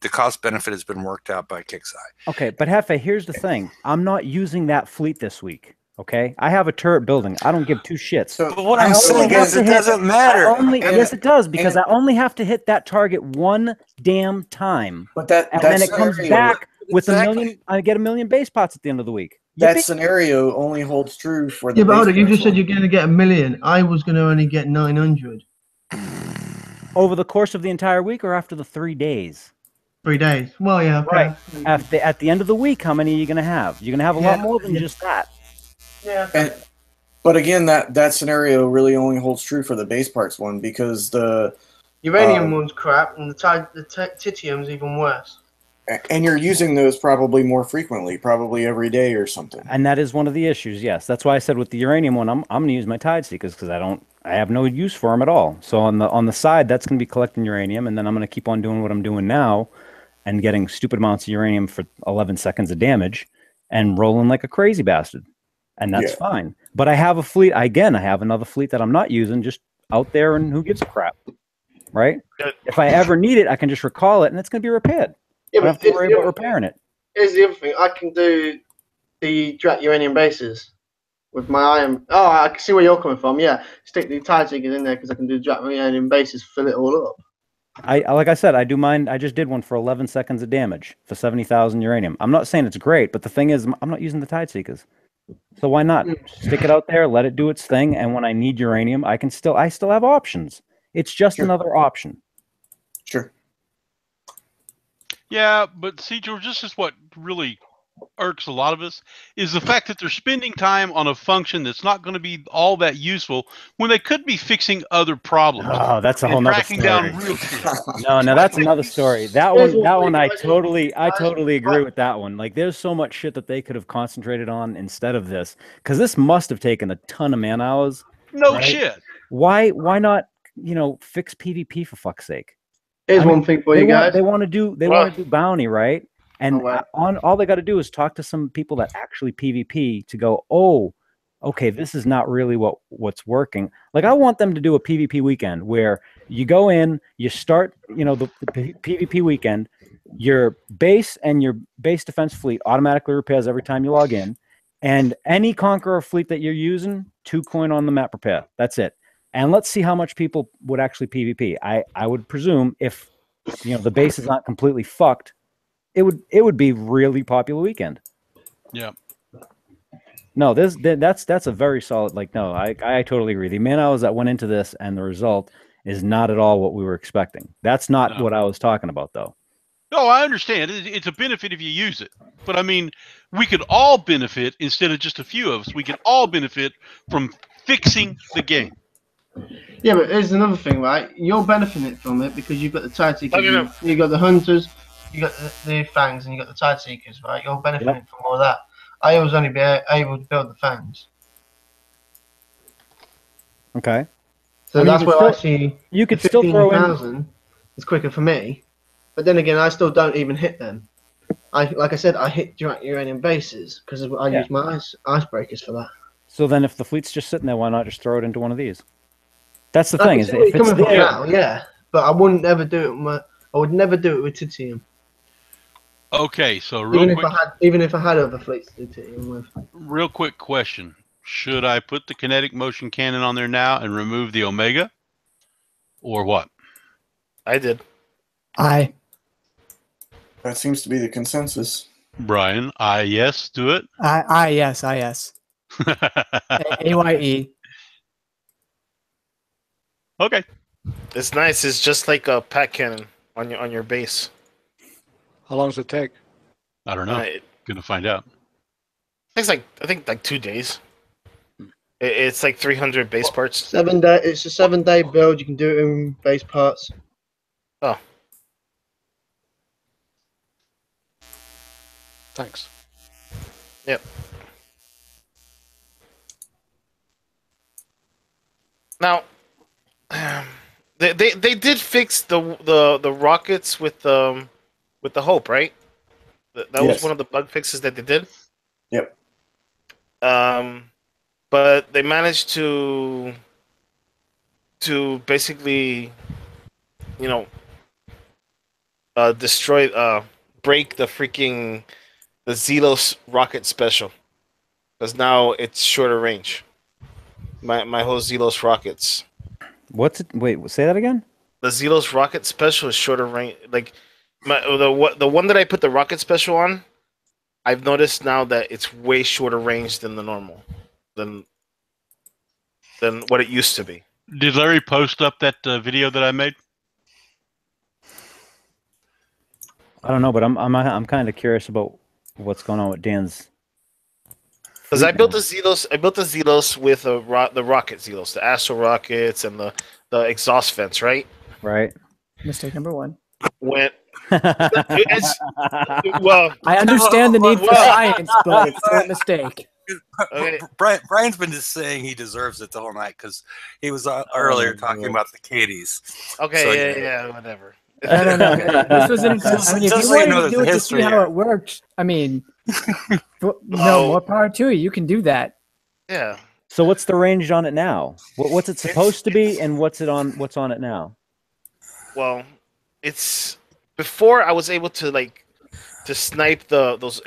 [SPEAKER 1] cost benefit has been worked out by Kixeye.
[SPEAKER 10] Okay, but Hefe, here's the thing. I'm not using that fleet this week. Okay, I have a turret building. I don't give two shits.
[SPEAKER 1] So but what I'm saying is it doesn't matter.
[SPEAKER 10] Yes, it does, because I only have to hit that target one damn time.
[SPEAKER 3] But and
[SPEAKER 10] then it comes back with a million. I get a million base pots at the end of the week.
[SPEAKER 3] That scenario only holds true for the.
[SPEAKER 5] Yeah, but hold on, you just said you're going to get 1 million. I was going to only get 900.
[SPEAKER 10] Over the course of the entire week, or after the 3 days?
[SPEAKER 5] 3 days. Well, yeah. Okay.
[SPEAKER 10] Right. At the end of the week, how many are you going to have? You're going to have a lot more than just that.
[SPEAKER 5] Yeah.
[SPEAKER 3] But again, that scenario really only holds true for the base parts one, because the
[SPEAKER 5] uranium one's crap, and the titium's even worse.
[SPEAKER 3] And you're using those probably more frequently, probably every day or something.
[SPEAKER 10] And that is one of the issues. Yes, that's why I said with the uranium one, I'm going to use my tide seekers, because I have no use for them at all. So on the side, that's going to be collecting uranium, and then I'm going to keep on doing what I'm doing now, and getting stupid amounts of uranium for 11 seconds of damage, and rolling like a crazy bastard, and that's fine. But I have a fleet again. I have another fleet that I'm not using, just out there, and who gives a crap, right? If I ever need it, I can just recall it, and it's going to be repaired.
[SPEAKER 5] Yeah,
[SPEAKER 10] I don't have to worry about repairing it.
[SPEAKER 5] Here's the other thing. I can do the Drat uranium bases with my iron. Oh, I can see where you're coming from. Yeah, stick the tide seekers in there because I can do Drat uranium bases, fill it all up.
[SPEAKER 10] Like I said, I do mine. I just did one for 11 seconds of damage for 70,000 uranium. I'm not saying it's great, but the thing is, I'm not using the tide seekers. So why not stick it out there, let it do its thing, and when I need uranium, I still have options. It's just another option.
[SPEAKER 3] Sure.
[SPEAKER 7] Yeah, but see, George, this is what really irks a lot of us, is the fact that they're spending time on a function that's not going to be all that useful when they could be fixing other problems.
[SPEAKER 10] Oh, that's a whole nother story.
[SPEAKER 7] Down real
[SPEAKER 10] no, that's another story. That one, I totally agree with that one. Like, there's so much shit that they could have concentrated on instead of this, because this must have taken a ton of man hours.
[SPEAKER 7] No shit.
[SPEAKER 10] Why not, fix PvP for fuck's sake?
[SPEAKER 5] Here's one thing for you guys.
[SPEAKER 10] They want to do bounty, right? And all they got to do is talk to some people that actually PvP to go, oh, okay, this is not really what's working. Like, I want them to do a PvP weekend where you go in, you start, the PvP weekend, your base and your base defense fleet automatically repairs every time you log in, and any Conqueror fleet that you're using, 2 coin on the map repair. That's it. And let's see how much people would actually PvP. I would presume if the base is not completely fucked, it would be really popular weekend.
[SPEAKER 7] Yeah.
[SPEAKER 10] No, that's a very solid. Like, no, I totally agree. The man hours that went into this and the result is not at all what we were expecting. That's not what I was talking about, though.
[SPEAKER 7] No, I understand. It's a benefit if you use it. But I mean, we could all benefit instead of just a few of us. We could all benefit from fixing the game.
[SPEAKER 5] Yeah, but here's another thing, right? You're benefiting from it because you've got the tide seekers, you've got the hunters, you got the fangs, and you got the tide seekers, right? You're benefiting from all that. I was only be able to build the fangs.
[SPEAKER 10] Okay.
[SPEAKER 5] So that's where I see
[SPEAKER 10] you could still throw in.
[SPEAKER 5] It's quicker for me, but then again, I still don't even hit them. Like I said, I hit uranium bases because I use my icebreakers for that.
[SPEAKER 10] So then, if the fleet's just sitting there, why not just throw it into one of these? That's the thing. Is if it's there,
[SPEAKER 5] now, yeah, but I wouldn't ever do it. I would never do it with Titium.
[SPEAKER 7] Okay, so
[SPEAKER 5] even if I had other fleets to do Titium with.
[SPEAKER 7] Real quick question: should I put the kinetic motion cannon on there now and remove the Omega, or what?
[SPEAKER 8] I did.
[SPEAKER 3] That seems to be the consensus.
[SPEAKER 7] Brian, yes, do it.
[SPEAKER 6] Yes. AYE.
[SPEAKER 7] Okay.
[SPEAKER 8] It's nice. It's just like a pack cannon on your base.
[SPEAKER 4] How long does it take?
[SPEAKER 7] I don't know. Gonna find out.
[SPEAKER 8] I think like 2 days. It's like 300 base parts.
[SPEAKER 5] 7 day. It's a 7-day build. You can do it in base parts.
[SPEAKER 8] Oh.
[SPEAKER 4] Thanks.
[SPEAKER 8] Yep. Now, they did fix the rockets with the Hope, right? That was one of the bug fixes that they did.
[SPEAKER 3] Yep.
[SPEAKER 8] but they managed to basically, you know, break the Zelos rocket special, because now it's shorter range. My whole Zelos rockets.
[SPEAKER 10] What's it? Wait, say that again.
[SPEAKER 8] The Zelos rocket special is shorter range. Like the one that I put the rocket special on, I've noticed now that it's way shorter range than the normal, than what it used to be.
[SPEAKER 7] Did Larry post up that video that I made?
[SPEAKER 10] I don't know, but I'm kind of curious about what's going on with Dan's.
[SPEAKER 8] Because I built the Zelos with the rocket Zelos, the Astro rockets, and the exhaust vents, right?
[SPEAKER 10] Right.
[SPEAKER 6] Mistake number one.
[SPEAKER 8] Well,
[SPEAKER 6] I understand the need for science, but it's still a mistake.
[SPEAKER 8] Okay.
[SPEAKER 1] Brian's been just saying he deserves it the whole night because he was earlier talking about the Katie's.
[SPEAKER 8] Okay,
[SPEAKER 1] So,
[SPEAKER 8] yeah, whatever.
[SPEAKER 6] No. This was an. I mean, if you wanted to do it to see how it worked, I mean, more power to you. You can do that.
[SPEAKER 8] Yeah.
[SPEAKER 10] So what's the range on it now? What's it supposed to be, and what's on it now?
[SPEAKER 8] Well, it's before I was able to snipe those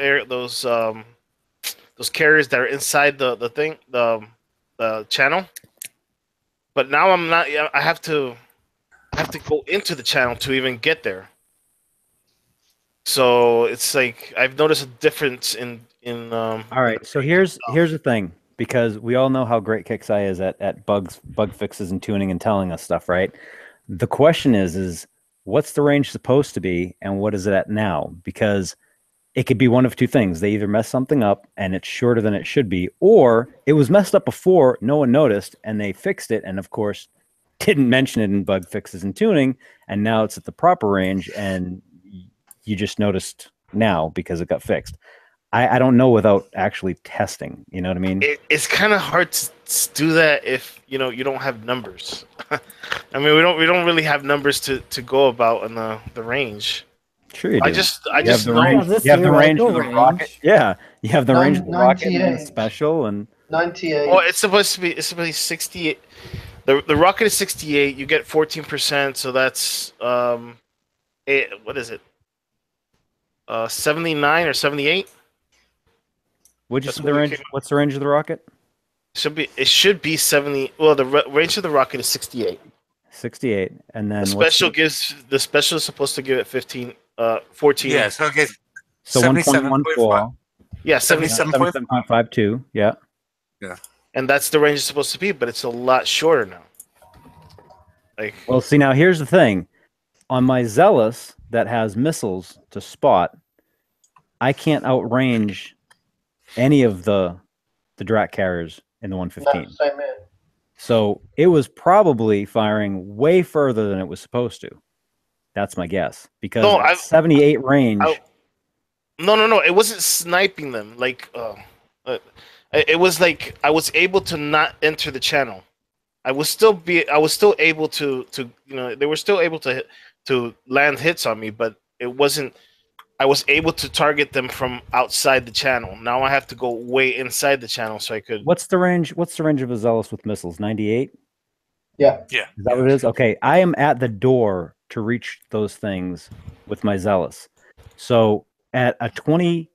[SPEAKER 8] carriers that are inside the channel, but now I'm not. I have to go into the channel to even get there. So it's like I've noticed a difference in.
[SPEAKER 10] All right, so here's the thing, because we all know how great Kixeye is at bug fixes and tuning and telling us stuff, right? The question is what's the range supposed to be, and what is it at now? Because it could be one of two things. They either mess something up and it's shorter than it should be, or it was messed up before, no one noticed, and they fixed it, and of course didn't mention it in bug fixes and tuning, and now it's at the proper range, and you just noticed now because it got fixed. I don't know without actually testing. You know what I mean?
[SPEAKER 8] It's kind of hard to do that if you don't have numbers. I mean, we don't really have numbers to go about in the range.
[SPEAKER 10] Sure, you do.
[SPEAKER 8] I just know.
[SPEAKER 10] You have the range of the rocket. Yeah, you have the range of the rocket and the special and
[SPEAKER 5] 98.
[SPEAKER 8] Well, it's supposed to be 68. The rocket is 68. You get 14%, so that's what is it? 79 or 78?
[SPEAKER 10] What'd you say the range? What's the range of the rocket?
[SPEAKER 8] It should be 70. Well, the range of the rocket is 68.
[SPEAKER 10] 68, and then
[SPEAKER 8] the special is supposed to give it 14.
[SPEAKER 1] Yeah, so it gets
[SPEAKER 10] 1.14.
[SPEAKER 8] Yeah, 77.52.
[SPEAKER 10] Yeah.
[SPEAKER 1] Yeah.
[SPEAKER 8] And that's the range it's supposed to be, but it's a lot shorter now.
[SPEAKER 10] Well, see, now here's the thing. On my Zealous that has missiles to spot, I can't outrange any of the Drat carriers in the 115. So it was probably firing way further than it was supposed to. That's my guess. Because 78 range.
[SPEAKER 8] No. It wasn't sniping them. It was like I was able to not enter the channel. I was still able to they were still able to land hits on me, but it wasn't. I was able to target them from outside the channel. Now I have to go way inside the channel so I could.
[SPEAKER 10] What's the range of a Zealous with missiles? 98?
[SPEAKER 5] Yeah.
[SPEAKER 1] Yeah.
[SPEAKER 10] Is that what it is? Okay. I am at the door to reach those things with my Zealous. So at a 20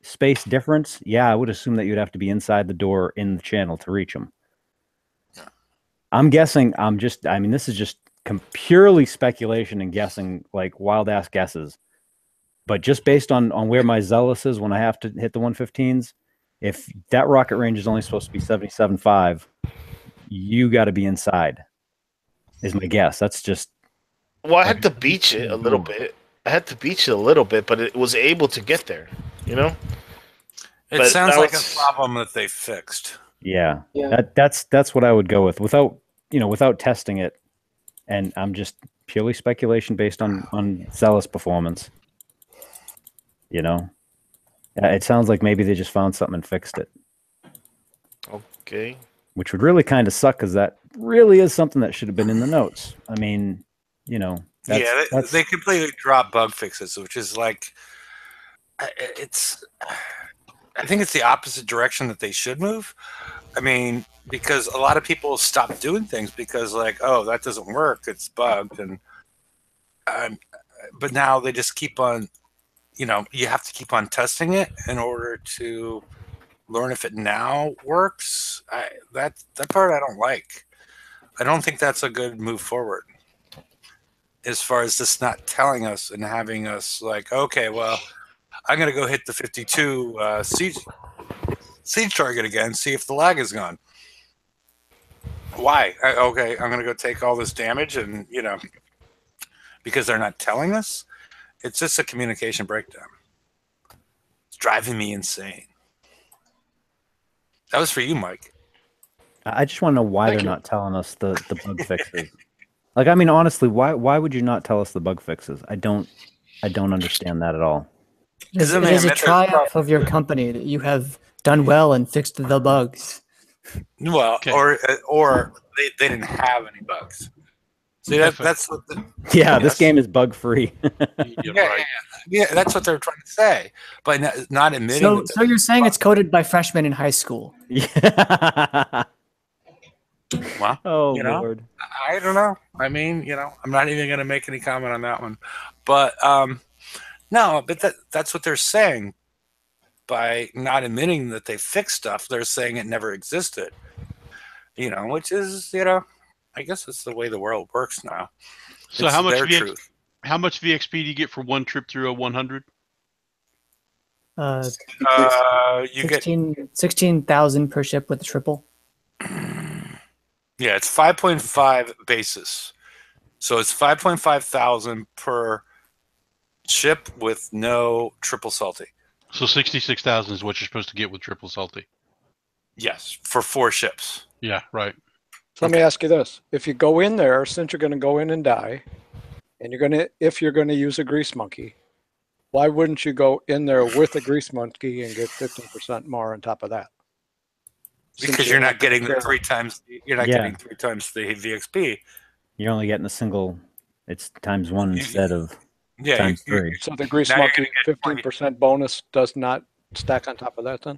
[SPEAKER 10] space difference, yeah, I would assume that you'd have to be inside the door in the channel to reach them.
[SPEAKER 1] Yeah.
[SPEAKER 10] I'm guessing. This is just purely speculation and guessing, like wild ass guesses. But just based on where my Zealous is when I have to hit the 115s, if that rocket range is only supposed to be 77.5, you got to be inside, is my guess. That's just...
[SPEAKER 8] Well, I had to beach it a little bit. But it was able to get there,
[SPEAKER 1] It sounds like a problem that they fixed.
[SPEAKER 10] Yeah. That's what I would go with without testing it. And I'm just purely speculation based on Zealous performance. It sounds like maybe they just found something and fixed it.
[SPEAKER 8] Okay.
[SPEAKER 10] Which would really kind of suck, because that really is something that should have been in the notes. I mean,
[SPEAKER 1] they completely dropped bug fixes, which is like, I think it's the opposite direction that they should move. I mean, because a lot of people stop doing things because, like, oh, that doesn't work, it's bugged, and but now they just keep on. You know, you have to keep on testing it in order to learn if it now works. That part I don't like. I don't think that's a good move forward. As far as just not telling us and having us like, okay, well, I'm gonna go hit the 52 siege target again, see if the lag is gone. Why? Okay, I'm gonna go take all this damage, and you know, because they're not telling us. It's just a communication breakdown. It's driving me insane. That was for you, Mike.
[SPEAKER 10] I just want to know why they're not telling us the bug fixes. Like, I mean, honestly, why would you not tell us the bug fixes? I don't understand that at all.
[SPEAKER 6] It is a triumph of your company that you have done well and fixed the bugs.
[SPEAKER 1] Well, okay. or they didn't have any bugs. See, that's what
[SPEAKER 10] this game is bug free.
[SPEAKER 1] Yeah, that's what they're trying to say, but not admitting.
[SPEAKER 6] So you're saying it's coded by freshmen in high school?
[SPEAKER 10] Yeah.
[SPEAKER 1] Well,
[SPEAKER 10] oh Lord,
[SPEAKER 1] I don't know. I mean, you know, I'm not even going to make any comment on that one, but no, but that's what they're saying by not admitting that they fixed stuff. They're saying it never existed. You know, which is, you know, I guess it's the way the world works now.
[SPEAKER 7] So how much VXP do you get for one trip through a 100?
[SPEAKER 1] You get
[SPEAKER 6] 16,000 per ship with the triple.
[SPEAKER 1] Yeah, it's 5.5 basis. So it's 5.5 thousand per ship with no triple salty.
[SPEAKER 7] So 66,000 is what you're supposed to get with triple salty.
[SPEAKER 1] Yes, for 4 ships.
[SPEAKER 7] Yeah, right.
[SPEAKER 4] So let me ask you this: if you go in there, since you're going to go in and die, and if you're going to use a grease monkey, why wouldn't you go in there with a grease monkey and get 15% more on top of that?
[SPEAKER 1] Because you're not getting the 3 times. You're not getting 3 times the VXP.
[SPEAKER 10] You're only getting a single. It's times 1 instead of times 3.
[SPEAKER 4] So the grease monkey 15% bonus does not stack on top of that then?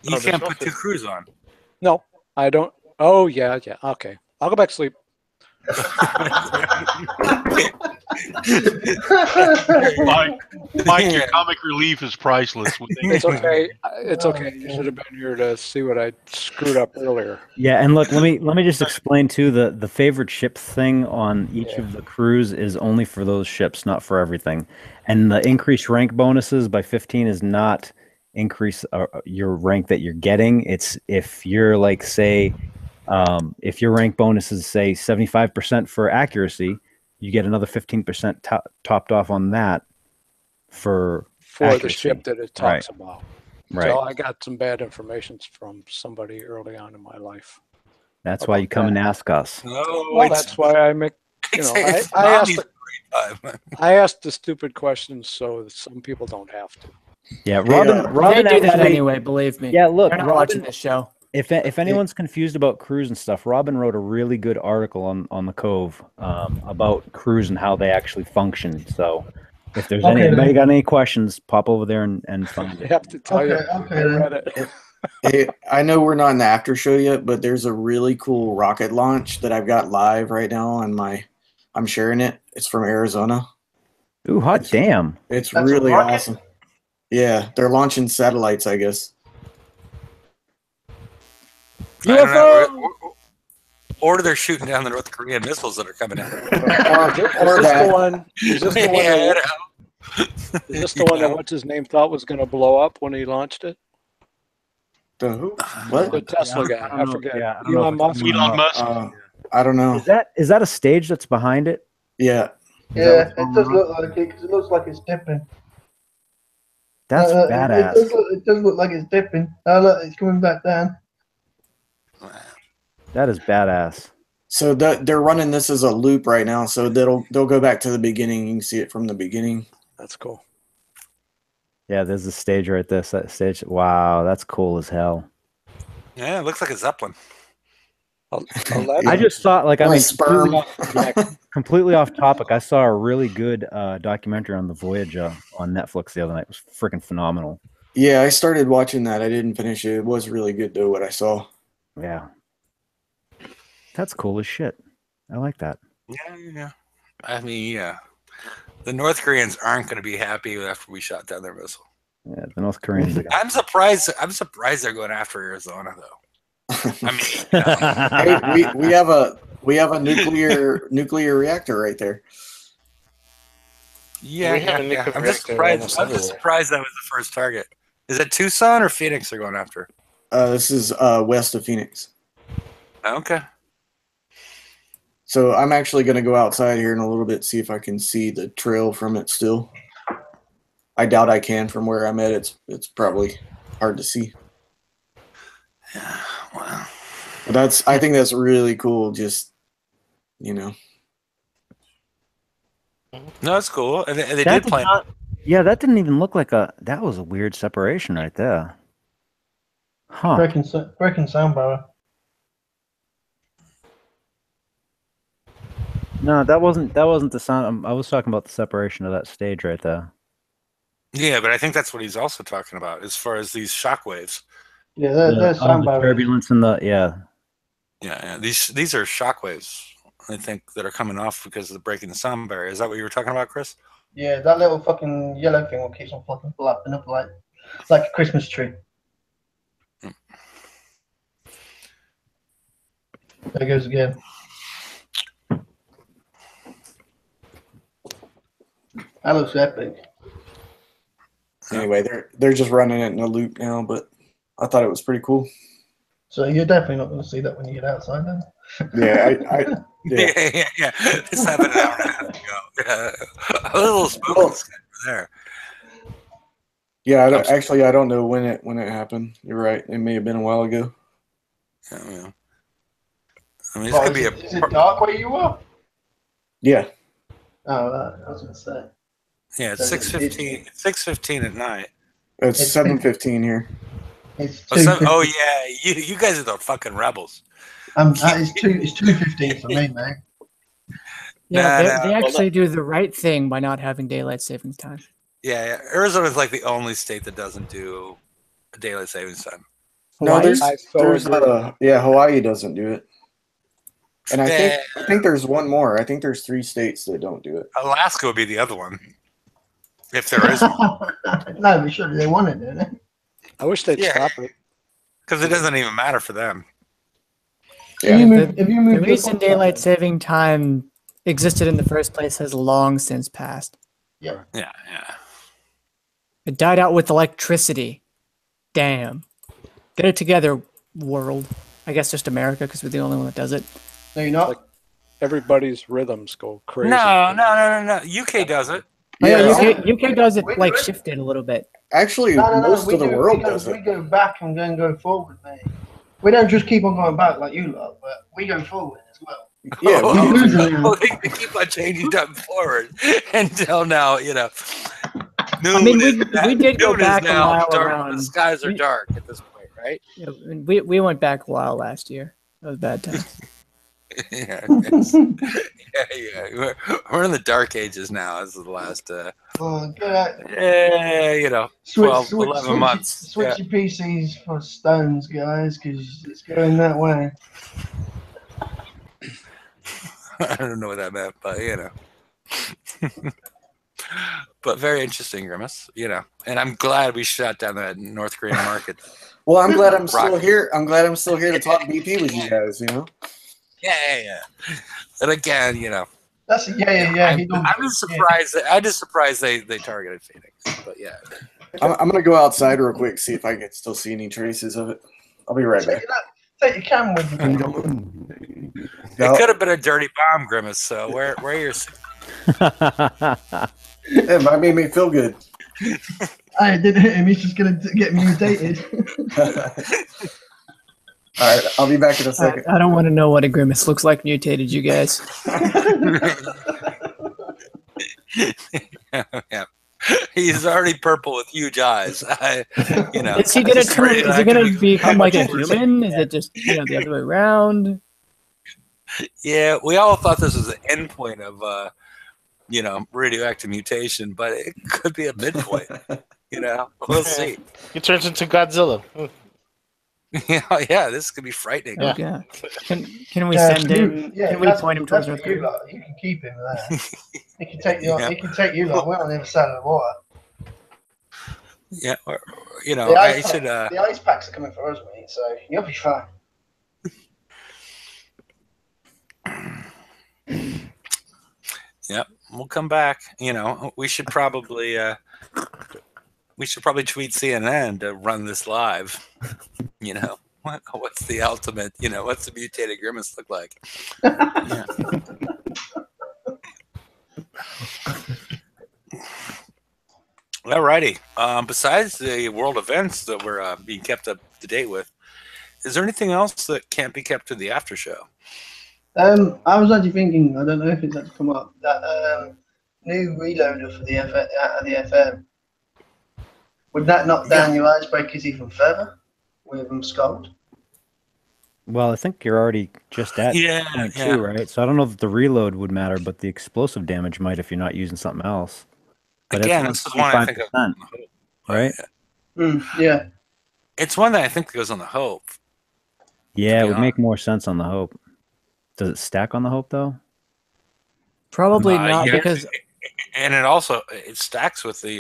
[SPEAKER 1] You can't put 2 crews on.
[SPEAKER 4] No, I don't. Oh yeah. Okay, I'll go back to sleep.
[SPEAKER 7] Mike, your comic relief is priceless.
[SPEAKER 4] It's okay. It's okay. You should have been here to see what I screwed up earlier.
[SPEAKER 10] Yeah, and look, let me just explain too. The favorite ship thing on each of the crews is only for those ships, not for everything. And the increased rank bonuses by 15 is not increase your rank that you're getting. It's if you're like, say, if your rank bonus is say 75% for accuracy, you get another 15% topped off on that for accuracy.
[SPEAKER 4] The ship that it talks about. Right. So I got some bad information from somebody early on in my life.
[SPEAKER 10] That's why you come and ask us.
[SPEAKER 4] Well, that's why I make. You know, I asked the stupid questions so that some people don't have to.
[SPEAKER 10] Yeah, Robin
[SPEAKER 6] they do that anyway. Believe me.
[SPEAKER 10] Yeah, look,
[SPEAKER 6] they're not watching this show.
[SPEAKER 10] If anyone's confused about crews and stuff, Robin wrote a really good article on the Cove about crews and how they actually function. So if there's anybody got any questions, pop over there and find it.
[SPEAKER 4] I have to tell you.
[SPEAKER 3] I know we're not in the after show yet, but there's a really cool rocket launch that I've got live right now on I'm sharing it. It's from Arizona.
[SPEAKER 10] Ooh, hot damn.
[SPEAKER 3] It's really awesome. Yeah, they're launching satellites, I guess.
[SPEAKER 1] UFO! Or they're shooting down the North Korean missiles that are coming in.
[SPEAKER 4] Is this the one that what's his name thought was going to blow up when he launched it?
[SPEAKER 3] The who? What?
[SPEAKER 4] The Tesla guy. I forget.
[SPEAKER 10] Yeah,
[SPEAKER 7] Elon Musk.
[SPEAKER 3] I don't know.
[SPEAKER 10] Is that a stage that's behind it?
[SPEAKER 3] Yeah.
[SPEAKER 5] Yeah, it does look like it because it looks like it's dipping.
[SPEAKER 10] That's badass.
[SPEAKER 5] It does look like it's dipping. Oh, look, it's coming back down.
[SPEAKER 10] That is badass.
[SPEAKER 3] So they're running this as a loop right now, so they'll go back to the beginning. You can see it from the beginning.
[SPEAKER 4] That's cool.
[SPEAKER 10] Yeah, there's a stage right there. That stage. Wow, that's cool as hell.
[SPEAKER 1] Yeah, it looks like a Zeppelin.
[SPEAKER 10] I just saw, like, I mean, completely off topic. I saw a really good documentary on the Voyager on Netflix the other night. It was freaking phenomenal.
[SPEAKER 3] Yeah, I started watching that. I didn't finish it. It was really good though, what I saw.
[SPEAKER 10] Yeah. That's cool as shit. I like that.
[SPEAKER 1] Yeah. I mean, yeah. The North Koreans aren't going to be happy after we shot down their missile.
[SPEAKER 10] Yeah, the North Koreans.
[SPEAKER 1] I'm surprised they're going after Arizona, though. I
[SPEAKER 3] hey,
[SPEAKER 1] mean,
[SPEAKER 3] we have a nuclear reactor right there.
[SPEAKER 1] Yeah. I'm just surprised that was the first target. Is it Tucson or Phoenix they're going after?
[SPEAKER 3] This is west of Phoenix.
[SPEAKER 1] Okay.
[SPEAKER 3] So I'm actually going to go outside here in a little bit, see if I can see the trail from it still. I doubt I can from where I'm at. It's probably hard to see.
[SPEAKER 1] Yeah, wow.
[SPEAKER 3] But I think that's really cool. Just,
[SPEAKER 1] No, that's cool. And they did plan.
[SPEAKER 10] Yeah, that didn't even look like that was a weird separation right there. Huh.
[SPEAKER 5] Breaking sound barrier.
[SPEAKER 10] No, that wasn't the sound. I was talking about the separation of that stage right there.
[SPEAKER 1] Yeah, but I think that's what he's also talking about as far as these shockwaves.
[SPEAKER 5] Yeah, there's sound barriers.
[SPEAKER 10] Turbulence in the
[SPEAKER 1] Yeah. These are shockwaves, I think, that are coming off because of the breaking the sound barrier. Is that what you were talking about, Chris?
[SPEAKER 5] Yeah, that little fucking yellow thing will keep on fucking flapping up like a Christmas tree. There goes again. That looks epic.
[SPEAKER 3] Anyway, they're just running it in a loop now, but I thought it was pretty cool.
[SPEAKER 5] So you're definitely not going to see that when you get outside, then.
[SPEAKER 3] Yeah,
[SPEAKER 1] yeah. This happened an hour and a half ago. Yeah. A little smoke there.
[SPEAKER 3] Yeah, I don't know when it happened. You're right. It may have been a while ago.
[SPEAKER 1] Yeah. I mean, could be
[SPEAKER 5] is it dark where you are?
[SPEAKER 3] Yeah.
[SPEAKER 5] Oh, I was going to say.
[SPEAKER 1] Yeah, it's 6:15. 6:15 at night.
[SPEAKER 3] It's 7:15 here.
[SPEAKER 5] It's
[SPEAKER 1] oh yeah, you guys are the fucking rebels.
[SPEAKER 5] It's 2:15 for me, mate.
[SPEAKER 6] Yeah, they actually do the right thing by not having daylight savings time.
[SPEAKER 1] Yeah. Arizona is like the only state that doesn't do a daylight savings time.
[SPEAKER 3] No, Hawaii doesn't do it. And I think there's one more. I think there's 3 states that don't do it.
[SPEAKER 1] Alaska would be the other one. If there is one.
[SPEAKER 5] No, but surely they want it, don't they?
[SPEAKER 4] I wish they'd stop it.
[SPEAKER 1] Because it doesn't even matter for them.
[SPEAKER 5] Yeah.
[SPEAKER 6] The reason daylight saving time existed in the first place has long since passed.
[SPEAKER 5] Yeah.
[SPEAKER 6] It died out with electricity. Damn. Get it together, world. I guess just America, because we're the only one that does it.
[SPEAKER 5] No, you're not.
[SPEAKER 4] Like everybody's rhythms go crazy.
[SPEAKER 1] No. UK does it.
[SPEAKER 6] Yeah, UK does it like shifted a little bit.
[SPEAKER 3] Actually, most of the world does it.
[SPEAKER 5] We go back and then go forward, mate. We don't just keep on going back like you lot, but we go forward as well.
[SPEAKER 1] Yeah, they keep on changing time forward until now.
[SPEAKER 6] I mean, we did go back a while around.
[SPEAKER 1] The skies are dark at this point, right?
[SPEAKER 6] Yeah, we went back a while last year. That was bad time.
[SPEAKER 1] Yeah. We're in the dark ages now. This is the last 12, 11 months.
[SPEAKER 5] Switch your PCs for stones, guys, because it's going that way.
[SPEAKER 1] I don't know what that meant, but but very interesting, Grimace. And I'm glad we shut down that North Korean market.
[SPEAKER 3] Well, I'm glad I'm still here. I'm glad I'm still here to talk BP with you guys.
[SPEAKER 1] Yeah. And again,
[SPEAKER 5] That's
[SPEAKER 1] I'm just surprised. I'm just surprised they targeted Phoenix. But yeah,
[SPEAKER 3] I'm gonna go outside real quick, see if I can still see any traces of it. I'll be right back.
[SPEAKER 5] Take your camera with you.
[SPEAKER 1] It could have been a dirty bomb, Grimace. So where are your?
[SPEAKER 3] It made me feel good.
[SPEAKER 5] I didn't hit him. He's just gonna get mutated.
[SPEAKER 3] All right, I'll be back in a second.
[SPEAKER 6] I don't want to know what a Grimace looks like mutated, you guys.
[SPEAKER 1] Yeah. He's already purple with huge eyes.
[SPEAKER 6] Is he gonna turn? Is he gonna become like a human? Is it just the other way around?
[SPEAKER 1] Yeah, we all thought this was the end point of radioactive mutation, but it could be a midpoint. We'll see.
[SPEAKER 8] He turns into Godzilla.
[SPEAKER 1] Yeah, this could be frightening.
[SPEAKER 6] Oh, yeah. Can we send him? Can we point him towards North
[SPEAKER 5] you
[SPEAKER 6] Korea?
[SPEAKER 5] You can keep him there. He can take you. He can take you. We're on the other side of the water.
[SPEAKER 1] Yeah, or,
[SPEAKER 5] the ice packs are coming for us, mate. So you'll be fine.
[SPEAKER 1] Yep, we'll come back. We should probably tweet CNN to run this live. What's the ultimate? What's the mutated grimace look like? Yeah. Alrighty. Besides the world events that we're being kept up to date with, is there anything else that can't be kept to the after show?
[SPEAKER 5] I was actually thinking. I don't know if it's had to come up that new reloader for the FM. Would that knock down your icebreakers even further with them skulled?
[SPEAKER 10] Well, I think you're already just at 0.2, right? So I don't know if the reload would matter, but the explosive damage might if you're not using something else. But
[SPEAKER 1] again, this is one I think of,
[SPEAKER 10] right?
[SPEAKER 5] Yeah.
[SPEAKER 1] It's one that I think goes on the Hope.
[SPEAKER 10] Yeah, it would make more sense on the Hope. Does it stack on the Hope though?
[SPEAKER 6] Probably not, because
[SPEAKER 1] and it stacks with the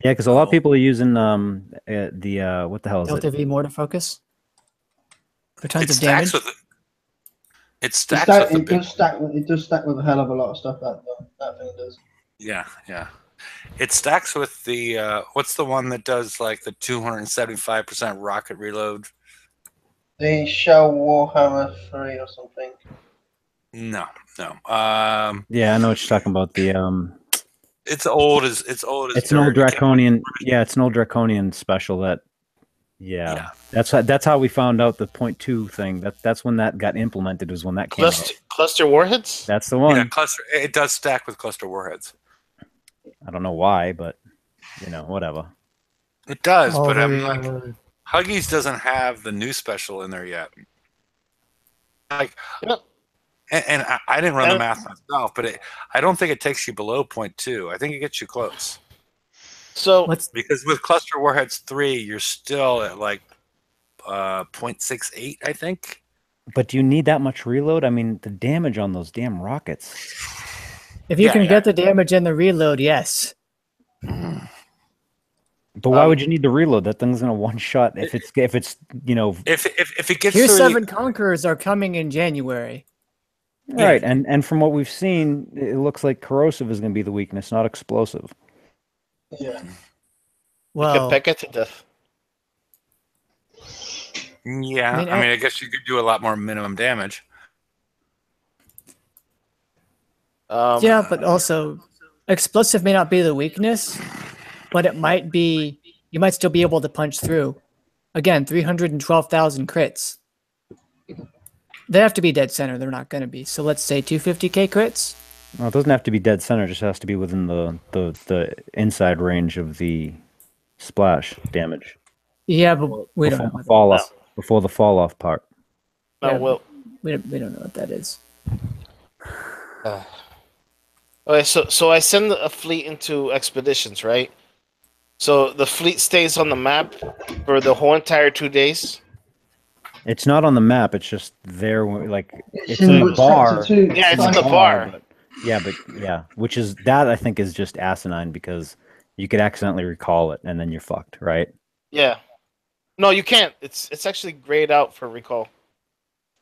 [SPEAKER 10] yeah, because a lot of people are using the what the hell is
[SPEAKER 6] Delta
[SPEAKER 10] it?
[SPEAKER 6] V mortar focus for tons of damage.
[SPEAKER 1] It stacks with
[SPEAKER 5] it does stack with a hell of a lot of stuff that thing does.
[SPEAKER 1] Yeah. It stacks with the what's the one that does like the 275% rocket reload?
[SPEAKER 5] The Shell Warhammer 3 or something.
[SPEAKER 1] No.
[SPEAKER 10] Yeah, I know what you're talking about. The
[SPEAKER 1] it's old as
[SPEAKER 10] it's an old draconian. Yeah, it's an old draconian special that. Yeah. That's how we found out the 0.2 thing. That's when that got implemented. Was when that came out.
[SPEAKER 8] Cluster warheads.
[SPEAKER 10] That's the one.
[SPEAKER 1] Yeah, cluster. It does stack with cluster warheads.
[SPEAKER 10] I don't know why, but whatever.
[SPEAKER 1] It does, but I'm like, Huggies doesn't have the new special in there yet. Like, and I didn't run the math myself, but I don't think it takes you below 0.2. I think it gets you close.
[SPEAKER 8] So
[SPEAKER 1] because with cluster warheads 3, you're still at like 0.68, I think.
[SPEAKER 10] But do you need that much reload? I mean, the damage on those damn rockets.
[SPEAKER 6] If you can get the damage and the reload, yes.
[SPEAKER 10] But why would you need the reload? That thing's gonna one shot if it's
[SPEAKER 1] if it gets
[SPEAKER 6] Tier 7 Conquerors are coming in January.
[SPEAKER 10] Right, and from what we've seen, it looks like corrosive is gonna be the weakness, not explosive.
[SPEAKER 5] Yeah.
[SPEAKER 6] Well,
[SPEAKER 8] peck it to death.
[SPEAKER 1] Yeah, I mean, I guess you could do a lot more minimum damage.
[SPEAKER 6] Yeah, but also, explosive may not be the weakness, but it might be. You might still be able to punch through. Again, 312,000 crits. They have to be dead center. They're not going to be. So let's say 250k crits.
[SPEAKER 10] Well, it doesn't have to be dead center. It just has to be within the inside range of the splash damage.
[SPEAKER 6] Yeah, but we don't know
[SPEAKER 10] fall off before the fall off part.
[SPEAKER 8] No, well,
[SPEAKER 6] we don't know what that is.
[SPEAKER 8] Okay, so I send a fleet into expeditions, right? So the fleet stays on the map for the whole entire 2 days.
[SPEAKER 10] It's not on the map. It's just there. Like it's in the bar.
[SPEAKER 8] Yeah, it's in the bar.
[SPEAKER 10] Which is that I think is just asinine because you could accidentally recall it and then you're fucked, right?
[SPEAKER 8] Yeah. No, you can't. It's actually grayed out for recall.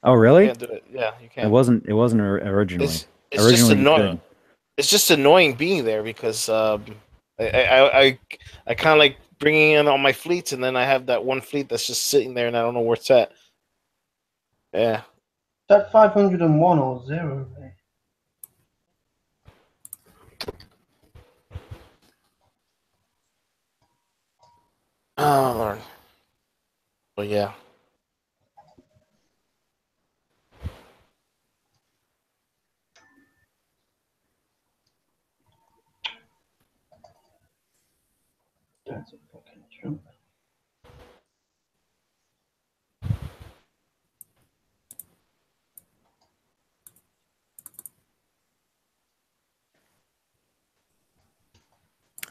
[SPEAKER 10] Oh, really?
[SPEAKER 8] You can't do it. Yeah, you can't.
[SPEAKER 10] It wasn't originally.
[SPEAKER 8] It's just annoying. It's just annoying being there because I kind of like bringing in all my fleets and then I have that one fleet that's just sitting there and I don't know where it's at. Yeah.
[SPEAKER 5] That 501 or 0.
[SPEAKER 8] Oh, Lord. But yeah.
[SPEAKER 5] That's a fucking trump.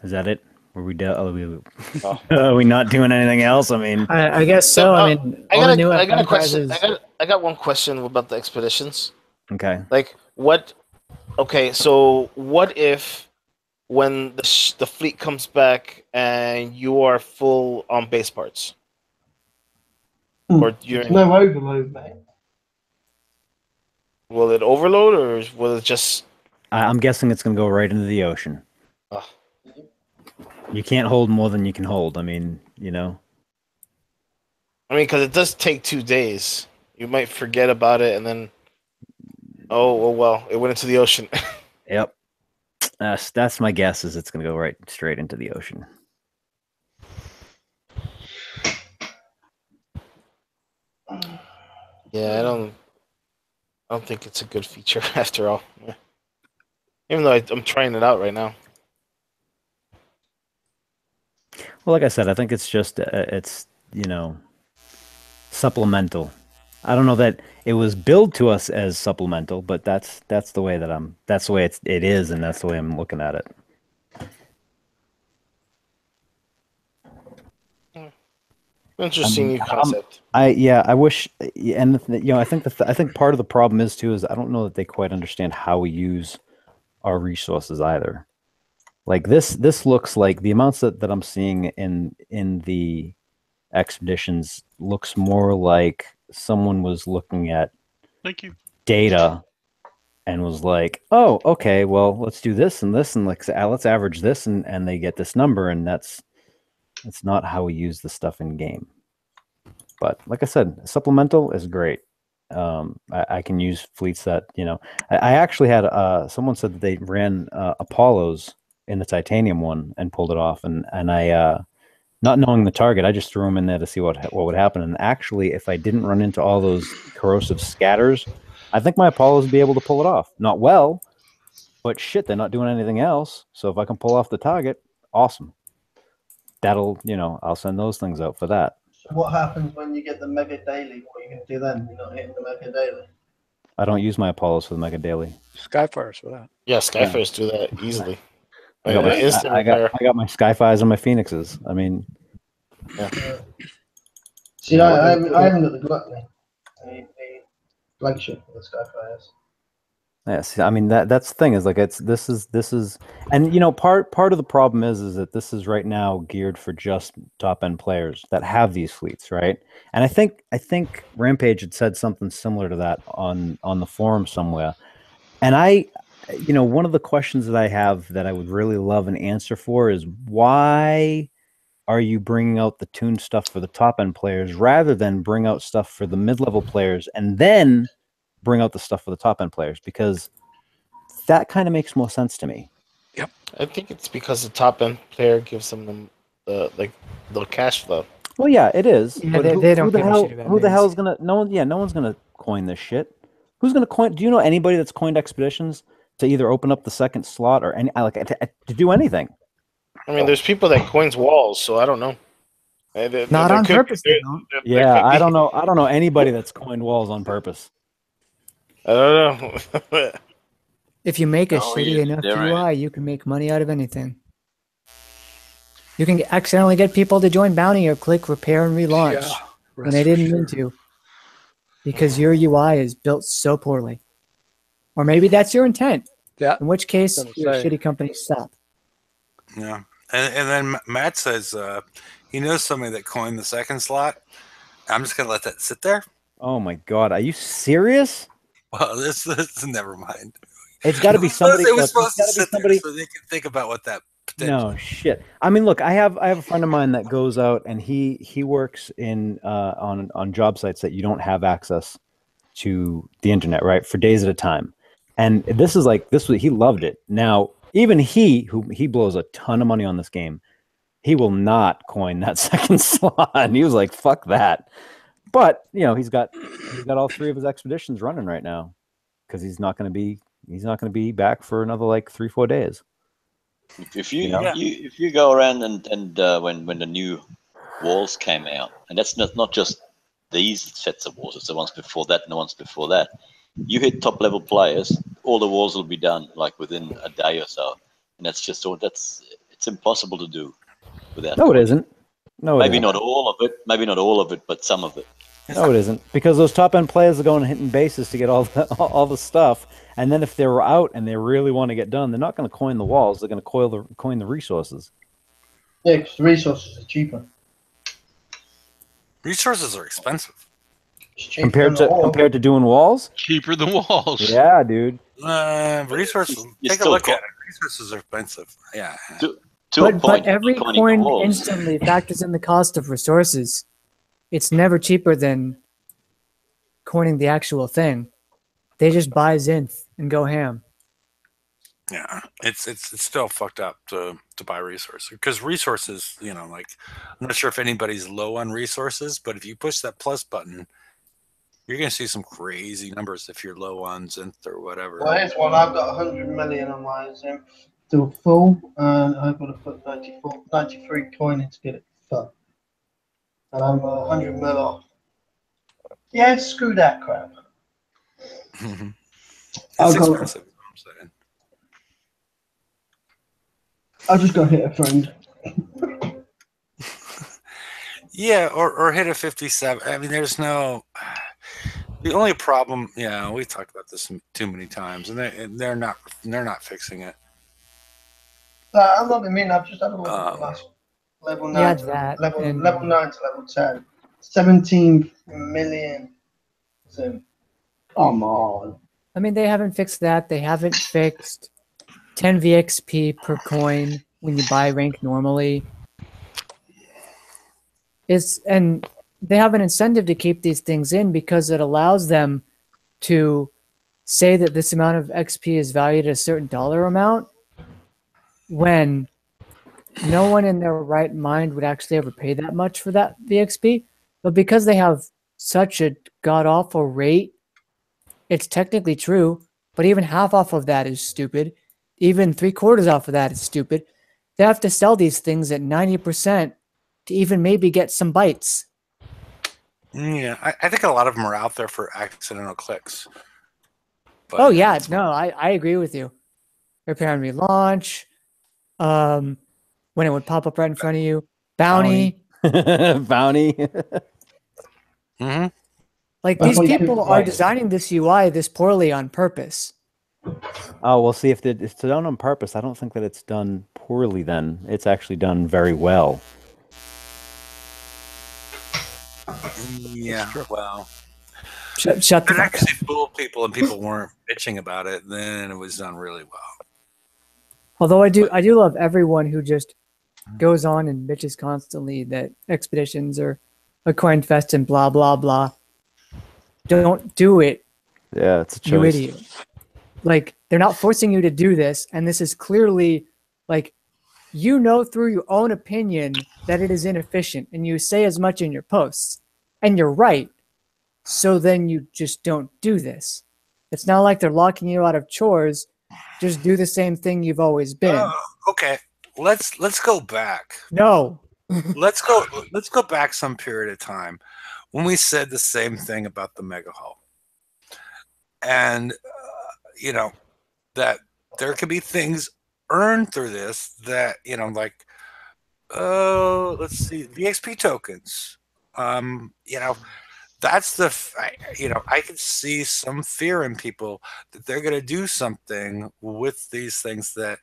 [SPEAKER 10] Is that it? Were we are we not doing anything else? I mean,
[SPEAKER 6] I guess so. I mean,
[SPEAKER 8] I
[SPEAKER 6] all the new
[SPEAKER 8] got a question.
[SPEAKER 6] enterprises.
[SPEAKER 8] I got one question about the expeditions.
[SPEAKER 10] okay.
[SPEAKER 8] Like what? Okay, so what if when the fleet comes back and you are full on base parts, or
[SPEAKER 5] There's no overload, mate.
[SPEAKER 8] Will it overload or will it just?
[SPEAKER 10] I'm guessing it's going to go right into the ocean.
[SPEAKER 8] Ugh.
[SPEAKER 10] You can't hold more than you can hold. I mean, you know.
[SPEAKER 8] I mean, because it does take 2 days. You might forget about it, and then, oh well, it went into the ocean.
[SPEAKER 10] Yep. That's my guess. Is it's going to go right straight into the ocean.
[SPEAKER 8] Yeah, I don't think it's a good feature after all. Even though I'm trying it out right now.
[SPEAKER 10] Well, like I said, I think it's just it's supplemental. I don't know that it was billed to us as supplemental, but that's the way that's the way it is, and that's the way I'm looking at it.
[SPEAKER 8] Interesting new concept.
[SPEAKER 10] I wish, and I think part of the problem is I don't know that they quite understand how we use our resources either. Like this looks like the amounts that I'm seeing in the expeditions looks more like someone was looking at data and was like, oh, okay, well, let's do this and this and like let's average this and they get this number, and that's not how we use the stuff in game. But like I said, supplemental is great. I can use fleets that I actually had someone said that they ran Apollos in the titanium one and pulled it off, and I not knowing the target, I just threw them in there to see what would happen. And actually, if I didn't run into all those corrosive scatters, I think my Apollos would be able to pull it off. Not well, but shit, they're not doing anything else. So if I can pull off the target, awesome. That'll I'll send those things out for that.
[SPEAKER 5] So what happens when you get the Mega Daily? What are you going to do then? You're not hitting the Mega Daily.
[SPEAKER 10] I don't use my Apollos for the Mega Daily.
[SPEAKER 4] Skyfires for that.
[SPEAKER 8] Yeah, Skyfires do that easily.
[SPEAKER 10] I got my Skyfires and my Phoenixes. I mean, yeah.
[SPEAKER 5] See, I haven't got the Gluttony. The flagship for the Skyfires.
[SPEAKER 10] Yes, I mean that's the thing is like this is and part of the problem is that this is right now geared for just top end players that have these fleets, right? And I think Rampage had said something similar to that on the forum somewhere. And one of the questions that I have that I would really love an answer for is why are you bringing out the tuned stuff for the top end players rather than bring out stuff for the mid level players and then bring out the stuff for the top end players, because that kind of makes more sense to me.
[SPEAKER 8] Yep. I think it's because the top end player gives them the cash flow.
[SPEAKER 10] Well, yeah, it is.
[SPEAKER 6] Yeah,
[SPEAKER 10] but
[SPEAKER 6] they don't
[SPEAKER 10] who the
[SPEAKER 6] give a
[SPEAKER 10] hell?
[SPEAKER 6] shit about
[SPEAKER 10] Who the
[SPEAKER 6] base.
[SPEAKER 10] hell is gonna? No one's gonna coin this shit. Who's gonna coin? Do you know anybody that's coined expeditions to either open up the second slot or to do anything?
[SPEAKER 8] I mean, there's people that coins walls, so I don't know.
[SPEAKER 6] Not on purpose, they don't.
[SPEAKER 10] Yeah, I don't know. I don't know anybody that's coined walls on purpose.
[SPEAKER 8] I don't know.
[SPEAKER 6] If you make a shitty enough UI, you can make money out of anything. You can accidentally get people to join Bounty or click repair and relaunch when they didn't mean to, because your UI is built so poorly. Or maybe that's your intent.
[SPEAKER 4] Yeah.
[SPEAKER 6] In which case, your shitty company stop.
[SPEAKER 1] Yeah. And then Matt says he knows somebody that coined the second slot. I'm just going to let that sit there.
[SPEAKER 10] Oh, my God. Are you serious?
[SPEAKER 1] Well, this never mind.
[SPEAKER 10] It's got to be somebody.
[SPEAKER 1] It was supposed to sit there so they can think about what that potential.
[SPEAKER 10] No shit. I mean, look, I have a friend of mine that goes out and he works in on job sites that you don't have access to the internet, right, for days at a time. And he loved it. Now, even he blows a ton of money on this game, he will not coin that second slot. And he was like, "Fuck that." But he's got all three of his expeditions running right now because he's not going to be back for another like 3-4 days.
[SPEAKER 2] If you go around and when the new walls came out, and that's not just these sets of walls, it's the ones before that and the ones before that. You hit top level players, all the walls will be done like within a day or so, and it's It's impossible to do without.
[SPEAKER 10] No, it isn't. No,
[SPEAKER 2] maybe not all of it. Maybe not all of it, but some of it.
[SPEAKER 10] No, it isn't, because those top end players are going and hitting bases to get all the stuff, and then if they're out and they really want to get done, they're not going to coin the walls. They're going to coin the resources.
[SPEAKER 5] Yeah, because the resources are cheaper.
[SPEAKER 1] Resources are expensive.
[SPEAKER 10] Compared to doing walls?
[SPEAKER 7] Cheaper than walls.
[SPEAKER 10] Yeah, dude.
[SPEAKER 1] Resources. Take a look at it. Resources are expensive. Yeah.
[SPEAKER 6] But every coin instantly factors in the cost of resources. It's never cheaper than coining the actual thing. They just buy Zinth and go ham.
[SPEAKER 1] Yeah, it's still fucked up to buy resources, because resources, you know, like, I'm not sure if anybody's low on resources, but if you push that plus button, you're gonna see some crazy numbers if you're low on Zinth or whatever.
[SPEAKER 5] Well, here's one. I've got 100 million on my Zinth to full, and I've got to put 93 coin in to get it full. And I'm 100 mil off. Yeah, screw that crap.
[SPEAKER 1] It's expensive.
[SPEAKER 5] I'll just go hit a friend.
[SPEAKER 1] Yeah, or hit a 57. I mean, there's no. The only problem, yeah, we talked about this too many times, and they're not fixing it.
[SPEAKER 5] I'm not mean. I've just had a look at the last level 9 to level 9 to level 10. 17 million. So, come on.
[SPEAKER 6] I mean, they haven't fixed that. They haven't fixed 10 VXP per coin when you buy rank normally. And they have an incentive to keep these things in because it allows them to say that this amount of XP is valued at a certain dollar amount when no one in their right mind would actually ever pay that much for that VXP. But because they have such a god-awful rate, it's technically true, but even half off of that is stupid. Even 3/4 off of that is stupid. They have to sell these things at 90% to even maybe get some bites.
[SPEAKER 1] Yeah, I think a lot of them are out there for accidental clicks.
[SPEAKER 6] But oh, yeah. No, I agree with you. Repair and relaunch. When it would pop up right in front of you. Bounty.
[SPEAKER 10] Bounty.
[SPEAKER 1] Mm-hmm.
[SPEAKER 6] Like, these people are designing this UI this poorly on purpose.
[SPEAKER 10] Oh, well, see, if it's done on purpose, I don't think that it's done poorly then. It's actually done very well.
[SPEAKER 1] Yeah, well.
[SPEAKER 6] Shut the fuck up.
[SPEAKER 1] Actually fooled people and people weren't bitching about it, then it was done really well.
[SPEAKER 6] Although I do love everyone who just goes on and bitches constantly that expeditions are a coin fest and blah, blah, blah. Don't do it.
[SPEAKER 10] Yeah, it's a choice.
[SPEAKER 6] You idiot. Like, they're not forcing you to do this, and this is clearly, like, you know through your own opinion that it is inefficient, and you say as much in your posts, and you're right, so then you just don't do this. It's not like they're locking you out of chores. Just do the same thing you've always been.
[SPEAKER 1] Okay, let's go back.
[SPEAKER 6] No.
[SPEAKER 1] let's go back some period of time when we said the same thing about the mega hull, and you know that there could be things earned through this that, you know, like, let's see, VXP tokens. You know, that's I could see some fear in people that they're going to do something with these things that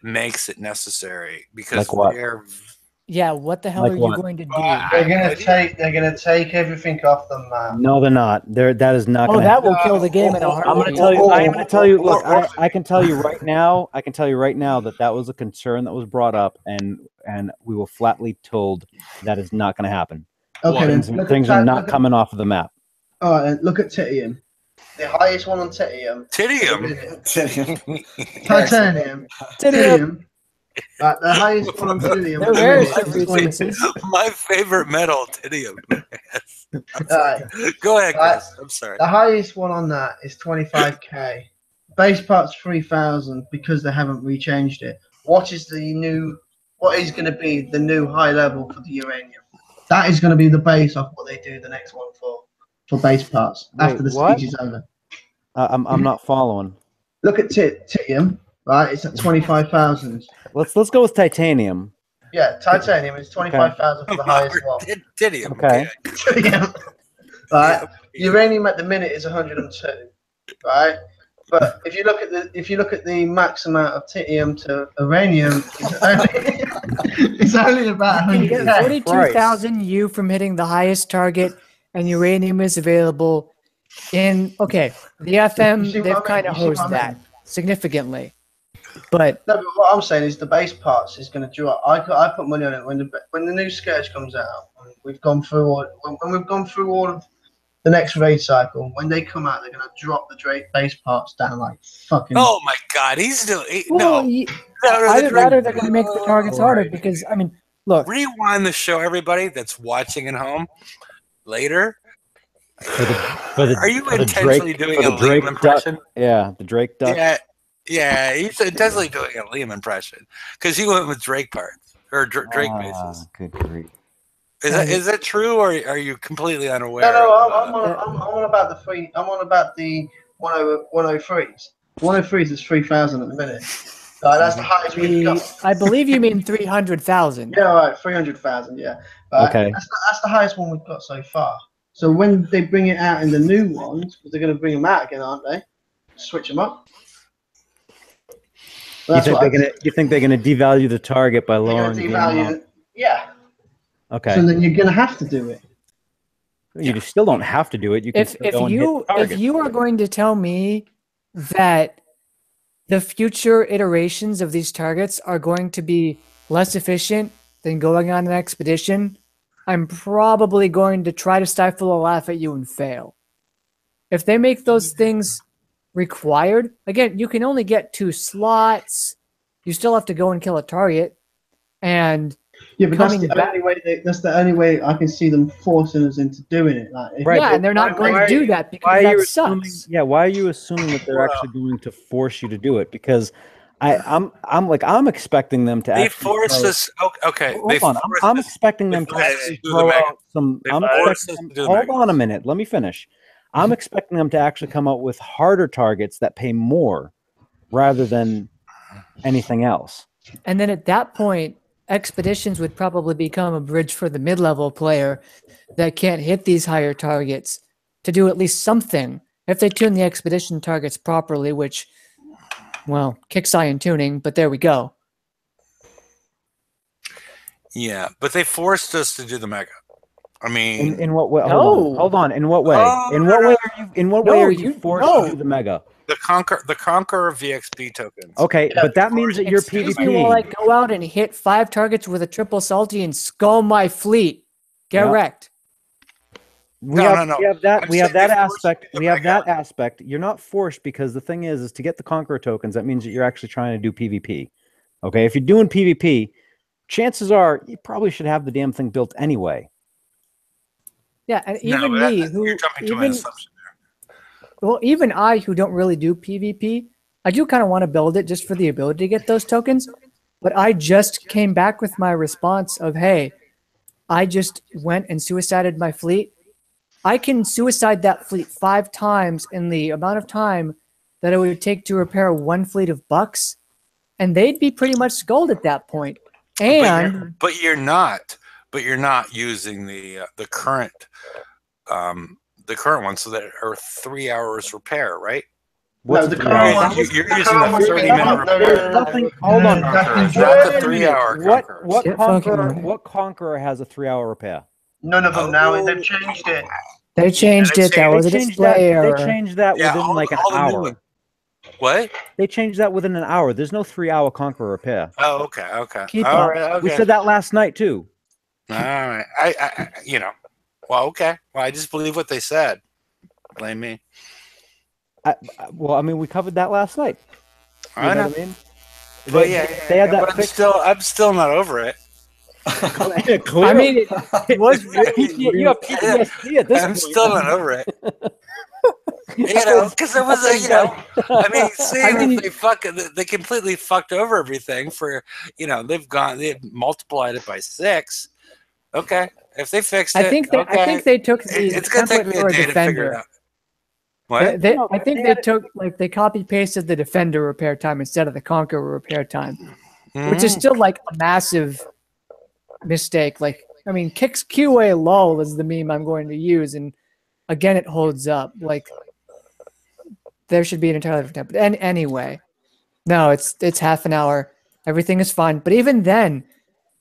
[SPEAKER 1] makes it necessary, because
[SPEAKER 10] like
[SPEAKER 1] they're.
[SPEAKER 6] Yeah, what the hell are you going to do?
[SPEAKER 5] They're gonna take everything off the map.
[SPEAKER 10] No, they're not. That is not.
[SPEAKER 6] Oh, that will kill the game in a heartbeat.
[SPEAKER 10] I'm going to tell you. Look, I can tell you right now. I can tell you right now that was a concern that was brought up, and we were flatly told that is not going to happen.
[SPEAKER 5] Okay,
[SPEAKER 10] things are not coming off of the map.
[SPEAKER 5] All right, look at Titium. The highest one on Titium. Titanium. The highest one on Titium.
[SPEAKER 1] My favorite metal, Titium. Go ahead, Chris. I'm sorry.
[SPEAKER 5] The highest one on that is 25k. Base parts 3,000 because they haven't rechanged it. What is going to be the new high level for the uranium? That is going to be the base of what they do the next one for base parts after the siege is over.
[SPEAKER 10] I'm not following.
[SPEAKER 5] Look at Titium. right? It's at 25,000.
[SPEAKER 10] Let's go with titanium.
[SPEAKER 5] Yeah, titanium is 25,000 for the highest one.
[SPEAKER 1] Titanium.
[SPEAKER 10] Okay.
[SPEAKER 5] Titanium. Right. Uranium at the minute is 102. Right. But if you look at the max amount of titanium to uranium, it's only about
[SPEAKER 6] You can
[SPEAKER 5] 100.
[SPEAKER 6] get 42,000 U from hitting the highest target, and uranium is available in the FM. They've kind of hosed that significantly, but
[SPEAKER 5] no. But what I'm saying is the base parts is going to drop. I put money on it when the new Scourge comes out. We've gone through all of the next raid cycle. When they come out, they're going to drop the base parts down like fucking.
[SPEAKER 1] Oh my God, he's doing
[SPEAKER 6] Either that or they're going to make the targets harder because I mean, look.
[SPEAKER 1] Rewind the show, everybody that's watching at home later. Are you intentionally doing a Liam impression?
[SPEAKER 10] Yeah, the Drake duck.
[SPEAKER 1] Yeah, he's intentionally doing a Liam impression because he went with Drake parts or Drake bases.
[SPEAKER 10] Good grief.
[SPEAKER 1] Is that true, or are you completely unaware?
[SPEAKER 5] No, I'm on about the free. I'm on about the 103s. 103s is 3,000 at the minute. That's the highest we've got.
[SPEAKER 6] I believe you mean 300,000.
[SPEAKER 5] Yeah, right, 300,000. Yeah. Okay. That's the highest one we've got so far. So when they bring it out in the new ones, because they're going to bring them out again, aren't they? Switch them up.
[SPEAKER 10] You think they're gonna devalue the target by lowering the amount?
[SPEAKER 5] Yeah.
[SPEAKER 10] Okay.
[SPEAKER 5] So then you're gonna have to do it.
[SPEAKER 10] You still don't have to do it. You can
[SPEAKER 6] if you are going to tell me that the future iterations of these targets are going to be less efficient than going on an expedition, I'm probably going to try to stifle a laugh at you and fail. If they make those things required, again, you can only get 2 slots. You still have to go and kill a target. And
[SPEAKER 5] yeah, but that's the only way I can see them forcing us into doing it.
[SPEAKER 6] Yeah, and they're not going to do that because that sucks.
[SPEAKER 10] Why are you assuming that they're actually going to force you to do it? Because I'm expecting them to.
[SPEAKER 1] They force us. Okay,
[SPEAKER 10] hold on. I'm expecting them to actually throw out some. Hold on a minute. Let me finish. I'm expecting them to actually come out with harder targets that pay more, rather than anything else.
[SPEAKER 6] And then at that point, expeditions would probably become a bridge for the mid-level player that can't hit these higher targets to do at least something if they tune the expedition targets properly, which, well, kicks eye in tuning, but there we go.
[SPEAKER 1] Yeah, but they forced us to do the mega. I mean,
[SPEAKER 10] in what way? Hold on. In what way? In what way are you forced to do the mega?
[SPEAKER 1] The Conqueror VXP tokens.
[SPEAKER 10] Okay, but that means that you're PvP.
[SPEAKER 6] While I go out and hit 5 targets with a triple salty and skull my fleet. Get wrecked.
[SPEAKER 10] We have that aspect. You're not forced because the thing is to get the Conqueror tokens, that means that you're actually trying to do PvP. Okay, if you're doing PvP, chances are you probably should have the damn thing built anyway.
[SPEAKER 6] Yeah, and even I who don't really do PvP, I do kind of want to build it just for the ability to get those tokens. But I just came back with my response of, hey, I just went and suicided my fleet. I can suicide that fleet 5 times in the amount of time that it would take to repair 1 fleet of bucks, and they'd be pretty much skulled at that point. And
[SPEAKER 1] but you're not using the current one, so that are 3 hours repair, right?
[SPEAKER 5] No, the current one.
[SPEAKER 1] You're using the 30-minute repair.
[SPEAKER 10] Hold on.
[SPEAKER 1] Not the 3-hour Conqueror.
[SPEAKER 10] What Conqueror has a 3-hour repair?
[SPEAKER 5] None of them now. They've changed it.
[SPEAKER 6] They changed it. That was a display error.
[SPEAKER 10] They changed that within like an hour.
[SPEAKER 1] What?
[SPEAKER 10] They changed that within an hour. There's no 3-hour Conqueror repair.
[SPEAKER 1] Oh, okay.
[SPEAKER 10] All right, we said that last night too.
[SPEAKER 1] All right. I well, okay. Well, I just believe what they said. Blame me.
[SPEAKER 10] We covered that last night.
[SPEAKER 1] I know.
[SPEAKER 10] What I mean?
[SPEAKER 1] They had that. But I'm still not over it.
[SPEAKER 6] I mean, it was you have PTSD at this point.
[SPEAKER 1] I'm still not over it. Because it was they completely fucked over everything for, they've multiplied it by 6. Okay, if they fixed it,
[SPEAKER 6] I think they took the
[SPEAKER 1] it's gonna take me a day to figure it out. What?
[SPEAKER 6] I think they took they copy pasted the Defender repair time instead of the Conqueror repair time, which is still like a massive mistake. Like, I mean, kicks QA lull is the meme I'm going to use, and again, it holds up. Like, there should be an entirely different time. But anyway, no, it's half an hour. Everything is fine. But even then,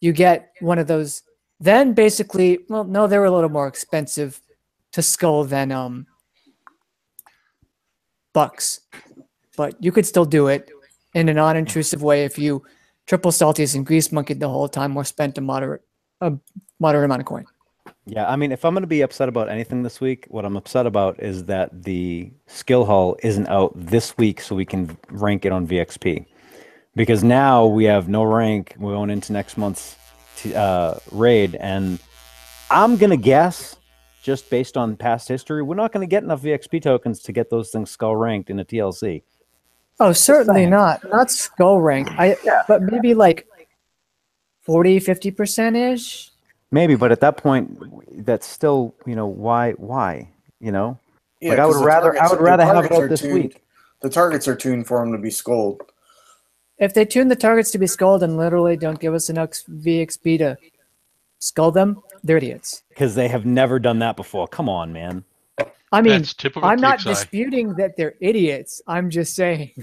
[SPEAKER 6] you get one of those. Then basically, well, no, they were a little more expensive to skull than bucks, but you could still do it in a non-intrusive way if you triple salties and grease monkeyed the whole time or spent a moderate amount of coin.
[SPEAKER 10] Yeah, I mean, if I'm going to be upset about anything this week, what I'm upset about is that the skill hull isn't out this week so we can rank it on VXP. Because now we have no rank. We're going into next month's raid, and I'm going to guess, just based on past history, we're not going to get enough VXP tokens to get those things skull ranked in a TLC.
[SPEAKER 6] Oh, certainly not. Not skull rank. But maybe like 40, 50%-ish?
[SPEAKER 10] Maybe, but at that point, that's still, why, Yeah, like I would rather have it out this week.
[SPEAKER 3] The targets are tuned for them to be skulled.
[SPEAKER 6] If they tune the targets to be skulled and literally don't give us enough VXP to skull them, they're idiots.
[SPEAKER 10] Because they have never done that before. Come on, man.
[SPEAKER 6] I mean, I'm not disputing that they're idiots. I'm just saying.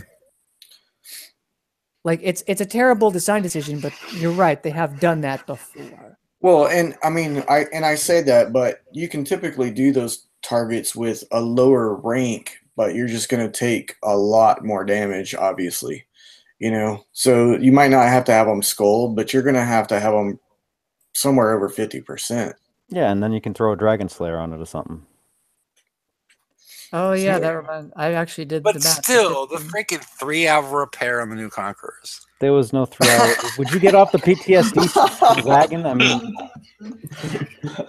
[SPEAKER 6] Like, it's a terrible design decision, but you're right. They have done that before.
[SPEAKER 3] Well, and I mean, I say that, but you can typically do those targets with a lower rank, but you're just going to take a lot more damage, obviously. So you might not have to have them skulled, but you're going to have them somewhere over 50%.
[SPEAKER 10] Yeah, and then you can throw a Dragon Slayer on it or something.
[SPEAKER 6] Oh yeah, that reminds. I actually did.
[SPEAKER 1] But still, the freaking 3-hour repair on the new Conquerors.
[SPEAKER 10] There was no 3 hours. Would you get off the PTSD wagon? I mean,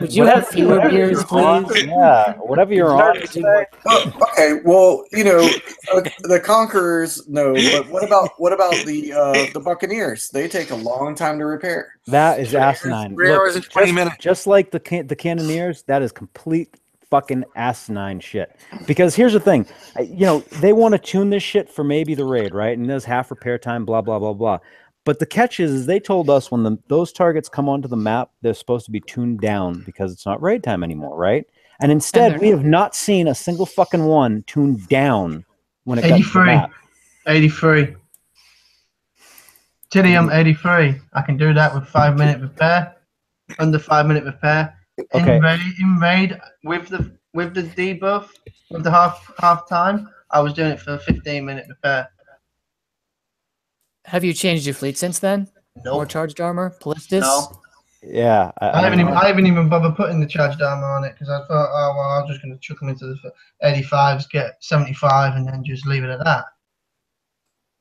[SPEAKER 6] would you have fewer beers, please?
[SPEAKER 10] Yeah, whatever you're on.
[SPEAKER 3] Okay, well, the Conquerors, no, but what about the Buccaneers? They take a long time to repair.
[SPEAKER 10] That is asinine.
[SPEAKER 1] 3 hours and 20 minutes.
[SPEAKER 10] Just like the Cannoneers, that is complete fucking asinine shit. Because here's the thing, they want to tune this shit for maybe the raid, right? And there's half repair time, blah blah blah blah. But the catch is they told us when those targets come onto the map, they're supposed to be tuned down because it's not raid time anymore, right? And instead, we have not seen a single fucking one tuned down when it got to the map.
[SPEAKER 5] 83. Tinium 83. I can do that with 5-minute repair, under 5-minute repair.
[SPEAKER 10] Okay.
[SPEAKER 5] In raid with the debuff, with the half time, I was doing it for a 15-minute repair.
[SPEAKER 6] Have you changed your fleet since then?
[SPEAKER 5] No.
[SPEAKER 6] More charged armor, Ballistus?
[SPEAKER 5] No.
[SPEAKER 10] Yeah,
[SPEAKER 5] I haven't even bothered putting the charged armor on it because I thought, oh well, I'm just going to chuck them into the 85s, get 75, and then just leave it at that.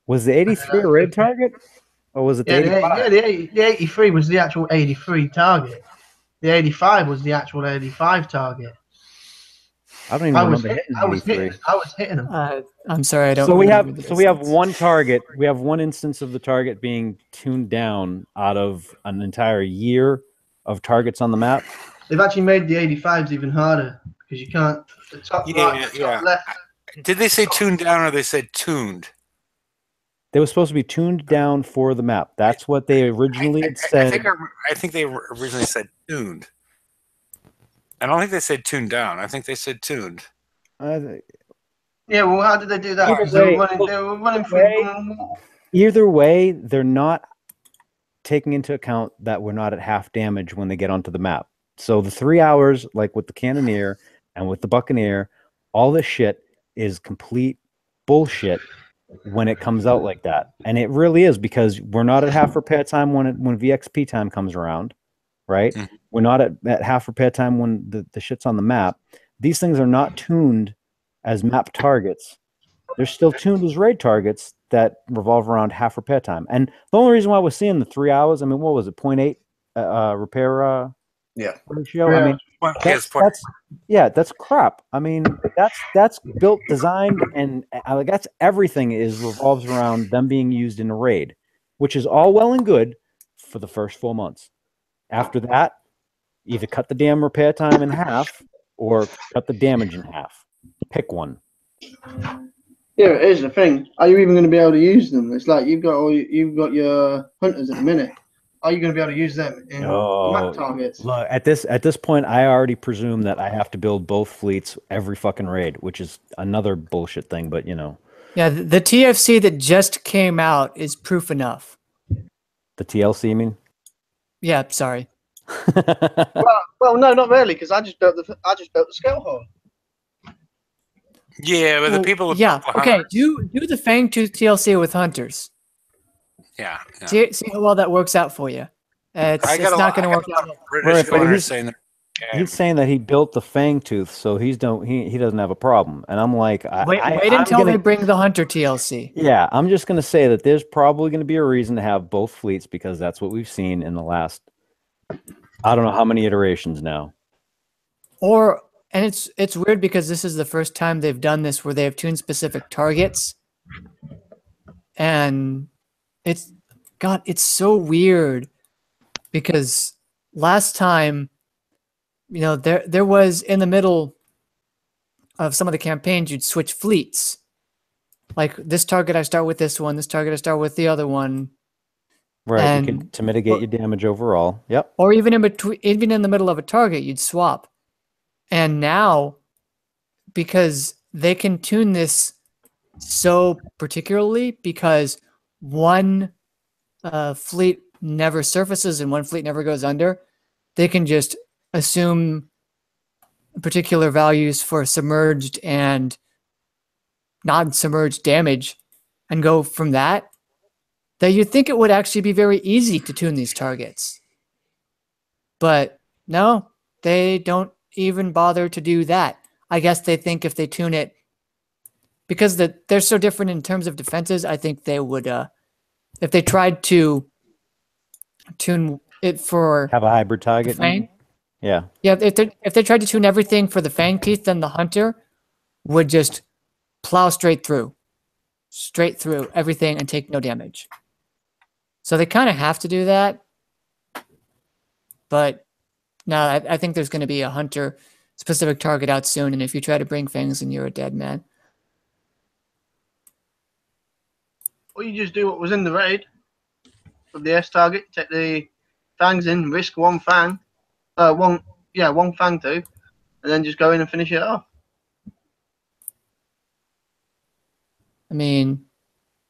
[SPEAKER 10] Was the 83 a raid target, or was it the 85?
[SPEAKER 5] The 83 was the actual 83 target. The 85 was the actual 85 target.
[SPEAKER 10] I don't even remember hitting 83.
[SPEAKER 5] I was hitting them.
[SPEAKER 6] I'm sorry, I don't.
[SPEAKER 10] So we have one target. We have one instance of the target being tuned down out of an entire year of targets on the map.
[SPEAKER 5] They've actually made the 85s even harder because you can't. The top right, the top left.
[SPEAKER 1] Did they say tuned down or they said tuned?
[SPEAKER 10] They were supposed to be tuned down for the map. That's what they originally had said.
[SPEAKER 1] I think they originally said tuned. I don't think they said tuned down. I think they said tuned.
[SPEAKER 5] Yeah, well, how did they do that?
[SPEAKER 10] Either way, they're not taking into account that we're not at half damage when they get onto the map. So the 3 hours, like with the Cannoneer and with the Buccaneer, all this shit is complete bullshit when it comes out like that. And it really is, because we're not at half repair time when VXP time comes around, right? Mm-hmm. We're not at half repair time when the shit's on the map. These things are not tuned as map targets. They're still tuned as raid targets that revolve around half repair time. And the only reason why we're seeing the 3 hours, I mean, what was it, 0.8 repair ratio?
[SPEAKER 5] Yeah.
[SPEAKER 10] I mean, that's crap. I mean, that's built, designed, and that's everything revolves around them being used in a raid, which is all well and good for the first 4 months. After that, either cut the damn repair time in half or cut the damage in half. Pick one.
[SPEAKER 5] Yeah, here's the thing. Are you even going to be able to use them? It's like you've got your hunters at the minute. Are you going to be able to use them in map targets?
[SPEAKER 10] Look, at this point, I already presume that I have to build both fleets every fucking raid, which is another bullshit thing. But you know,
[SPEAKER 6] yeah, the TFC that just came out is proof enough.
[SPEAKER 10] The TLC, you mean?
[SPEAKER 6] Yeah, sorry.
[SPEAKER 5] well, no, not really, because I just built the scale hole.
[SPEAKER 1] Yeah, but the people with
[SPEAKER 6] okay, do the Fangtooth TLC with hunters.
[SPEAKER 1] Yeah.
[SPEAKER 6] See how well that works out for you. It's not going to work out.
[SPEAKER 1] British owners saying that
[SPEAKER 10] he's saying that he built the Fangtooth, so he doesn't have a problem. And I'm like,
[SPEAKER 6] wait until they bring the hunter TLC.
[SPEAKER 10] Yeah, I'm just going to say that there's probably going to be a reason to have both fleets because that's what we've seen in the last, I don't know how many iterations now.
[SPEAKER 6] And it's weird because this is the first time they've done this where they have tuned specific targets. And it's so weird because last time, you know, there was in the middle of some of the campaigns, you'd switch fleets. Like this target, I start with this one. This target, I start with the other one.
[SPEAKER 10] Right, to mitigate your damage overall. Yep.
[SPEAKER 6] Or even in the middle of a target, you'd swap. And now, because they can tune this so particularly because one fleet never surfaces and one fleet never goes under, they can just assume particular values for submerged and non-submerged damage and go from that you'd think it would actually be very easy to tune these targets. But no, they don't even bother to do that. I guess they think if they tune it, because they're so different in terms of defenses, I think they would, if they tried to tune it for...
[SPEAKER 10] Have a hybrid target?
[SPEAKER 6] Fang,
[SPEAKER 10] yeah.
[SPEAKER 6] Yeah, if they tried to tune everything for the Fang Teeth, then the Hunter would just plow straight through everything and take no damage. So they kind of have to do that. But no, I think there's going to be a Hunter specific target out soon, and if you try to bring Fangs, then you're a dead man.
[SPEAKER 5] Or you just do what was in the raid of the S target, take the Fangs in, risk one Fang, one Fang too, and then just go in and finish it off.
[SPEAKER 6] I mean,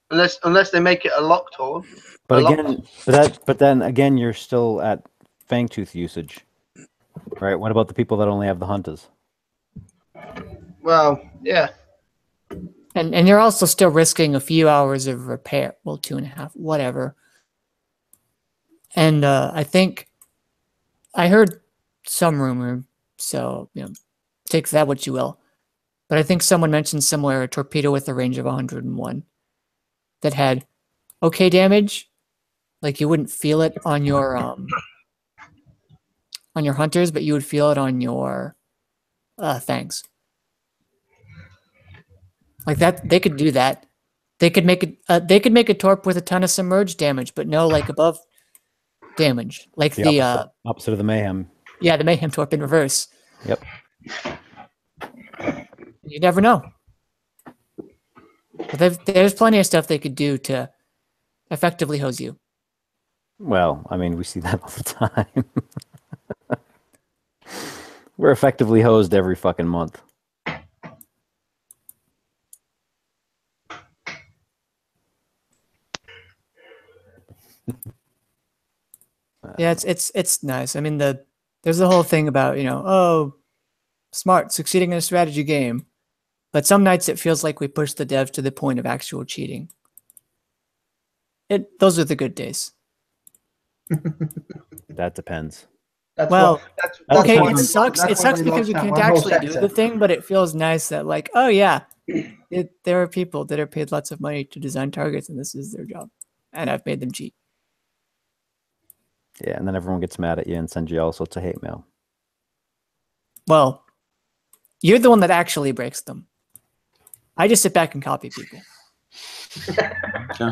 [SPEAKER 5] unless they make it a locked horde.
[SPEAKER 10] But then again, you're still at Fangtooth usage, right? What about the people that only have the hunters?
[SPEAKER 5] Well, yeah.
[SPEAKER 6] And you're also still risking a few hours of repair. Well, 2.5, whatever. And I think I heard some rumor, so take that what you will. But I think someone mentioned somewhere a torpedo with a range of 101 that had okay damage, like you wouldn't feel it on your hunters, but you would feel it on your Fangs. Like that, they could do that. They could make it. They could make a torp with a ton of submerged damage, but no like above damage, like the
[SPEAKER 10] opposite of the mayhem.
[SPEAKER 6] Yeah, the mayhem torp in reverse.
[SPEAKER 10] Yep.
[SPEAKER 6] You never know. But there's plenty of stuff they could do to effectively hose you.
[SPEAKER 10] Well, I mean, we see that all the time. We're effectively hosed every fucking month.
[SPEAKER 6] Yeah, it's nice. I mean, there's the whole thing about smart succeeding in a strategy game, but some nights it feels like we push the devs to the point of actual cheating. Those are the good days.
[SPEAKER 10] That depends.
[SPEAKER 6] It sucks. It sucks because you can't actually do the thing, but it feels nice that there are people that are paid lots of money to design targets, and this is their job, and I've made them cheat.
[SPEAKER 10] Yeah, and then everyone gets mad at you and sends you all sorts of hate mail.
[SPEAKER 6] Well, you're the one that actually breaks them. I just sit back and copy people.
[SPEAKER 1] Okay.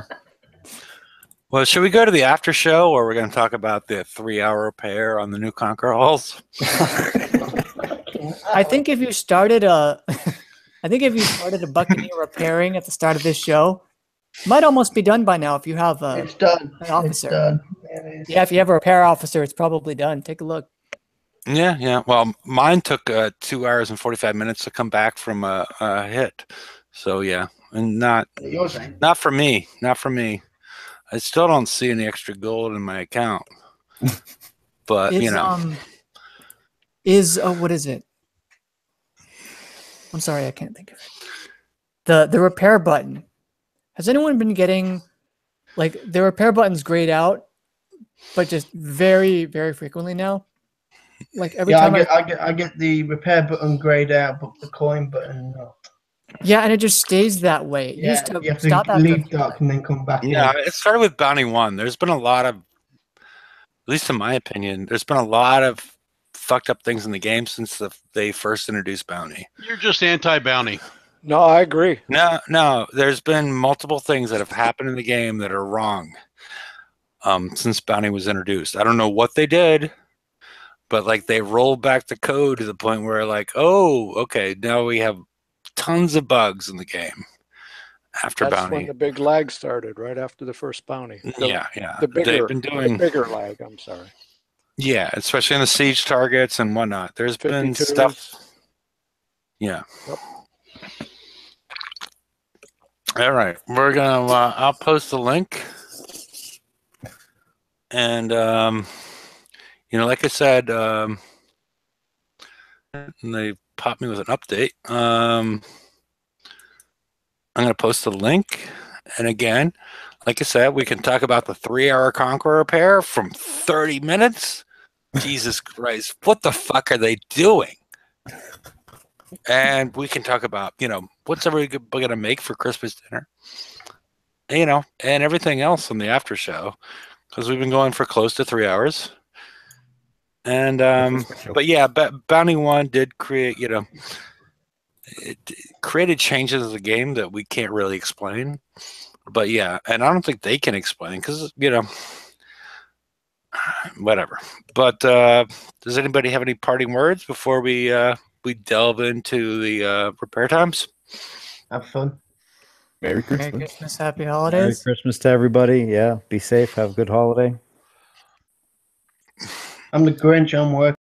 [SPEAKER 1] Well, should we go to the after show, or we're going to talk about the 3-hour repair on the new Conqueror hulls?
[SPEAKER 6] I think if you started I think if you started a Buccaneer repairing at the start of this show, might almost be done by now if you have
[SPEAKER 5] it's done.
[SPEAKER 6] an officer.
[SPEAKER 5] It's done.
[SPEAKER 6] Yeah, if you have a repair officer, it's probably done. Take a look.
[SPEAKER 1] Yeah. Well, mine took 2 hours and 45 minutes to come back from a hit. So yeah, and not for me. Not for me. I still don't see any extra gold in my account. But
[SPEAKER 6] what is it? I'm sorry, I can't think of it. The repair button. Has anyone been getting like the repair button's grayed out, but just very, very frequently now? Like every time
[SPEAKER 5] I get the repair button grayed out, but the coin button not.
[SPEAKER 6] Yeah, and it just stays that way. It used to stop after
[SPEAKER 5] leave dark and then come back.
[SPEAKER 1] Yeah, it started with Bounty 1. There's been a lot of, at least in my opinion, there's been a lot of fucked up things in the game since they first introduced Bounty.
[SPEAKER 7] You're just anti-Bounty.
[SPEAKER 4] No, I agree.
[SPEAKER 1] No, there's been multiple things that have happened in the game that are wrong since Bounty was introduced. I don't know what they did, but like they rolled back the code to the point where like, oh, okay, now we have tons of bugs in the game after
[SPEAKER 4] That's
[SPEAKER 1] Bounty.
[SPEAKER 4] when the big lag started, right after the first Bounty.
[SPEAKER 1] Yeah.
[SPEAKER 4] The bigger,
[SPEAKER 1] They've been doing
[SPEAKER 4] the bigger lag, I'm sorry.
[SPEAKER 1] Yeah, especially in the siege targets and whatnot. There's been
[SPEAKER 4] 52s.
[SPEAKER 1] stuff. Yeah.
[SPEAKER 4] Yep.
[SPEAKER 1] All right, we're gonna. I'll post the link, and like I said, they popped me with an update. I'm gonna post the link, and again, like I said, we can talk about the 3-hour Conqueror repair from 30 minutes. Jesus Christ, what the fuck are they doing? And we can talk about, what's everybody going to make for Christmas dinner, and everything else on the after show, because we've been going for close to 3 hours. And, but yeah, Bounty 1 did create, it created changes in the game that we can't really explain. But yeah, and I don't think they can explain because, whatever. But does anybody have any parting words before we delve into the repair times?
[SPEAKER 5] Have fun.
[SPEAKER 9] Merry Christmas.
[SPEAKER 6] Merry Christmas, happy holidays.
[SPEAKER 10] Merry Christmas to everybody. Yeah, be safe. Have a good holiday.
[SPEAKER 5] I'm the Grinch. I'm working.